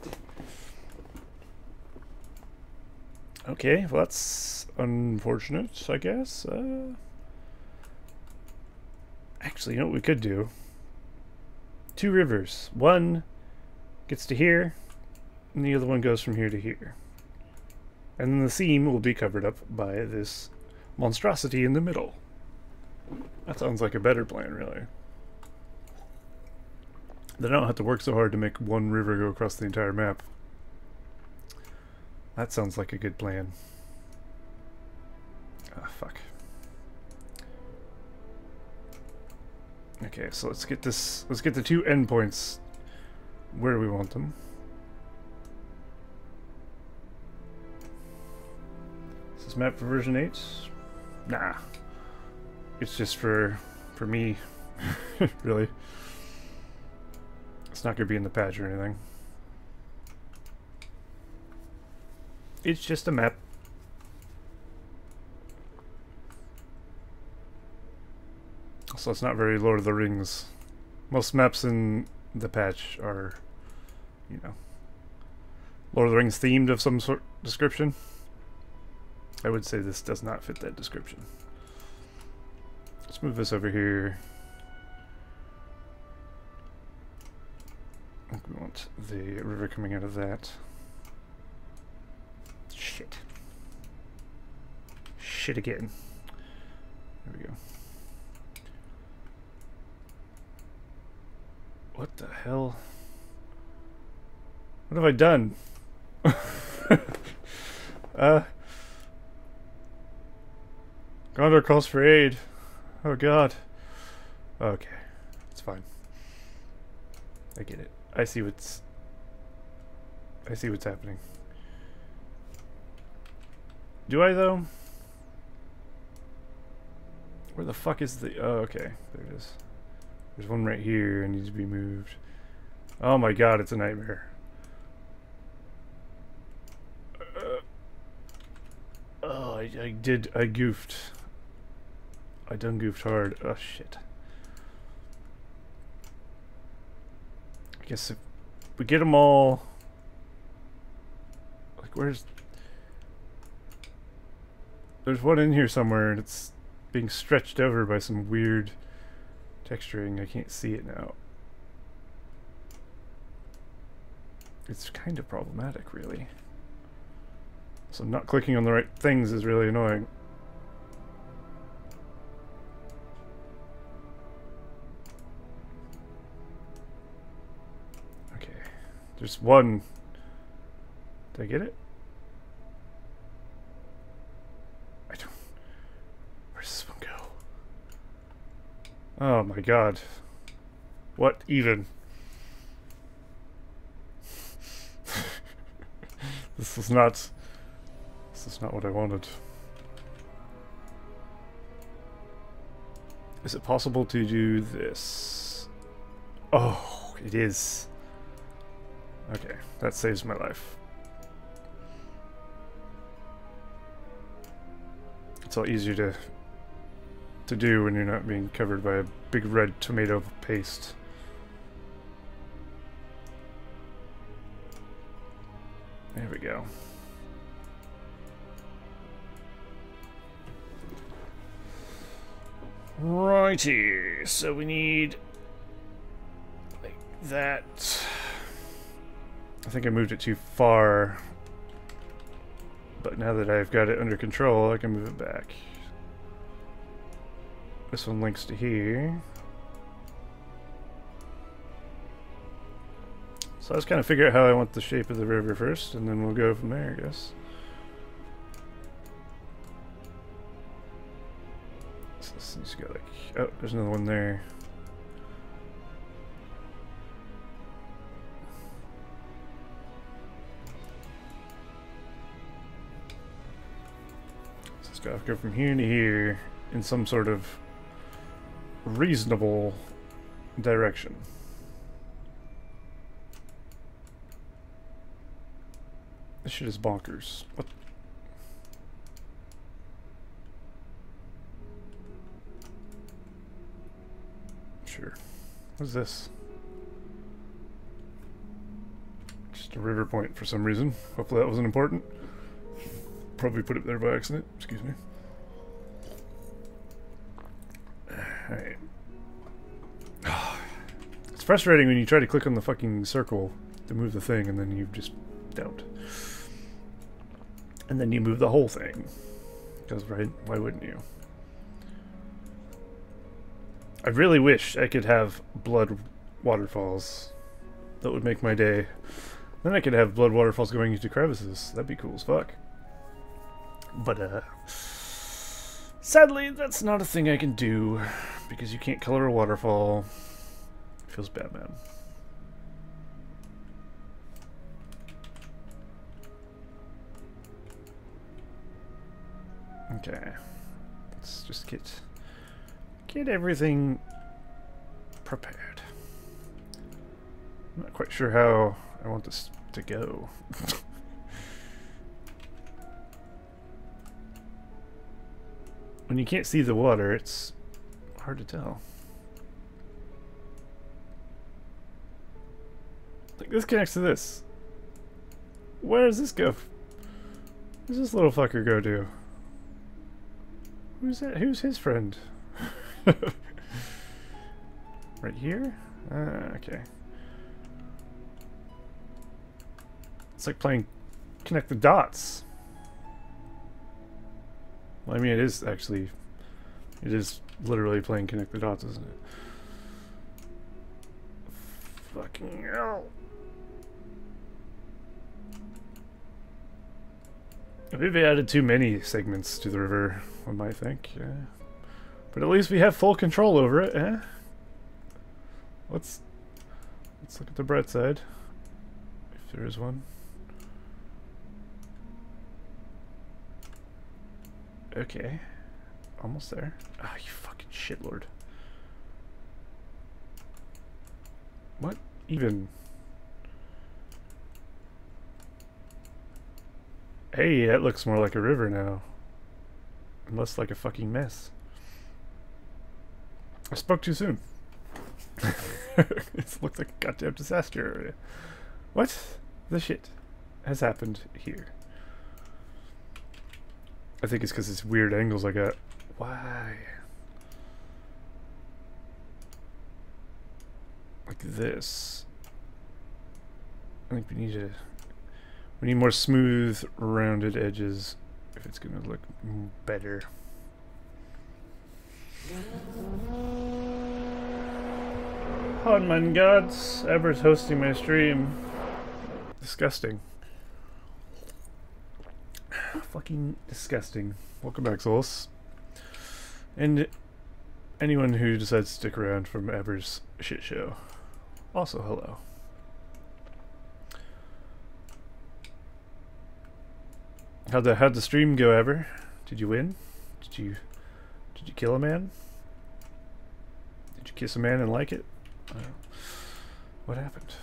Okay, well that's unfortunate, I guess. Actually, you know what we could do? 2 rivers. One gets to here, and the other one goes from here to here. And then the seam will be covered up by this monstrosity in the middle. That sounds like a better plan, really. Then I don't have to work so hard to make one river go across the entire map. That sounds like a good plan. Ah, fuck. Okay, so let's get this. Let's get the 2 endpoints where we want them. Is this map for version 8? Nah. It's just for me, really. It's not gonna be in the patch or anything. It's just a map. So it's not very Lord of the Rings. Most maps in the patch are, you know, Lord of the Rings themed of some sort description. I would say this does not fit that description. Let's move this over here. I think we want the river coming out of that. Shit. Shit again. There we go. What the hell? What have I done? Gondor calls for aid. Oh god. Okay. It's fine. I get it. I see what's happening. Do I though? Where the fuck is the... Oh, okay. There it is. There's one right here and needs to be moved. Oh my god, it's a nightmare. Oh, I goofed. I done goofed hard. Oh shit. I guess if we get them all... Like, where's... There's one in here somewhere and it's being stretched over by some weird texturing. I can't see it now. It's kind of problematic, really. So not clicking on the right things is really annoying. Okay. There's one. Did I get it? I don't... Where does this one go? Oh my god. What even? This is not what I wanted. Is it possible to do this? Oh, it is. Okay, that saves my life. It's all easier to do when you're not being covered by a big red tomato paste. There we go. Righty, so we need like that. I think I moved it too far, but now that I've got it under control, I can move it back. This one links to here. So let's kind of figure out how I want the shape of the river first, and then we'll go from there, I guess. So this needs to go like... Oh, there's another one there. So it's got to go from here to here in some sort of reasonable direction. This shit is bonkers. What? Sure. What is this? Just a river point for some reason. Hopefully that wasn't important. Probably put it there by accident. Excuse me. Alright. It's frustrating when you try to click on the fucking circle to move the thing and then you just don't. And then you move the whole thing. Because, right, why wouldn't you? I really wish I could have blood waterfalls. That would make my day. Then I could have blood waterfalls going into crevices. That'd be cool as fuck. But, sadly, that's not a thing I can do. Because you can't color a waterfall. Feels bad, man. Okay, let's just get everything prepared. I'm not quite sure how I want this to go. When you can't see the water, it's hard to tell. Like, this connects to this. Where does this go? Where's this little fucker go to? Who's that? Who's his friend? Right here? Okay. It's like playing connect the dots. Well, I mean, it is actually... It is literally playing connect the dots, isn't it? Fucking hell. We've added too many segments to the river, one might think. Yeah. But at least we have full control over it, eh? Let's look at the bright side, if there is one. Okay, almost there. Ah, you fucking shitlord. What even? Hey, that looks more like a river now. And less like a fucking mess. I spoke too soon. It looks like a goddamn disaster. What the shit has happened here? I think it's because it's weird angles I got. Why? Like this. I think we need more smooth, rounded edges if it's gonna look better. Hodman gods, Eber's hosting my stream. Disgusting. Fucking disgusting. Welcome back, Souls. And anyone who decides to stick around from Eber's shit show. Also, hello. How'd the stream go, Eber? Did you win? Did you kill a man? kiss a man and like it? What happened?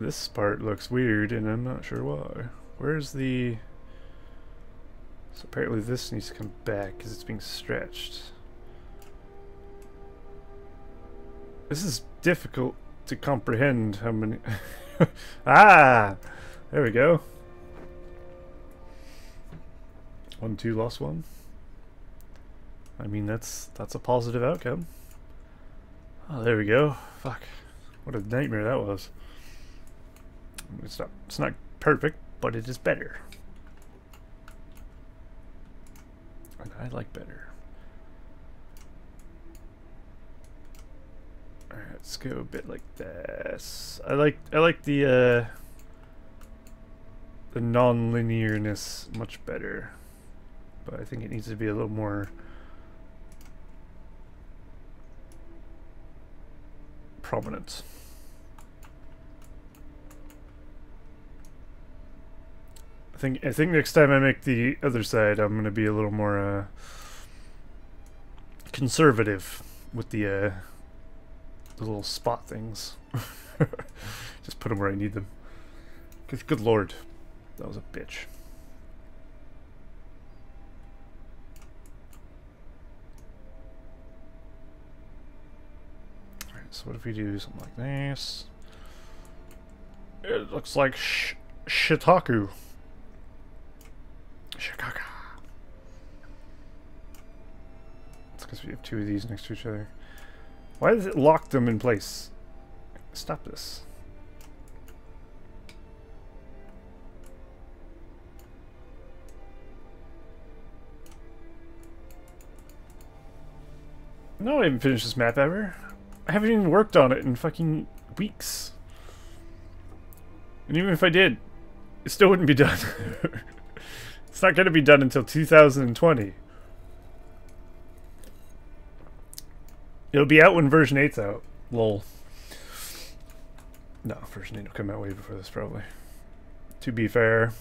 This part looks weird, and I'm not sure why. Where's the... So apparently this needs to come back because it's being stretched. This is difficult to comprehend how many... Ah! There we go. 1, 2, lost 1. I mean, that's a positive outcome. Oh, there we go. Fuck. What a nightmare that was. It's not perfect, but it is better. And I like better. Alright, let's go a bit like this. I like the non-linearness much better. But I think it needs to be a little more prominent. I think next time I make the other side, I'm gonna be a little more conservative with the little spot things. Just put them where I need them. Cause good lord, that was a bitch. Alright, so what if we do something like this? It looks like Shitaku. Chicago. It's because we have 2 of these next to each other. Why does it lock them in place? Stop this. No, I haven't finished this map ever. I haven't even worked on it in fucking weeks. And even if I did, it still wouldn't be done. It's not going to be done until 2020. It'll be out when version 8's out. Lol. No, version 8 will come out way before this, probably. To be fair.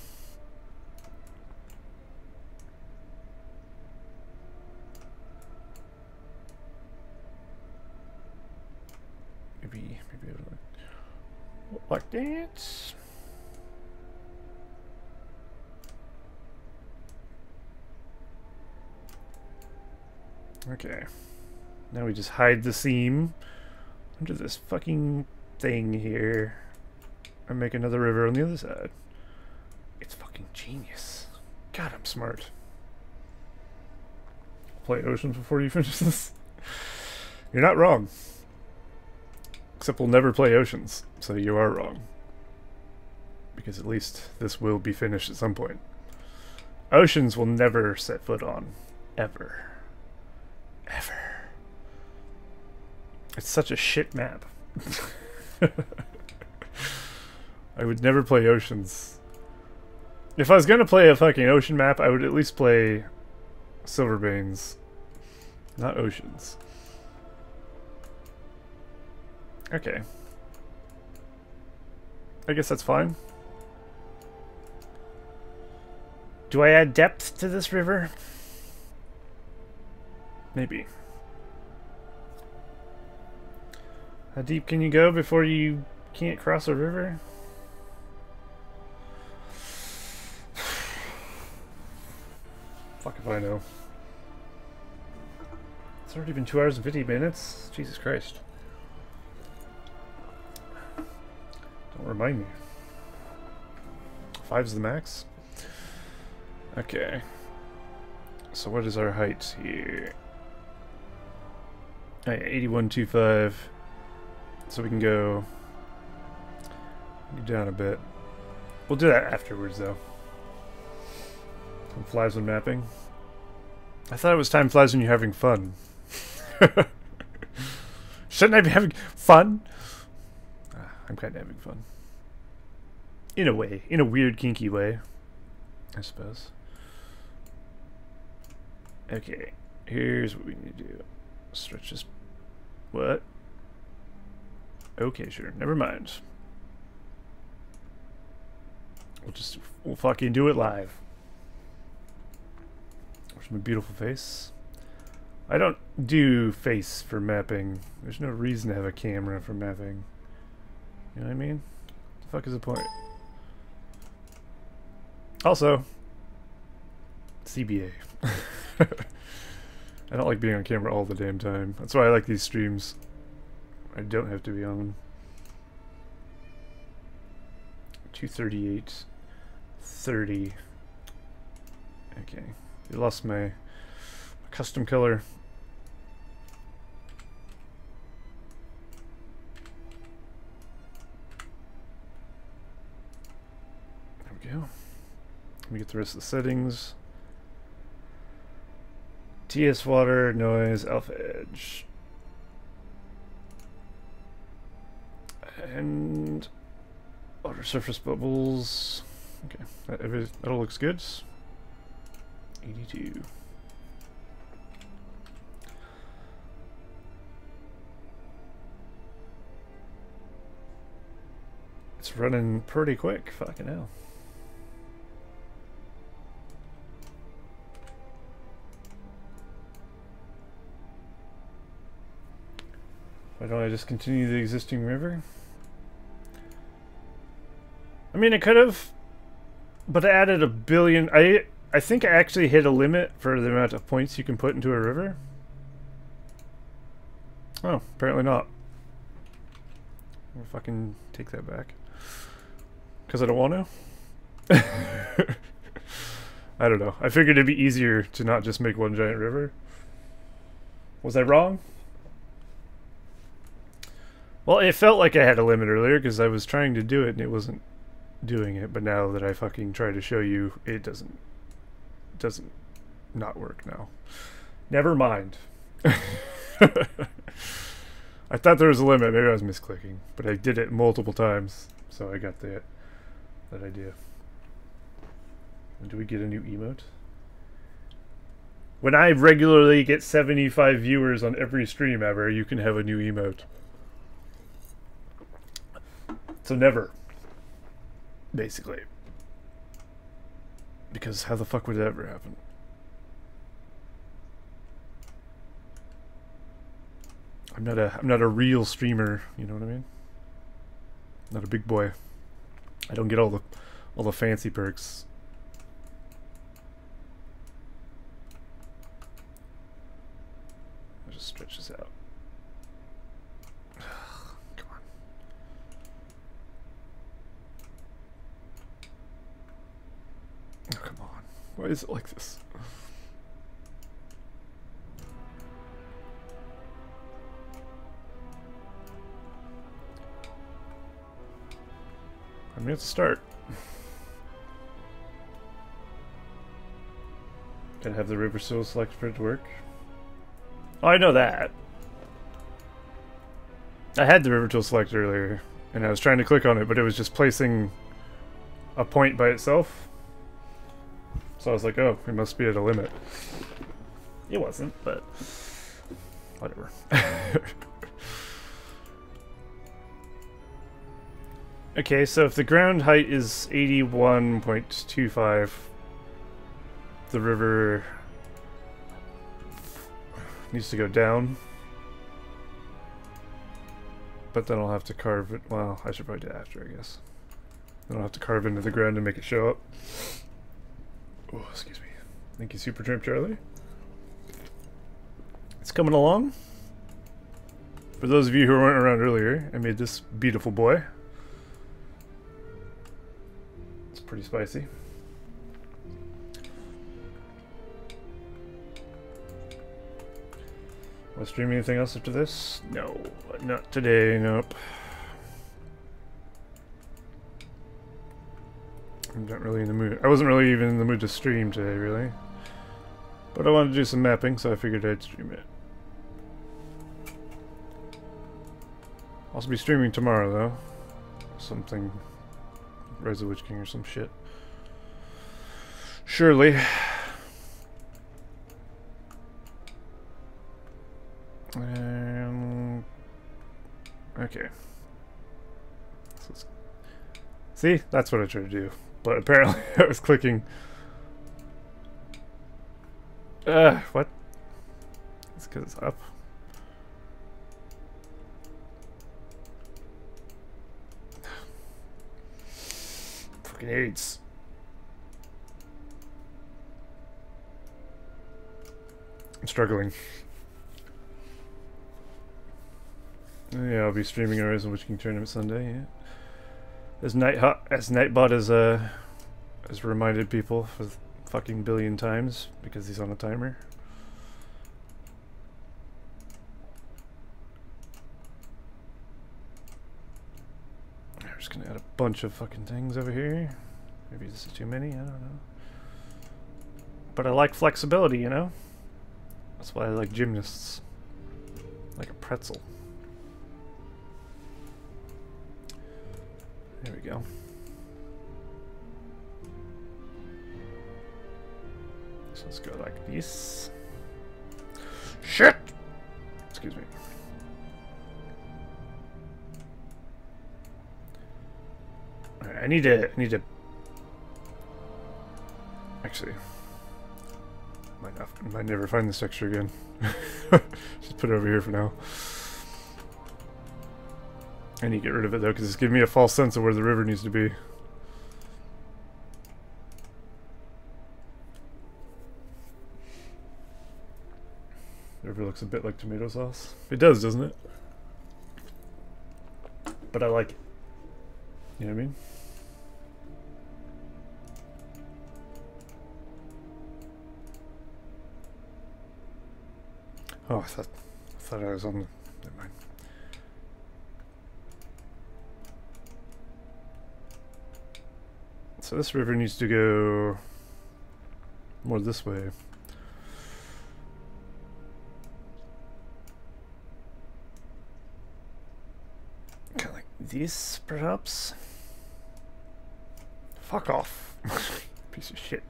Maybe like that. Okay. Now we just hide the seam under this fucking thing here and make another river on the other side. It's fucking genius. God, I'm smart. Play oceans before you finish this. You're not wrong. Except we'll never play oceans, so you are wrong. Because at least this will be finished at some point. Oceans will never set foot on. Ever. Ever. It's such a shit map. I would never play oceans. If I was gonna play a fucking ocean map, I would at least play Silverbanes, not oceans. Okay. I guess that's fine. Do I add depth to this river? Maybe. How deep can you go before you can't cross a river? Fuck if I know. It's already been 2 hours and 50 minutes. Jesus Christ. Don't remind me. 5's the max? Okay. So what is our height here? 81.25. So we can go down a bit. We'll do that afterwards, though. Time flies when mapping. I thought it was time flies when you're having fun. Shouldn't I be having fun? I'm kind of having fun. In a way. In a weird, kinky way. I suppose. Okay. Here's what we need to do. Stretch this. What? Okay, sure. Never mind. We'll fucking do it live. There's my beautiful face. I don't do face for mapping. There's no reason to have a camera for mapping. You know what I mean? What the fuck is the point? Also, CBA. I don't like being on camera all the damn time. That's why I like these streams. I don't have to be on them. 238, 30. Okay, you lost my custom color. There we go. Let me get the rest of the settings. TS water, noise, alpha edge. And water surface bubbles. Okay, that all looks good. 82. It's running pretty quick, fucking hell. Why don't I just continue the existing river? I mean, I could have, but I added a billion. I think I actually hit a limit for the amount of points you can put into a river. Oh, apparently not. I'll fucking take that back. Because I don't want to? I don't know. I figured it'd be easier to not just make one giant river. Was I wrong? Well, it felt like I had a limit earlier because I was trying to do it and it wasn't doing it, but now that I fucking try to show you, it doesn't not work now. Never mind. I thought there was a limit. Maybe I was misclicking, but I did it multiple times, so I got that idea. And do we get a new emote? When I regularly get 75 viewers on every stream ever, you can have a new emote. So never. Basically. Because how the fuck would that ever happen? I'm not a real streamer, you know what I mean? Not a big boy. I don't get all the fancy perks. I'll just stretch this out. Come on. Oh, come on. Why is it like this? I'm going to start. And have the river still selected for it to work. Oh, I know that. I had the river tool selected earlier, and I was trying to click on it, but it was just placing a point by itself. So I was like, oh, it must be at a limit. It wasn't, but whatever. Okay, so if the ground height is 81.25, the river needs to go down. But then I'll have to carve it. Well, I should probably do it after, I guess. Then I'll have to carve into the ground to make it show up. Oh, excuse me. Thank you, Super Tramp Charlie. It's coming along. For those of you who weren't around earlier, I made this beautiful boy. It's pretty spicy. Will I stream anything else after this? No, not today, nope. I'm not really in the mood. I wasn't really even in the mood to stream today, really. But I wanted to do some mapping, so I figured I'd stream it. I'll also be streaming tomorrow, though. Something... Rise of the Witch King or some shit. Surely. Okay. See? That's what I tried to do. But apparently I was clicking What? It's because it's up. Fucking AIDS. I'm struggling. Yeah, I'll be streaming a Rise of Witch King tournament Sunday. Yeah, as Nightbot has reminded people for fucking billion times because he's on a timer. I'm just gonna add a bunch of fucking things over here. Maybe this is too many. I don't know. But I like flexibility, you know. That's why I like gymnasts. Like a pretzel. There we go. So let's go like this. Shit! Excuse me. Alright, I need to actually might never find this texture again. Just put it over here for now. I need to get rid of it though, because it's giving me a false sense of where the river needs to be. The river looks a bit like tomato sauce. It does, doesn't it? But I like it. You know what I mean? Oh, I thought I was on the... Never mind. So this river needs to go more this way. Kind of like this, perhaps? Fuck off. Piece of shit.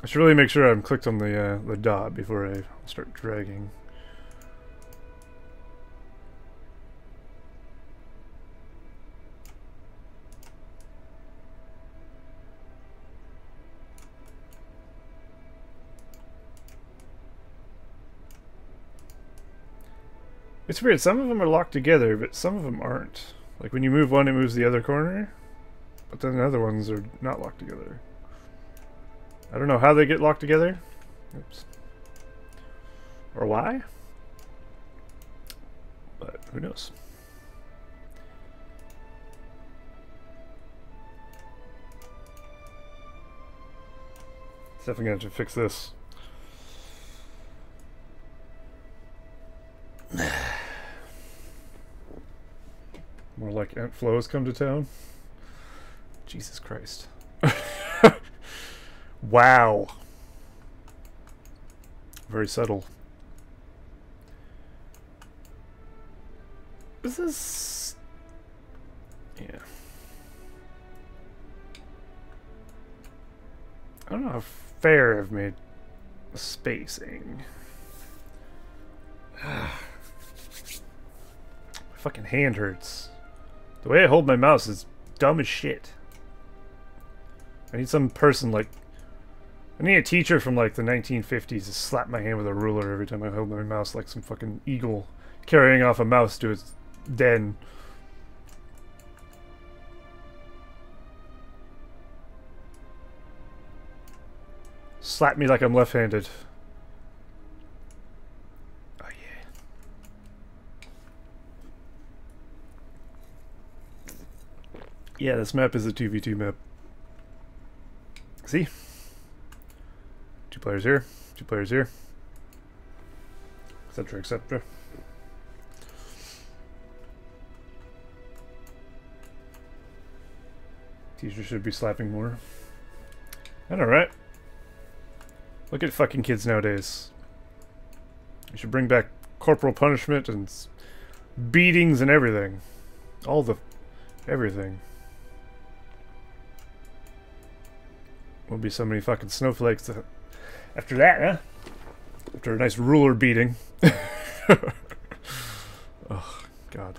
I should really make sure I'm clicked on the dot before I start dragging. It's weird, some of them are locked together, but some of them aren't. Like when you move one, it moves the other corner, but then the other ones are not locked together. I don't know how they get locked together. Oops. Or why. But who knows. Definitely gonna have to fix this. More like Ant Flows come to town. Jesus Christ. Wow. Very subtle. Is this... Yeah. I don't know how fair I've made the spacing. My fucking hand hurts. The way I hold my mouse is dumb as shit. I need some person like... I need a teacher from like the 1950s to slap my hand with a ruler every time I hold my mouse like some fucking eagle carrying off a mouse to its den. Slap me like I'm left-handed. Oh yeah. Yeah, this map is a 2v2 map. See? 2 players here, 2 players here, etc, etc. Teacher should be slapping more. I know, right? Look at fucking kids nowadays. You should bring back corporal punishment and beatings and everything. All the... everything. Won't be so many fucking snowflakes after that, huh? After a nice ruler beating. Oh, God.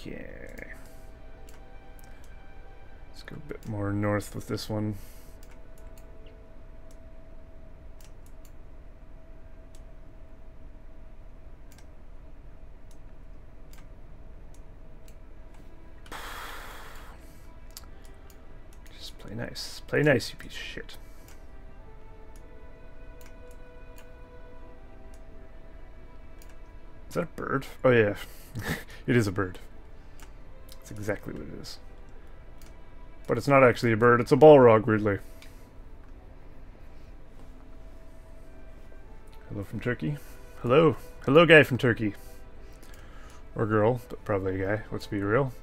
Okay. Let's go a bit more north with this one. Just play nice. Play nice, you piece of shit. Is that a bird? Oh yeah, it is a bird. That's exactly what it is. But it's not actually a bird, it's a Balrog, weirdly. Hello from Turkey. Hello. Hello, guy from Turkey. Or girl, but probably a guy, let's be real.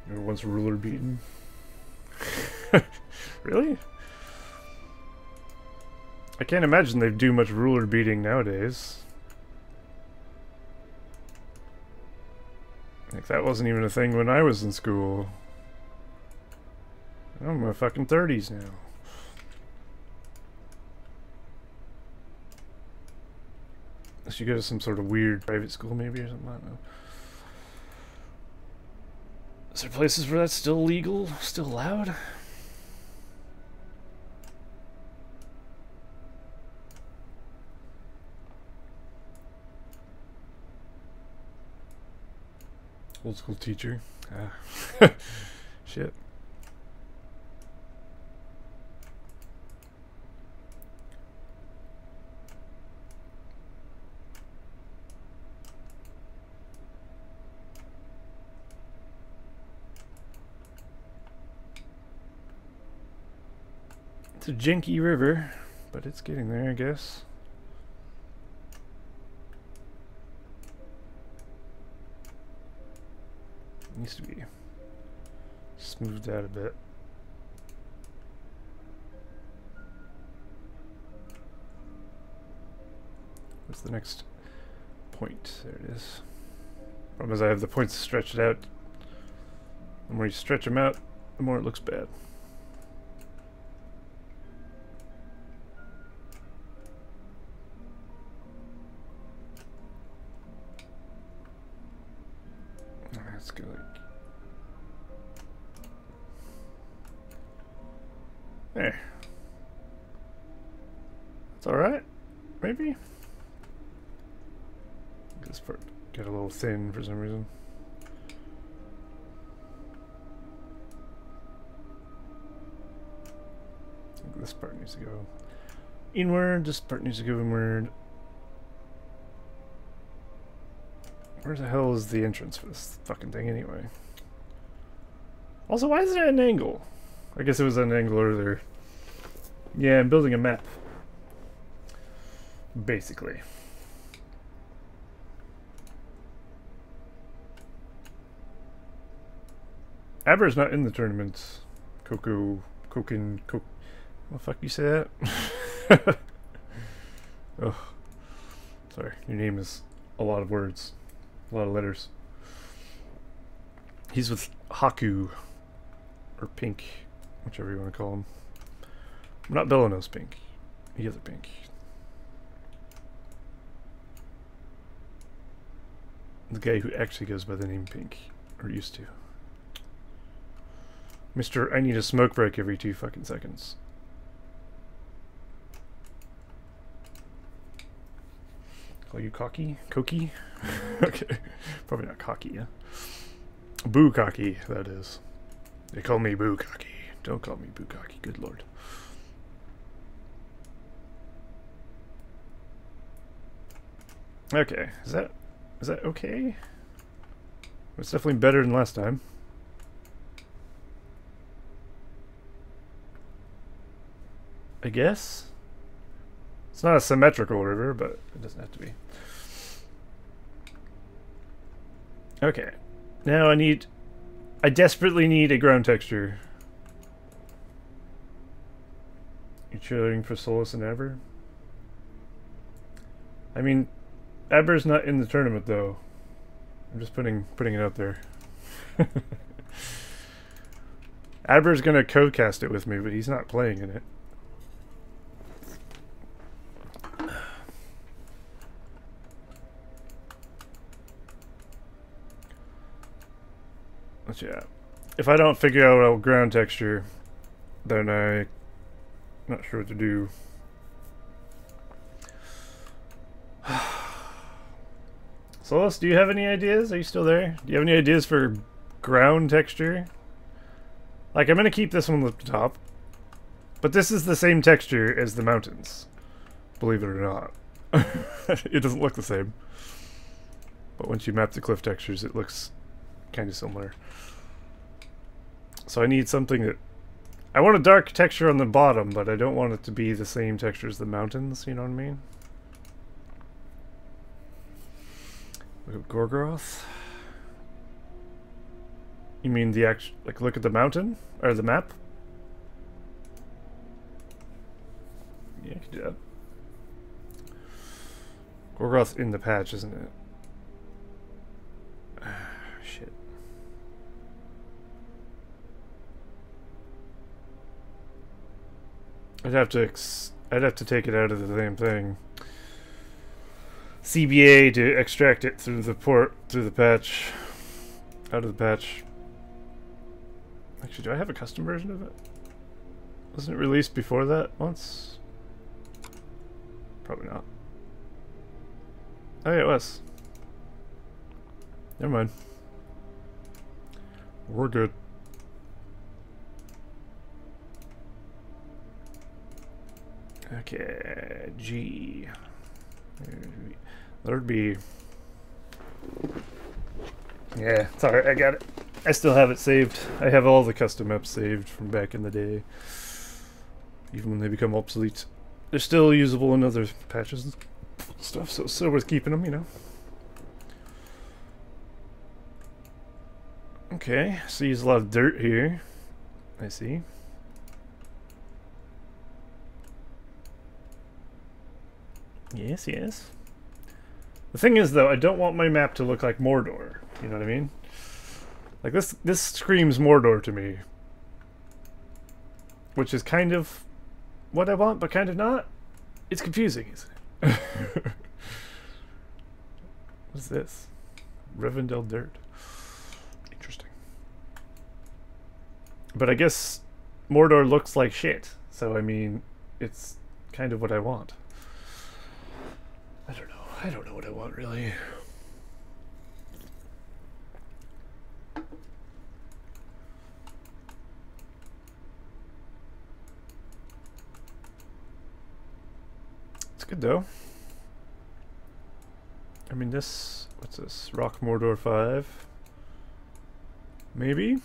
Never once ruler beaten. Really? I can't imagine they do much ruler beating nowadays. Like, that wasn't even a thing when I was in school. I'm in my fucking 30s now. Unless you go to some sort of weird private school maybe or something, I don't know. Is there places where that's still legal? Still allowed? Old school teacher. Ah. Shit. It's a janky river, but it's getting there, I guess. It needs to be smoothed out a bit. What's the next point? There it is. Problem is I have the points stretched out. The more you stretch them out, the more it looks bad. Let's go like there. That's all right, maybe. This part got a little thin for some reason. I think this part needs to go inward. This part needs to go inward. Where the hell is the entrance for this fucking thing anyway? Also, why is it at an angle? I guess it was at an angle earlier. Yeah, I'm building a map. Basically. Aber's not in the tournament. What the fuck you say that? Oh. Sorry, your name is a lot of words. A lot of letters. He's with Haku. Or Pink. Whichever you want to call him. Not Bellanos Pink. The other Pink. The guy who actually goes by the name Pink. Or used to. Mr. I need a smoke break every 2 fucking seconds. Call you cocky? Cocky? Okay. Probably not cocky, yeah. Boo cocky, that is. They call me Boo cocky. Don't call me Boo cocky, good lord. Okay, is that okay? It's definitely better than last time. I guess. It's not a symmetrical river, but it doesn't have to be. Okay. Now I desperately need a ground texture. You cheering for Solus and Aber? I mean, Aber's not in the tournament though. I'm just putting it out there. Adber's gonna codecast it with me, but he's not playing in it. But yeah, if I don't figure out a ground texture, then I'm not sure what to do. Solus, do you have any ideas? Are you still there? Do you have any ideas for ground texture? Like, I'm gonna keep this one at the top, but this is the same texture as the mountains, believe it or not. It doesn't look the same, but once you map the cliff textures, it looks kind of similar. So I need something that... I want a dark texture on the bottom, but I don't want it to be the same texture as the mountains, you know what I mean? Look at Gorgoroth. You mean the actual... like, look at the mountain? Or the map? Yeah, I can do that. Gorgoroth in the patch, isn't it? Shit. I'd have to take it out of the damn thing. CBA to extract it through the patch. Out of the patch. Actually, do I have a custom version of it? Wasn't it released before that once? Probably not. Oh yeah, it was. Never mind. We're good. Okay, G. There'd be... yeah, it's alright, I got it. I still have it saved. I have all the custom maps saved from back in the day. Even when they become obsolete. They're still usable in other patches and stuff, so it's still worth keeping them, you know. Okay, so use a lot of dirt here. I see. Yes, yes. The thing is, though, I don't want my map to look like Mordor. You know what I mean? Like, this screams Mordor to me. Which is kind of what I want, but kind of not. It's confusing, isn't it? What's this? Rivendell dirt. Interesting. But I guess Mordor looks like shit. So, I mean, it's kind of what I want. I don't know. I don't know what I want, really. It's good, though. I mean, this... what's this? Rock Mordor 5? Maybe?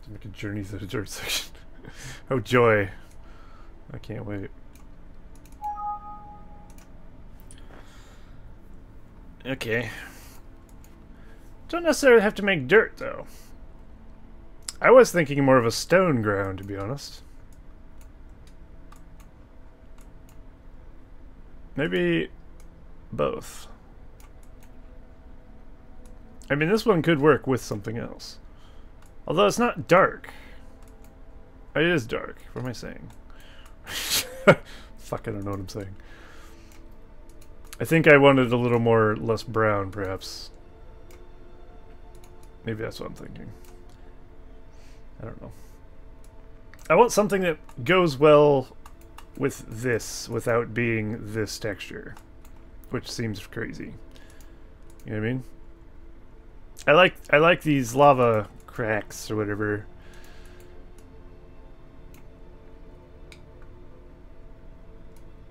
To make a journey through the dirt section. Oh, joy. I can't wait. Okay. Don't necessarily have to make dirt, though. I was thinking more of a stone ground, to be honest. Maybe both. I mean, this one could work with something else. Although it's not dark. It is dark. What am I saying? Fuck, I don't know what I'm saying. I think I wanted a little more, less brown, perhaps. Maybe that's what I'm thinking. I don't know. I want something that goes well with this without being this texture, which seems crazy. You know what I mean? I like these lava cracks or whatever.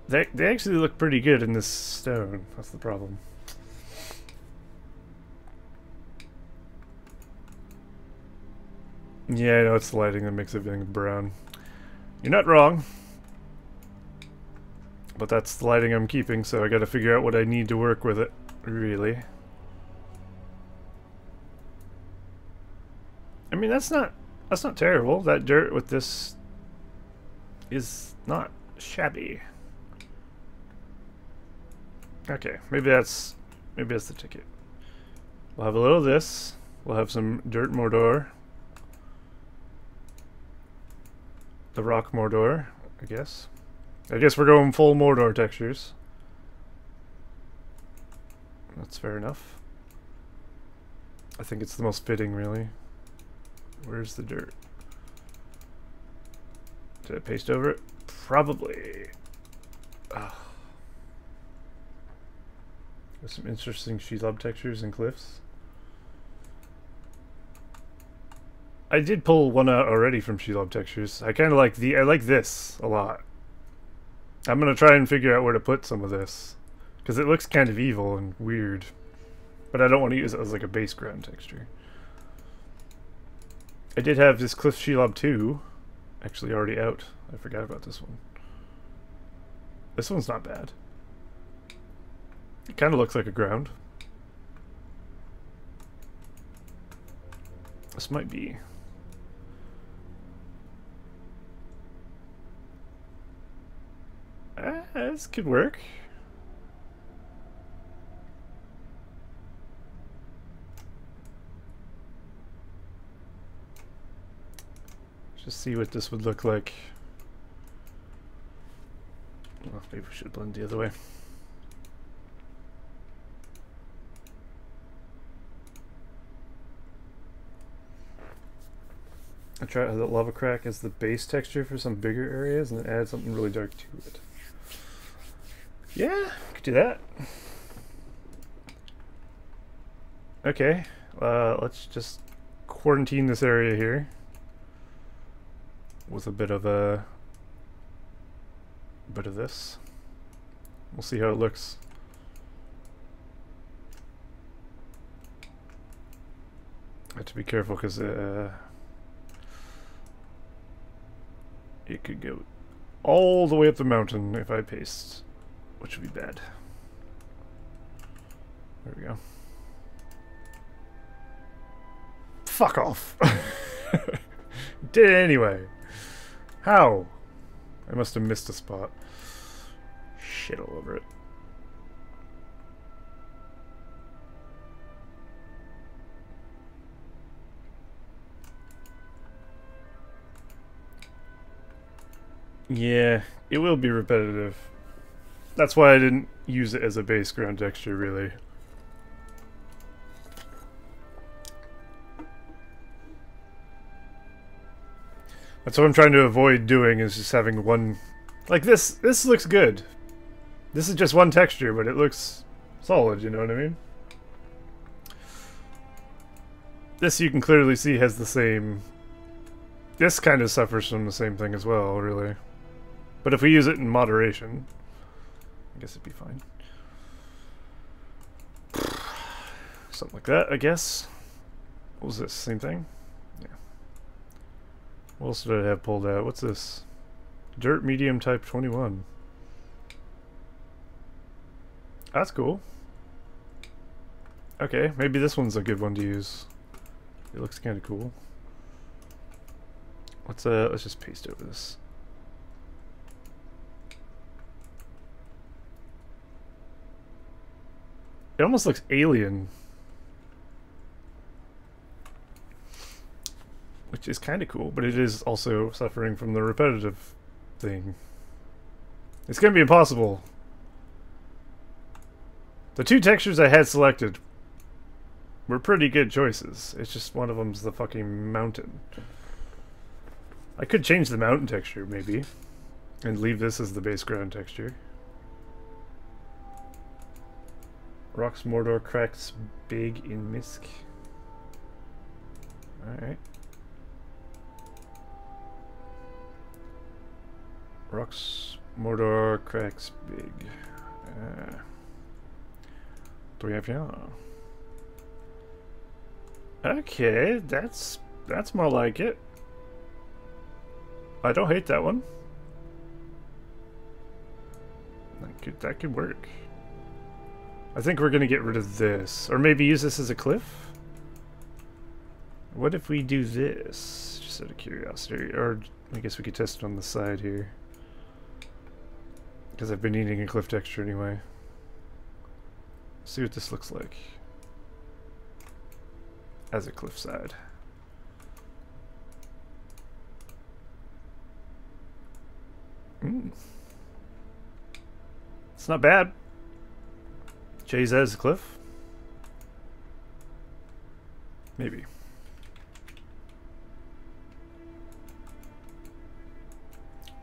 They actually look pretty good in this stone. That's the problem. Yeah, I know it's the lighting that makes everything brown. You're not wrong. But that's the lighting I'm keeping, so I gotta figure out what I need to work with it, really. I mean, that's not terrible. That dirt with this is not shabby. Okay, maybe that's Maybe that's the ticket. We'll have a little of this. We'll have some dirt Mordor. The rock Mordor, I guess. I guess we're going full Mordor textures. That's fair enough. I think it's the most fitting, really. Where's the dirt? Did I paste over it? Probably. Ugh. There's some interesting Shelob textures and cliffs. I did pull one out already from Shelob textures. I kind of like I like this a lot. I'm gonna try and figure out where to put some of this, because it looks kind of evil and weird, but I don't want to use it as like a base ground texture. I did have this Cliff Shelob 2 actually already out. I forgot about this one. This one's not bad. It kind of looks like a ground. This might be. This could work. Just see what this would look like. Well, maybe we should blend the other way. I try the lava crack as the base texture for some bigger areas and then add something really dark to it. Yeah, could do that. Okay, let's just quarantine this area here with a bit of this. We'll see how it looks. I have to be careful because it could go all the way up the mountain if I paste, which would be bad. There we go. Fuck off. Did it anyway. How? I must have missed a spot. Shit all over it. Yeah, it will be repetitive. That's why I didn't use it as a base ground texture, really. That's what I'm trying to avoid doing, is just having one... Like this looks good. This is just one texture, but it looks solid, you know what I mean? This you can clearly see has the same... This kind of suffers from the same thing as well, really. But if we use it in moderation, I guess it'd be fine. Something like that, I guess. What was this? Same thing? Yeah. What else did I have pulled out? What's this? Dirt medium type 21. That's cool. Okay, maybe this one's a good one to use. It looks kind of cool. Let's just paste over this. It almost looks alien. Which is kind of cool, but it is also suffering from the repetitive thing. It's gonna be impossible. The two textures I had selected were pretty good choices. It's just one of them's the fucking mountain. I could change the mountain texture, maybe, and leave this as the base ground texture. Rocks Mordor cracks big in Misk. Alright. Rocks Mordor cracks big. Do we have here? Okay, that's more like it. I don't hate that one. That could work. I think we're gonna get rid of this, or maybe use this as a cliff. What if we do this, just out of curiosity? Or I guess we could test it on the side here, because I've been needing a cliff texture anyway. See what this looks like as a cliffside. It's not bad. Jay's as a cliff. Maybe.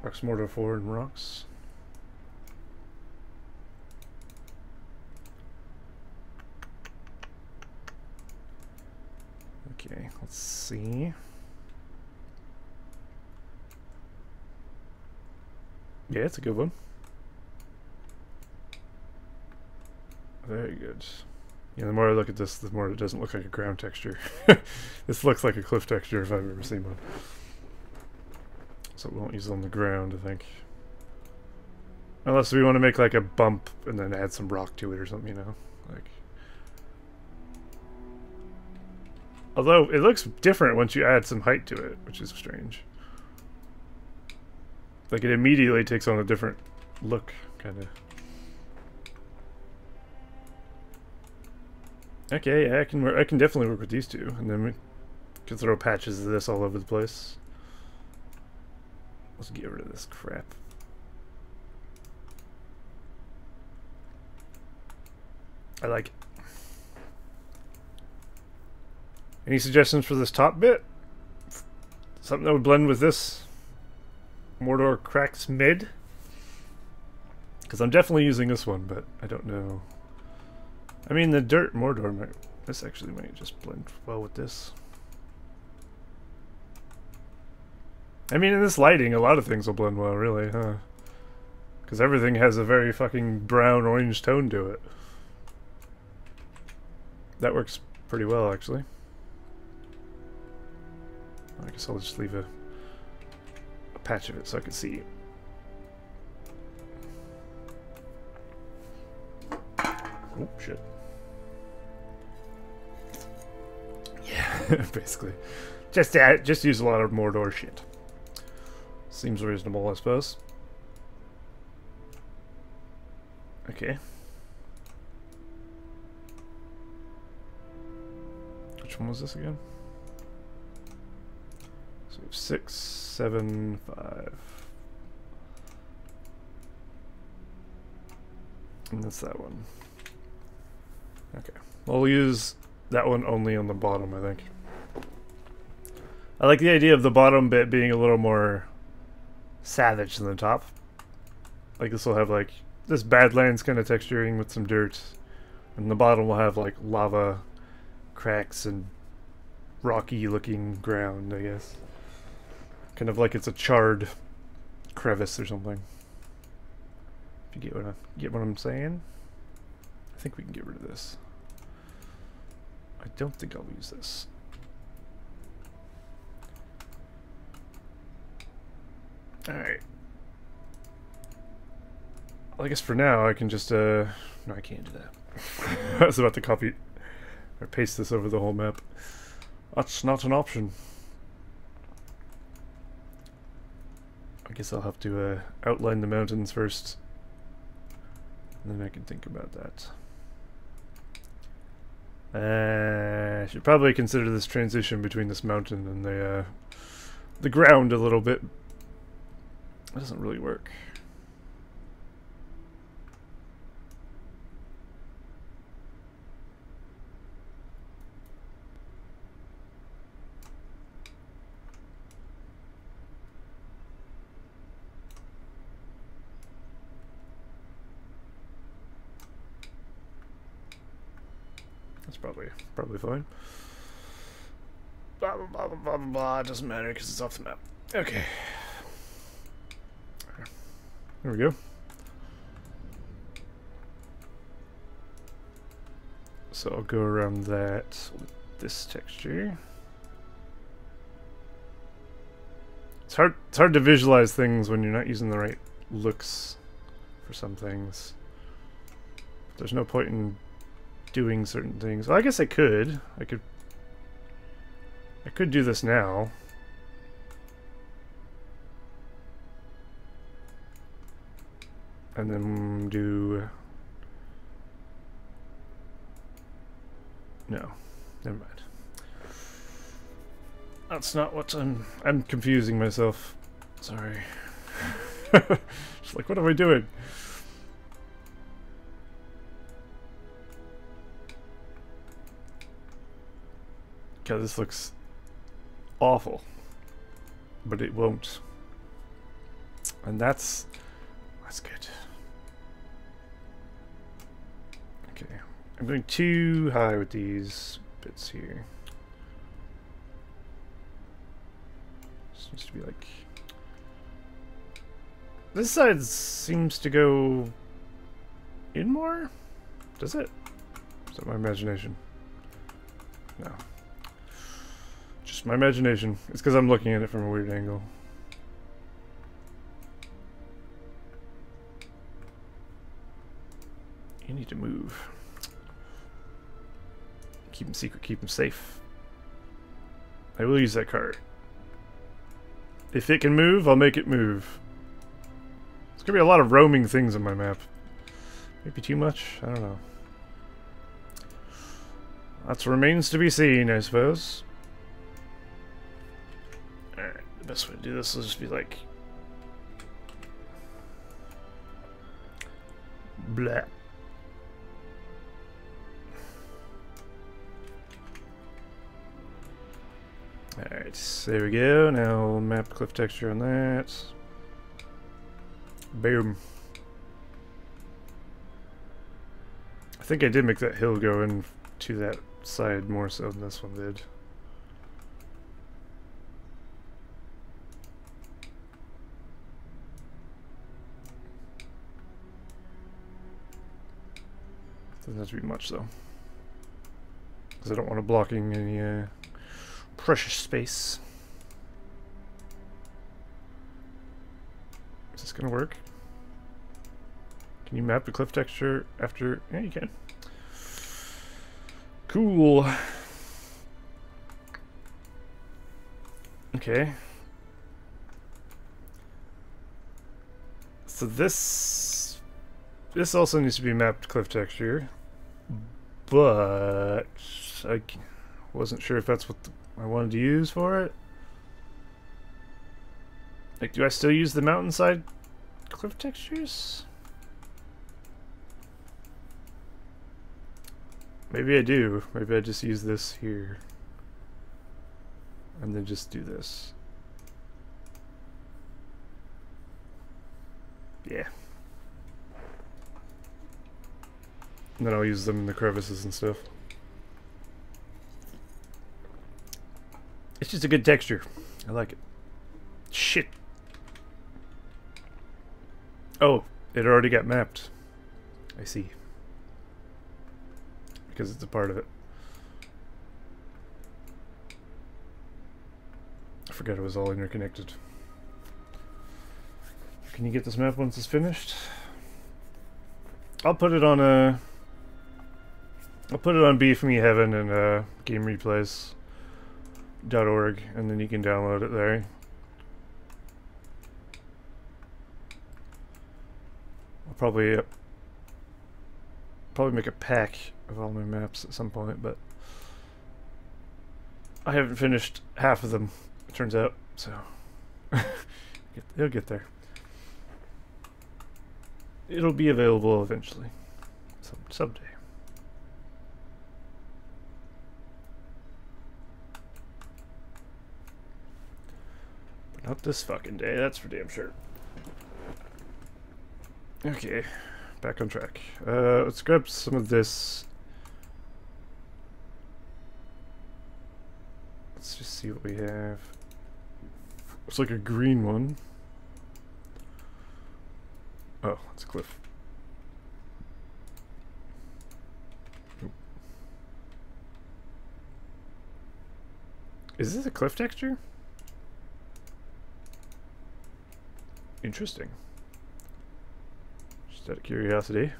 Rocks mortar 4 and rocks. Okay, let's see. Yeah, it's a good one. Very good. Yeah, the more I look at this, the more it doesn't look like a ground texture. This looks like a cliff texture if I've ever seen one. So we won't use it on the ground, I think. Unless we want to make like a bump and then add some rock to it or something, you know? Like. Although it looks different once you add some height to it, which is strange. Like it immediately takes on a different look, kind of. Okay, yeah, I can definitely work with these two, and then we can throw patches of this all over the place. Let's get rid of this crap. I like it. Any suggestions for this top bit? Something that would blend with this Mordor Cracks mid? Because I'm definitely using this one, but I don't know. I mean, the dirt Mordor might... This actually might just blend well with this. I mean, in this lighting, a lot of things will blend well, really, huh? Because everything has a very fucking brown-orange tone to it. That works pretty well, actually. I guess I'll just leave a patch of it so I can see. Oh, shit. Yeah, basically. Just use a lot of Mordor shit. Seems reasonable, I suppose. Okay. Which one was this again? So we have 6, 7, 5. And that's that one. Okay. Well, we'll use that one only on the bottom, I think. I like the idea of the bottom bit being a little more savage than the top. Like this will have like this Badlands kind of texturing with some dirt. And the bottom will have like lava cracks and rocky looking ground, I guess. Kind of like it's a charred crevice or something. If you get what I'm saying? I think we can get rid of this. I don't think I'll use this. Alright. Well, I guess for now I can just, no, I can't do that. I was about to copy or paste this over the whole map. That's not an option. I guess I'll have to outline the mountains first. And then I can think about that. I should probably consider this transition between this mountain and the ground a little bit. That doesn't really work. That's probably fine. Blah blah blah blah blah blah. It doesn't matter because it's off the map. Okay. There we go. So I'll go around that with this texture. It's hard to visualize things when you're not using the right looks for some things. There's no point in doing certain things. Well, I guess I could do this now. And then do No, never mind. That's not what I'm confusing myself. Sorry. Just like, what am I doing? God, this looks awful. But it won't. And that's good. Okay. I'm going too high with these bits here. This needs to be like... This side seems to go in more? Does it? Is that my imagination? No. Just my imagination. It's because I'm looking at it from a weird angle. You need to move. Keep them secret, keep them safe. I will use that card. If it can move, I'll make it move. There's gonna be a lot of roaming things on my map. Maybe too much? I don't know. That remains to be seen, I suppose. Alright, the best way to do this will just be like... blah. Alright, there we go. Now we'll map cliff texture on that. Boom. I think I did make that hill go in to that side more so than this one did. Doesn't have to be much though, because I don't want it blocking any precious space. Is this gonna work? Can you map the cliff texture after? Yeah, you can. Cool. Okay. So this also needs to be mapped cliff texture, but I wasn't sure if that's what I wanted to use for it. Like, do I still use the mountainside cliff textures? Maybe I do. Maybe I just use this here. And then just do this. Yeah. And then I'll use them in the crevices and stuff. It's just a good texture. I like it. Shit. Oh, it already got mapped. I see. Because it's a part of it. I forgot it was all interconnected. Can you get this map once it's finished? I'll put it on Beef Me Heaven and GameReplays.org, and then you can download it there. I'll probably make a pack of all my maps at some point, but I haven't finished half of them, it turns out, so it'll get there. It'll be available eventually, someday. But not this fucking day, that's for damn sure. Okay, back on track. Let's grab some of this. Let's just see what we have. Looks like a green one. Oh, it's a cliff. Oop. Is this a cliff texture? Interesting. Just out of curiosity.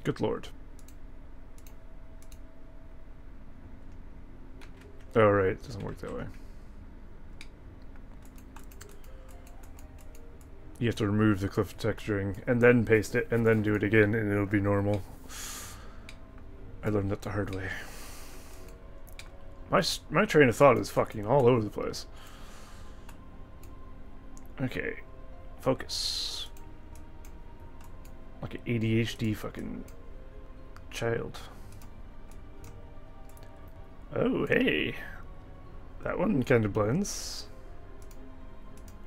Good lord. Oh, right, it doesn't work that way. You have to remove the cliff texturing and then paste it and then do it again and it'll be normal. I I learned that the hard way. My train of thought is fucking all over the place. Okay. Focus. Like an ADHD fucking child. Oh, hey. That one kind of blends.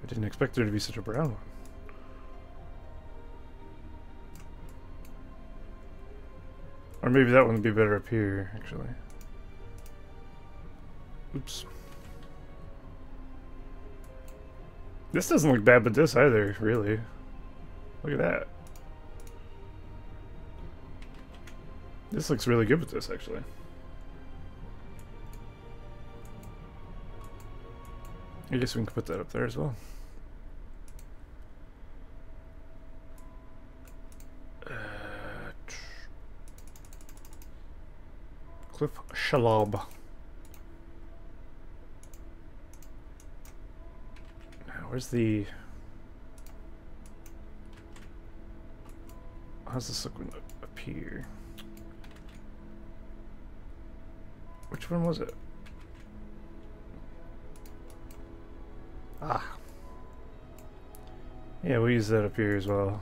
I didn't expect there to be such a brown one. Or maybe that one would be better up here, actually. Oops. This doesn't look bad with this either, really. Look at that. This looks really good with this, actually. I guess we can put that up there as well. Cliff Shalob. Now, where's the... How's this look up here? Which one was it? Ah. Yeah, we'll use that up here as well.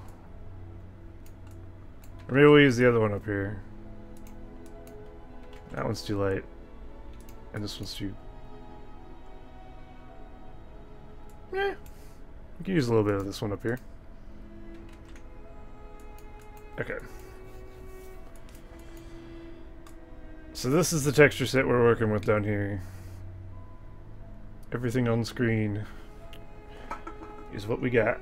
Or maybe we'll use the other one up here. That one's too light. And this one's too... Yeah. We can use a little bit of this one up here. Okay. So this is the texture set we're working with down here. Everything on screen is what we got.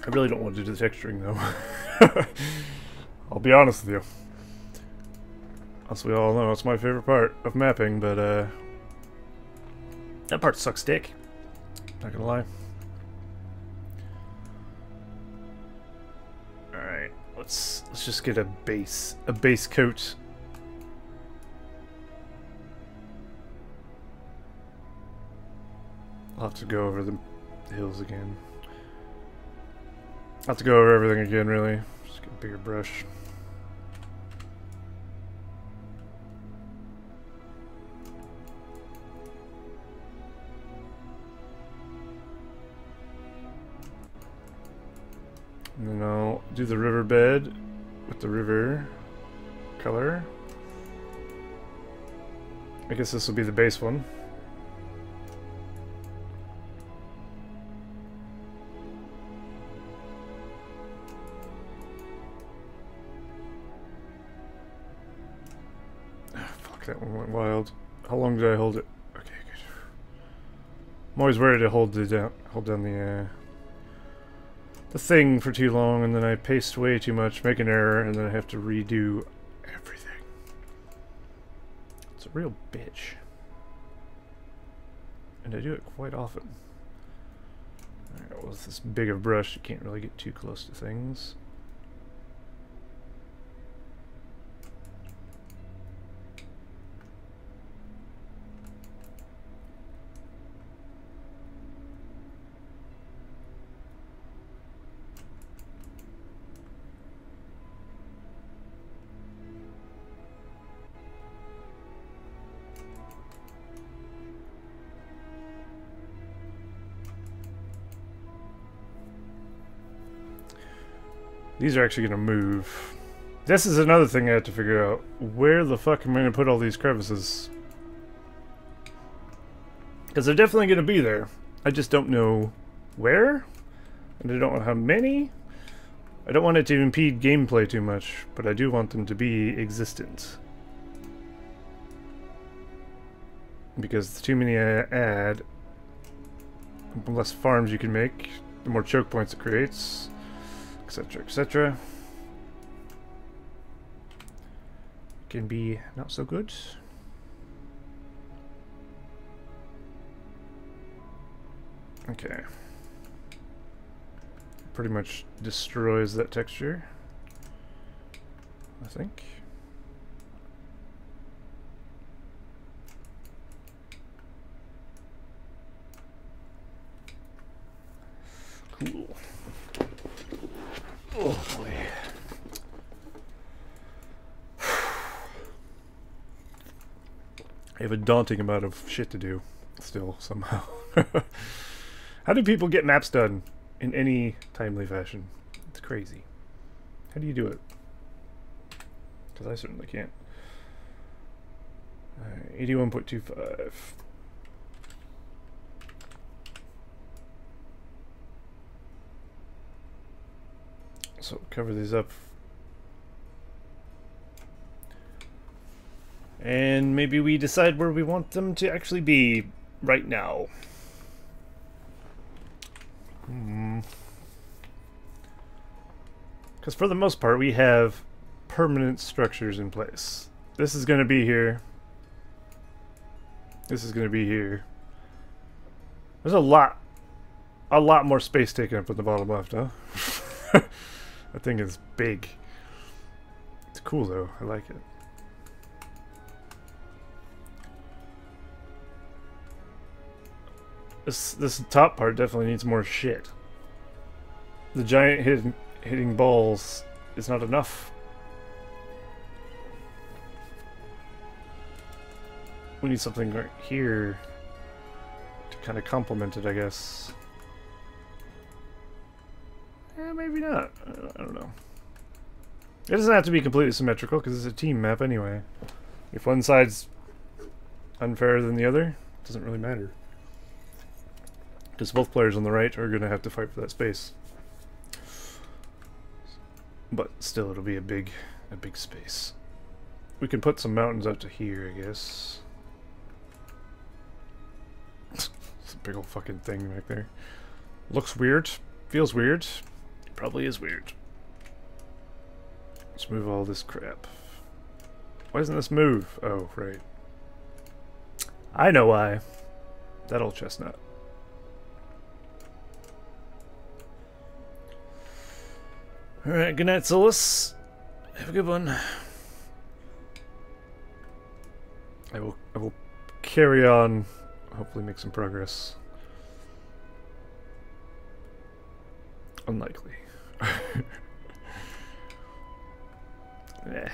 I really don't want to do the texturing though. I'll be honest with you. As we all know, it's my favorite part of mapping, but that part sucks dick. Not gonna lie. Alright, let's just get a base coat. I'll have to go over the hills again. I'll have to go over everything again, really. Just get a bigger brush. And then I'll do the riverbed with the river color. I guess this will be the base one. That one went wild. How long did I hold it? Okay, good. I'm always worried to hold down the thing for too long, and then I paste way too much, make an error, and then I have to redo everything. It's a real bitch. And I do it quite often. Alright, well, with this big of brush, you can't really get too close to things. These are actually going to move. This is another thing I have to figure out. Where the fuck am I going to put all these crevices? Because they're definitely going to be there. I just don't know where. And I don't know how many. I don't want it to impede gameplay too much, but I do want them to be existent. Because the too many I add, the less farms you can make, the more choke points it creates. Etc., etc. Can be not so good. Okay. Pretty much destroys that texture, I think. Cool. Oh boy. I have a daunting amount of shit to do still, somehow. How do people get maps done in any timely fashion? It's crazy. How do you do it? Because I certainly can't. 81.25. So cover these up. And maybe we decide where we want them to actually be right now. Because for the most part, we have permanent structures in place. This is going to be here. This is going to be here. There's a lot more space taken up in the bottom left, huh? That thing is big. It's cool though. I like it. This top part definitely needs more shit. The giant hitting balls is not enough. We need something right here to kind of complement it, I guess. Maybe not. I don't know. It doesn't have to be completely symmetrical because it's a team map anyway. If one side's unfairer than the other, it doesn't really matter. Because both players on the right are going to have to fight for that space. But still, it'll be a big space. We can put some mountains out to here, I guess. It's a big old fucking thing back there. Looks weird. Feels weird. It probably is weird. Let's move all this crap. Why doesn't this move? Oh, right. I know why. That old chestnut. Alright, good night, Solus. Have a good one. I will carry on, hopefully make some progress. Unlikely. Eh.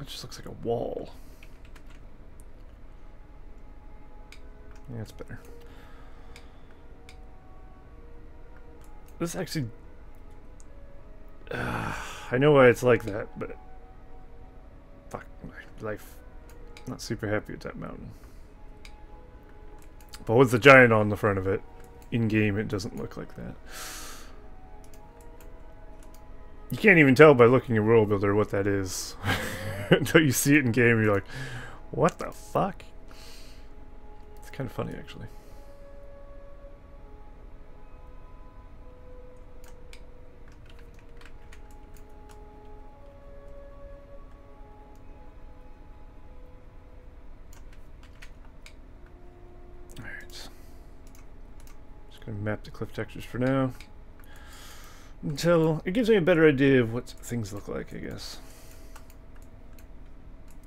It just looks like a wall. Yeah, that's better. This actually... I know why it's like that, but... Fuck my life. I'm not super happy with that mountain. But with the giant on the front of it, in-game it doesn't look like that. You can't even tell by looking at World Builder what that is. Until you see it in game, you're like, what the fuck? It's kind of funny, actually. Alright. Just gonna map the cliff textures for now. Until it gives me a better idea of what things look like, I guess.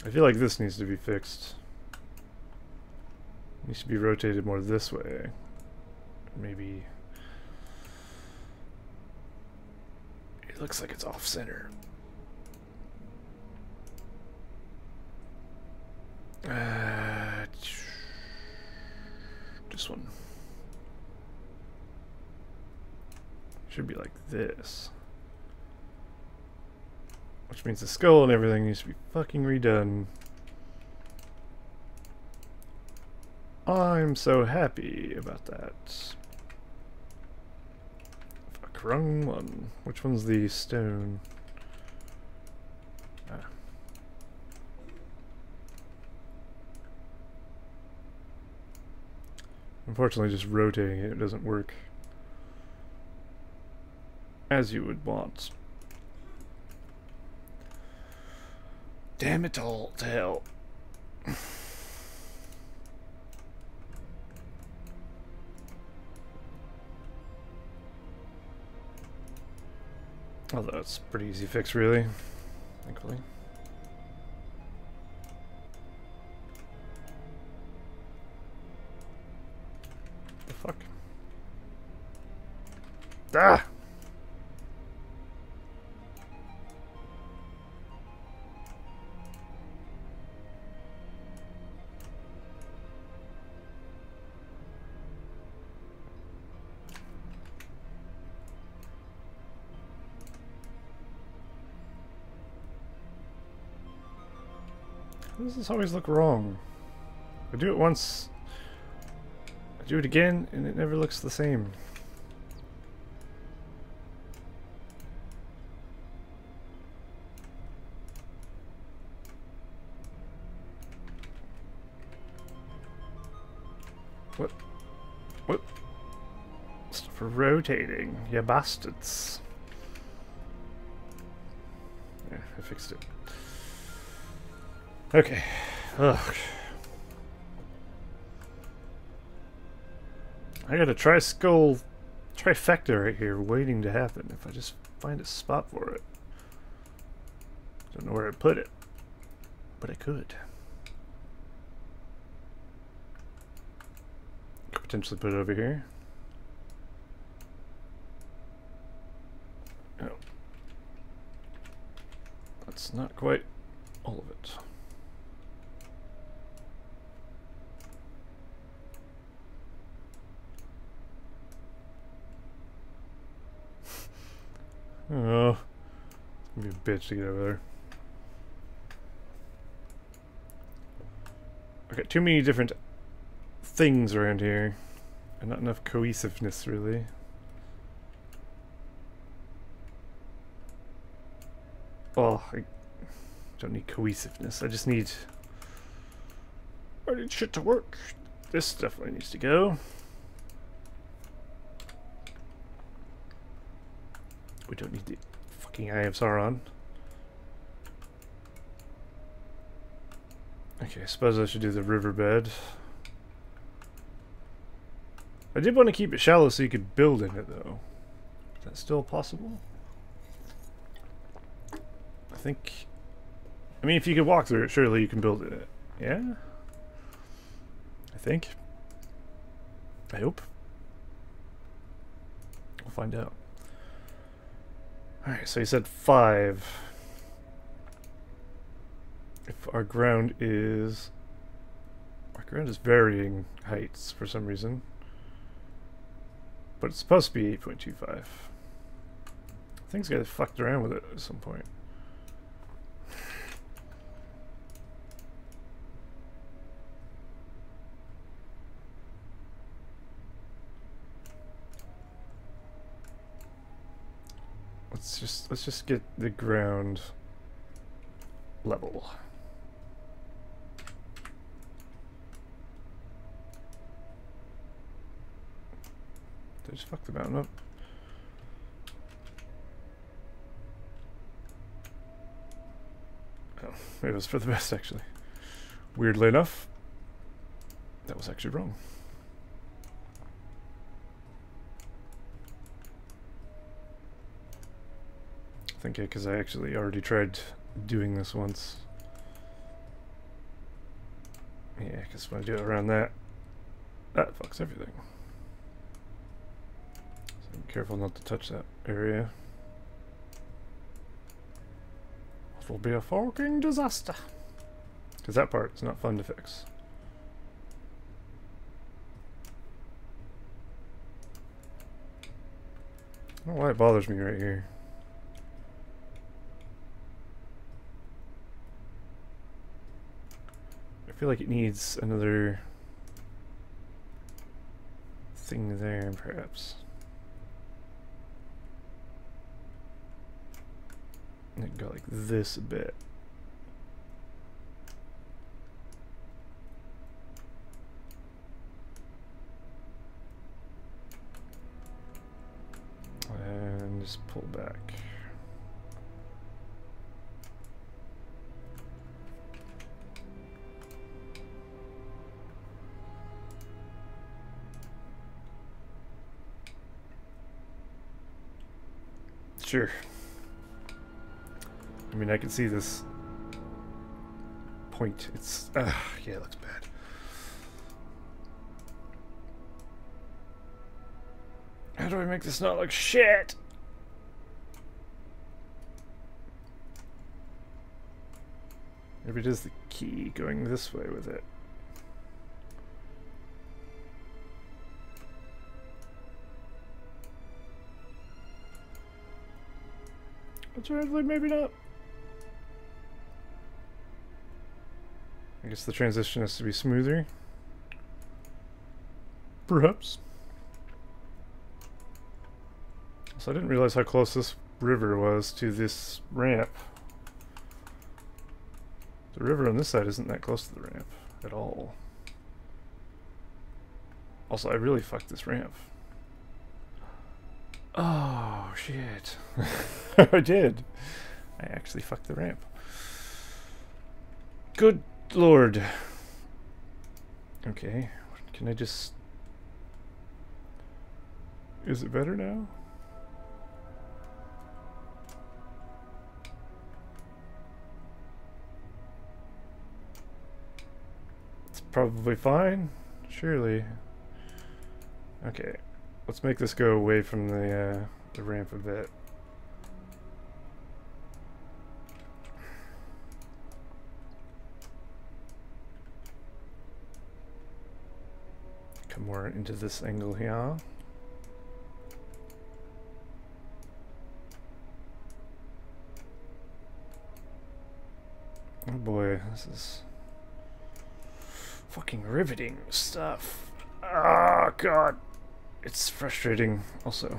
I feel like this needs to be fixed. It needs to be rotated more this way. Maybe... It looks like it's off-center. This one. Should be like this. Which means the skull and everything needs to be fucking redone. I'm so happy about that. Fuck, wrong one. Which one's the stone? Ah. Unfortunately, just rotating it doesn't work as you would want. Damn it all to hell. Although it's a pretty easy fix, really, thankfully. Ah! How does this always look wrong? I do it once, I do it again, and it never looks the same. What? What? Stop for rotating, you bastards. Yeah, I fixed it. Okay. Ugh. I got a tri-skull trifecta right here waiting to happen if I just find a spot for it. Don't know where I put it, but I could. Could potentially put it over here. Oh. That's not quite all of it. Oh, it's gonna be a bitch to get over there. I got too many different things around here, and not enough cohesiveness, really. Oh, I don't need cohesiveness. I need shit to work. This definitely needs to go. We don't need the fucking Eye of Sauron. Okay, I suppose I should do the riverbed. I did want to keep it shallow so you could build in it, though. Is that still possible? I think... I mean, if you could walk through it, surely you can build in it. Yeah? I think. I hope. We'll find out. Alright, so you said 5. If our ground is... Our ground is varying heights for some reason. But it's supposed to be 8.25. Things got fucked around with it at some point. Let's just get the ground level. Did I just fuck the mountain up? Oh, it was for the best, actually. Weirdly enough, that was actually wrong. I think because I actually already tried doing this once. Yeah, because when I do it around that fucks everything. So be careful not to touch that area. It'll be a fucking disaster. Because that part is not fun to fix. I don't know why it bothers me right here. I feel like it needs another thing there, perhaps. And it can go like this a bit. And just pull back. Sure. I mean, I can see this point. It's, yeah, it looks bad. How do I make this not look shit? Maybe it is the key going this way with it. Alternatively, maybe not. I guess the transition has to be smoother. Perhaps. So I didn't realize how close this river was to this ramp. The river on this side isn't that close to the ramp at all. Also, I really fucked this ramp. Oh, shit. I did. I actually fucked the ramp. Good lord. Okay, can I just... Is it better now? It's probably fine, surely. Okay, let's make this go away from the ramp a bit. Come more into this angle here. Oh boy, this is fucking riveting stuff. Oh god. It's frustrating also.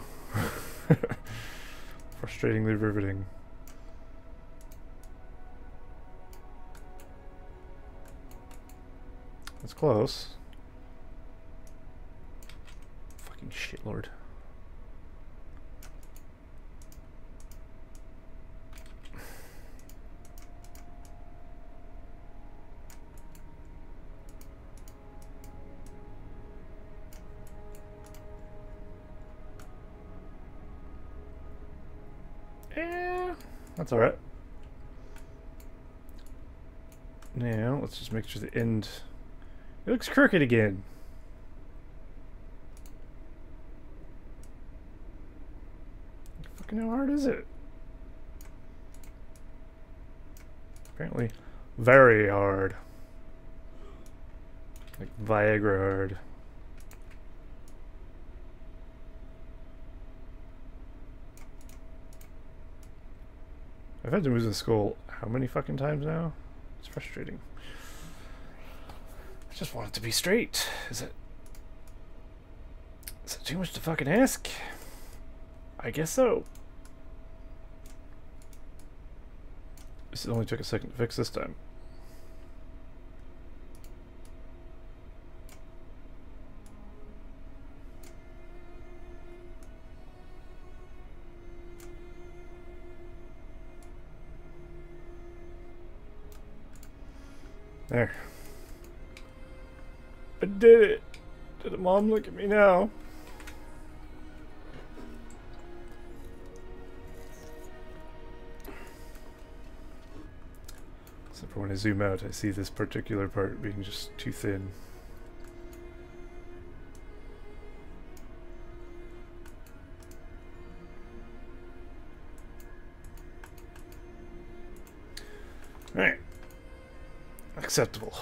Frustratingly riveting. It's close. Fucking shitlord. That's alright. Now, let's just make sure the end... It looks crooked again. Fucking how hard is it? Apparently very hard. Like Viagra hard. I've had to move the skull how many fucking times now? It's frustrating. I just want it to be straight. Is it too much to fucking ask? I guess so. This only took a second to fix this time. There. I did it! Did Mom look at me now? Except for when I zoom out, I see this particular part being just too thin. Alright. Acceptable.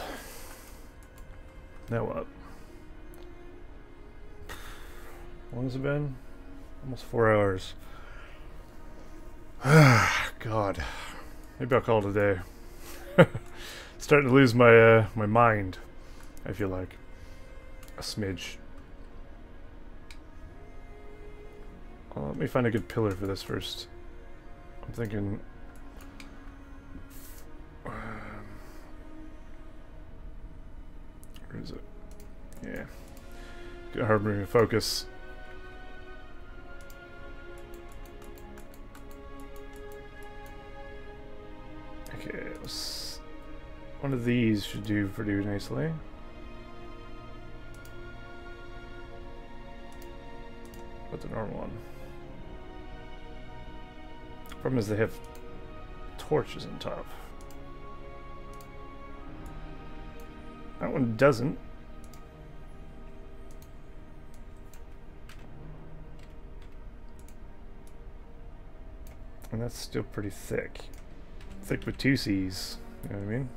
Now what? How long has it been? Almost 4 hours. God. Maybe I'll call it a day. Starting to lose my my mind, I feel like. A smidge. Let me find a good pillar for this first. I'm thinking... Where is it? Yeah. Get hard moving focus. Okay, one of these should do pretty nicely. But the normal one. Problem is they have torches on top. That one doesn't. And that's still pretty thick. Thick with two C's, you know what I mean?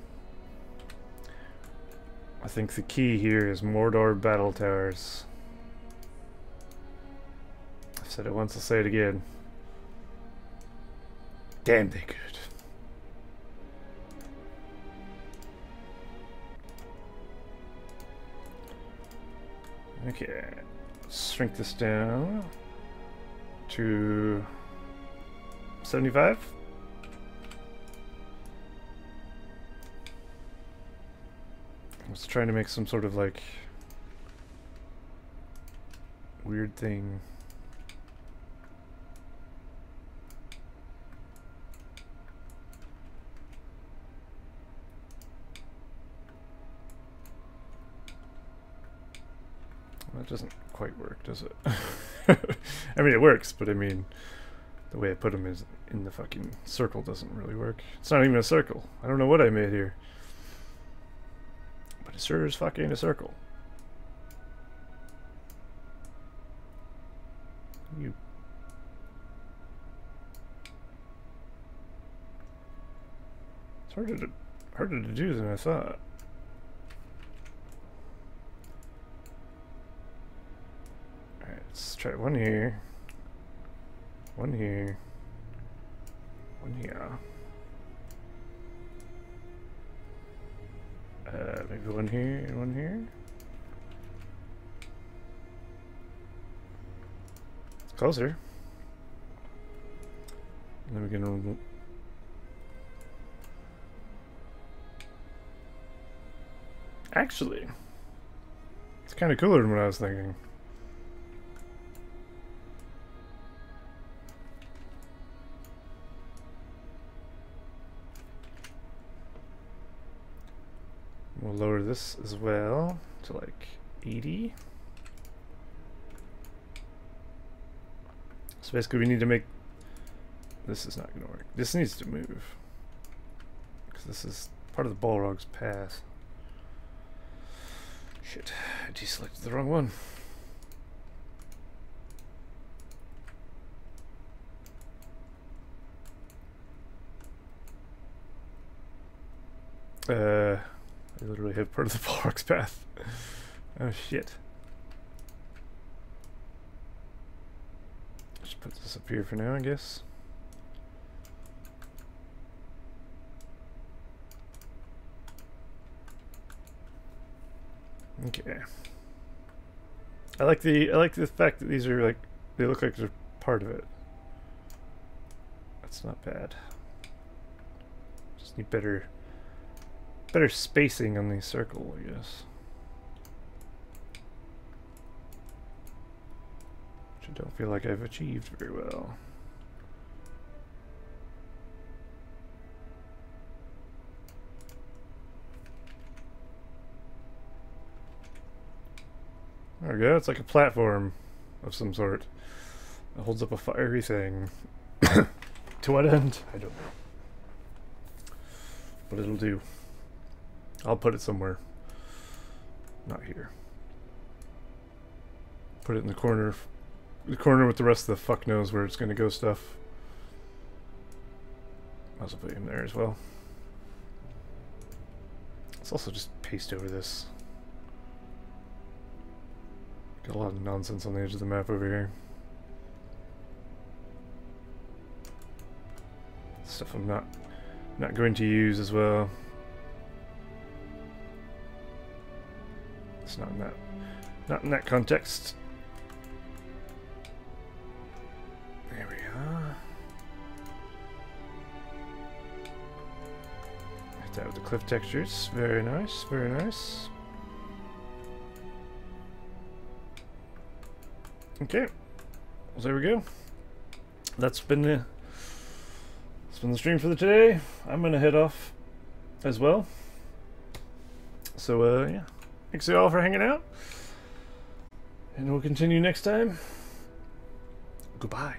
I think the key here is Mordor Battle Towers. I've said it once, I'll say it again. Damn, they good. Okay, let's shrink this down to 75. I was trying to make some sort of like weird thing. That doesn't quite work, does it? I mean, it works, but I mean, the way I put them is in the fucking circle doesn't really work. It's not even a circle. I don't know what I made here. But it sure is fucking a circle. You. It's harder to do than I thought. Let's try one here, one here, one here. Maybe one here and one here. It's closer. And then we can. Actually, it's kind of cooler than what I was thinking. We'll lower this as well to like 80. So basically we need to make... This is not going to work. This needs to move. Because this is part of the Balrog's path. Shit, I deselected the wrong one. I literally hit part of the Balrog's path. Oh shit. Just put this up here for now, I guess. Okay. I like the fact that these are like, they look like they're part of it. That's not bad. Just need better spacing on the circle, I guess. Which I don't feel like I've achieved very well. There we go, it's like a platform of some sort. It holds up a fiery thing. To what end? I don't know. But it'll do. I'll put it somewhere. Not here. Put it in the corner. The corner with the rest of the fuck knows where it's gonna go stuff. Might as well put him there as well. Let's also just paste over this. Got a lot of nonsense on the edge of the map over here. Stuff I'm not going to use as well. It's not in that context. There we are. Hit that with the cliff textures. Very nice, very nice. Okay, well, there we go. That's been the stream for today. I'm gonna head off as well. So yeah, thanks you all for hanging out, and we'll continue next time. Goodbye.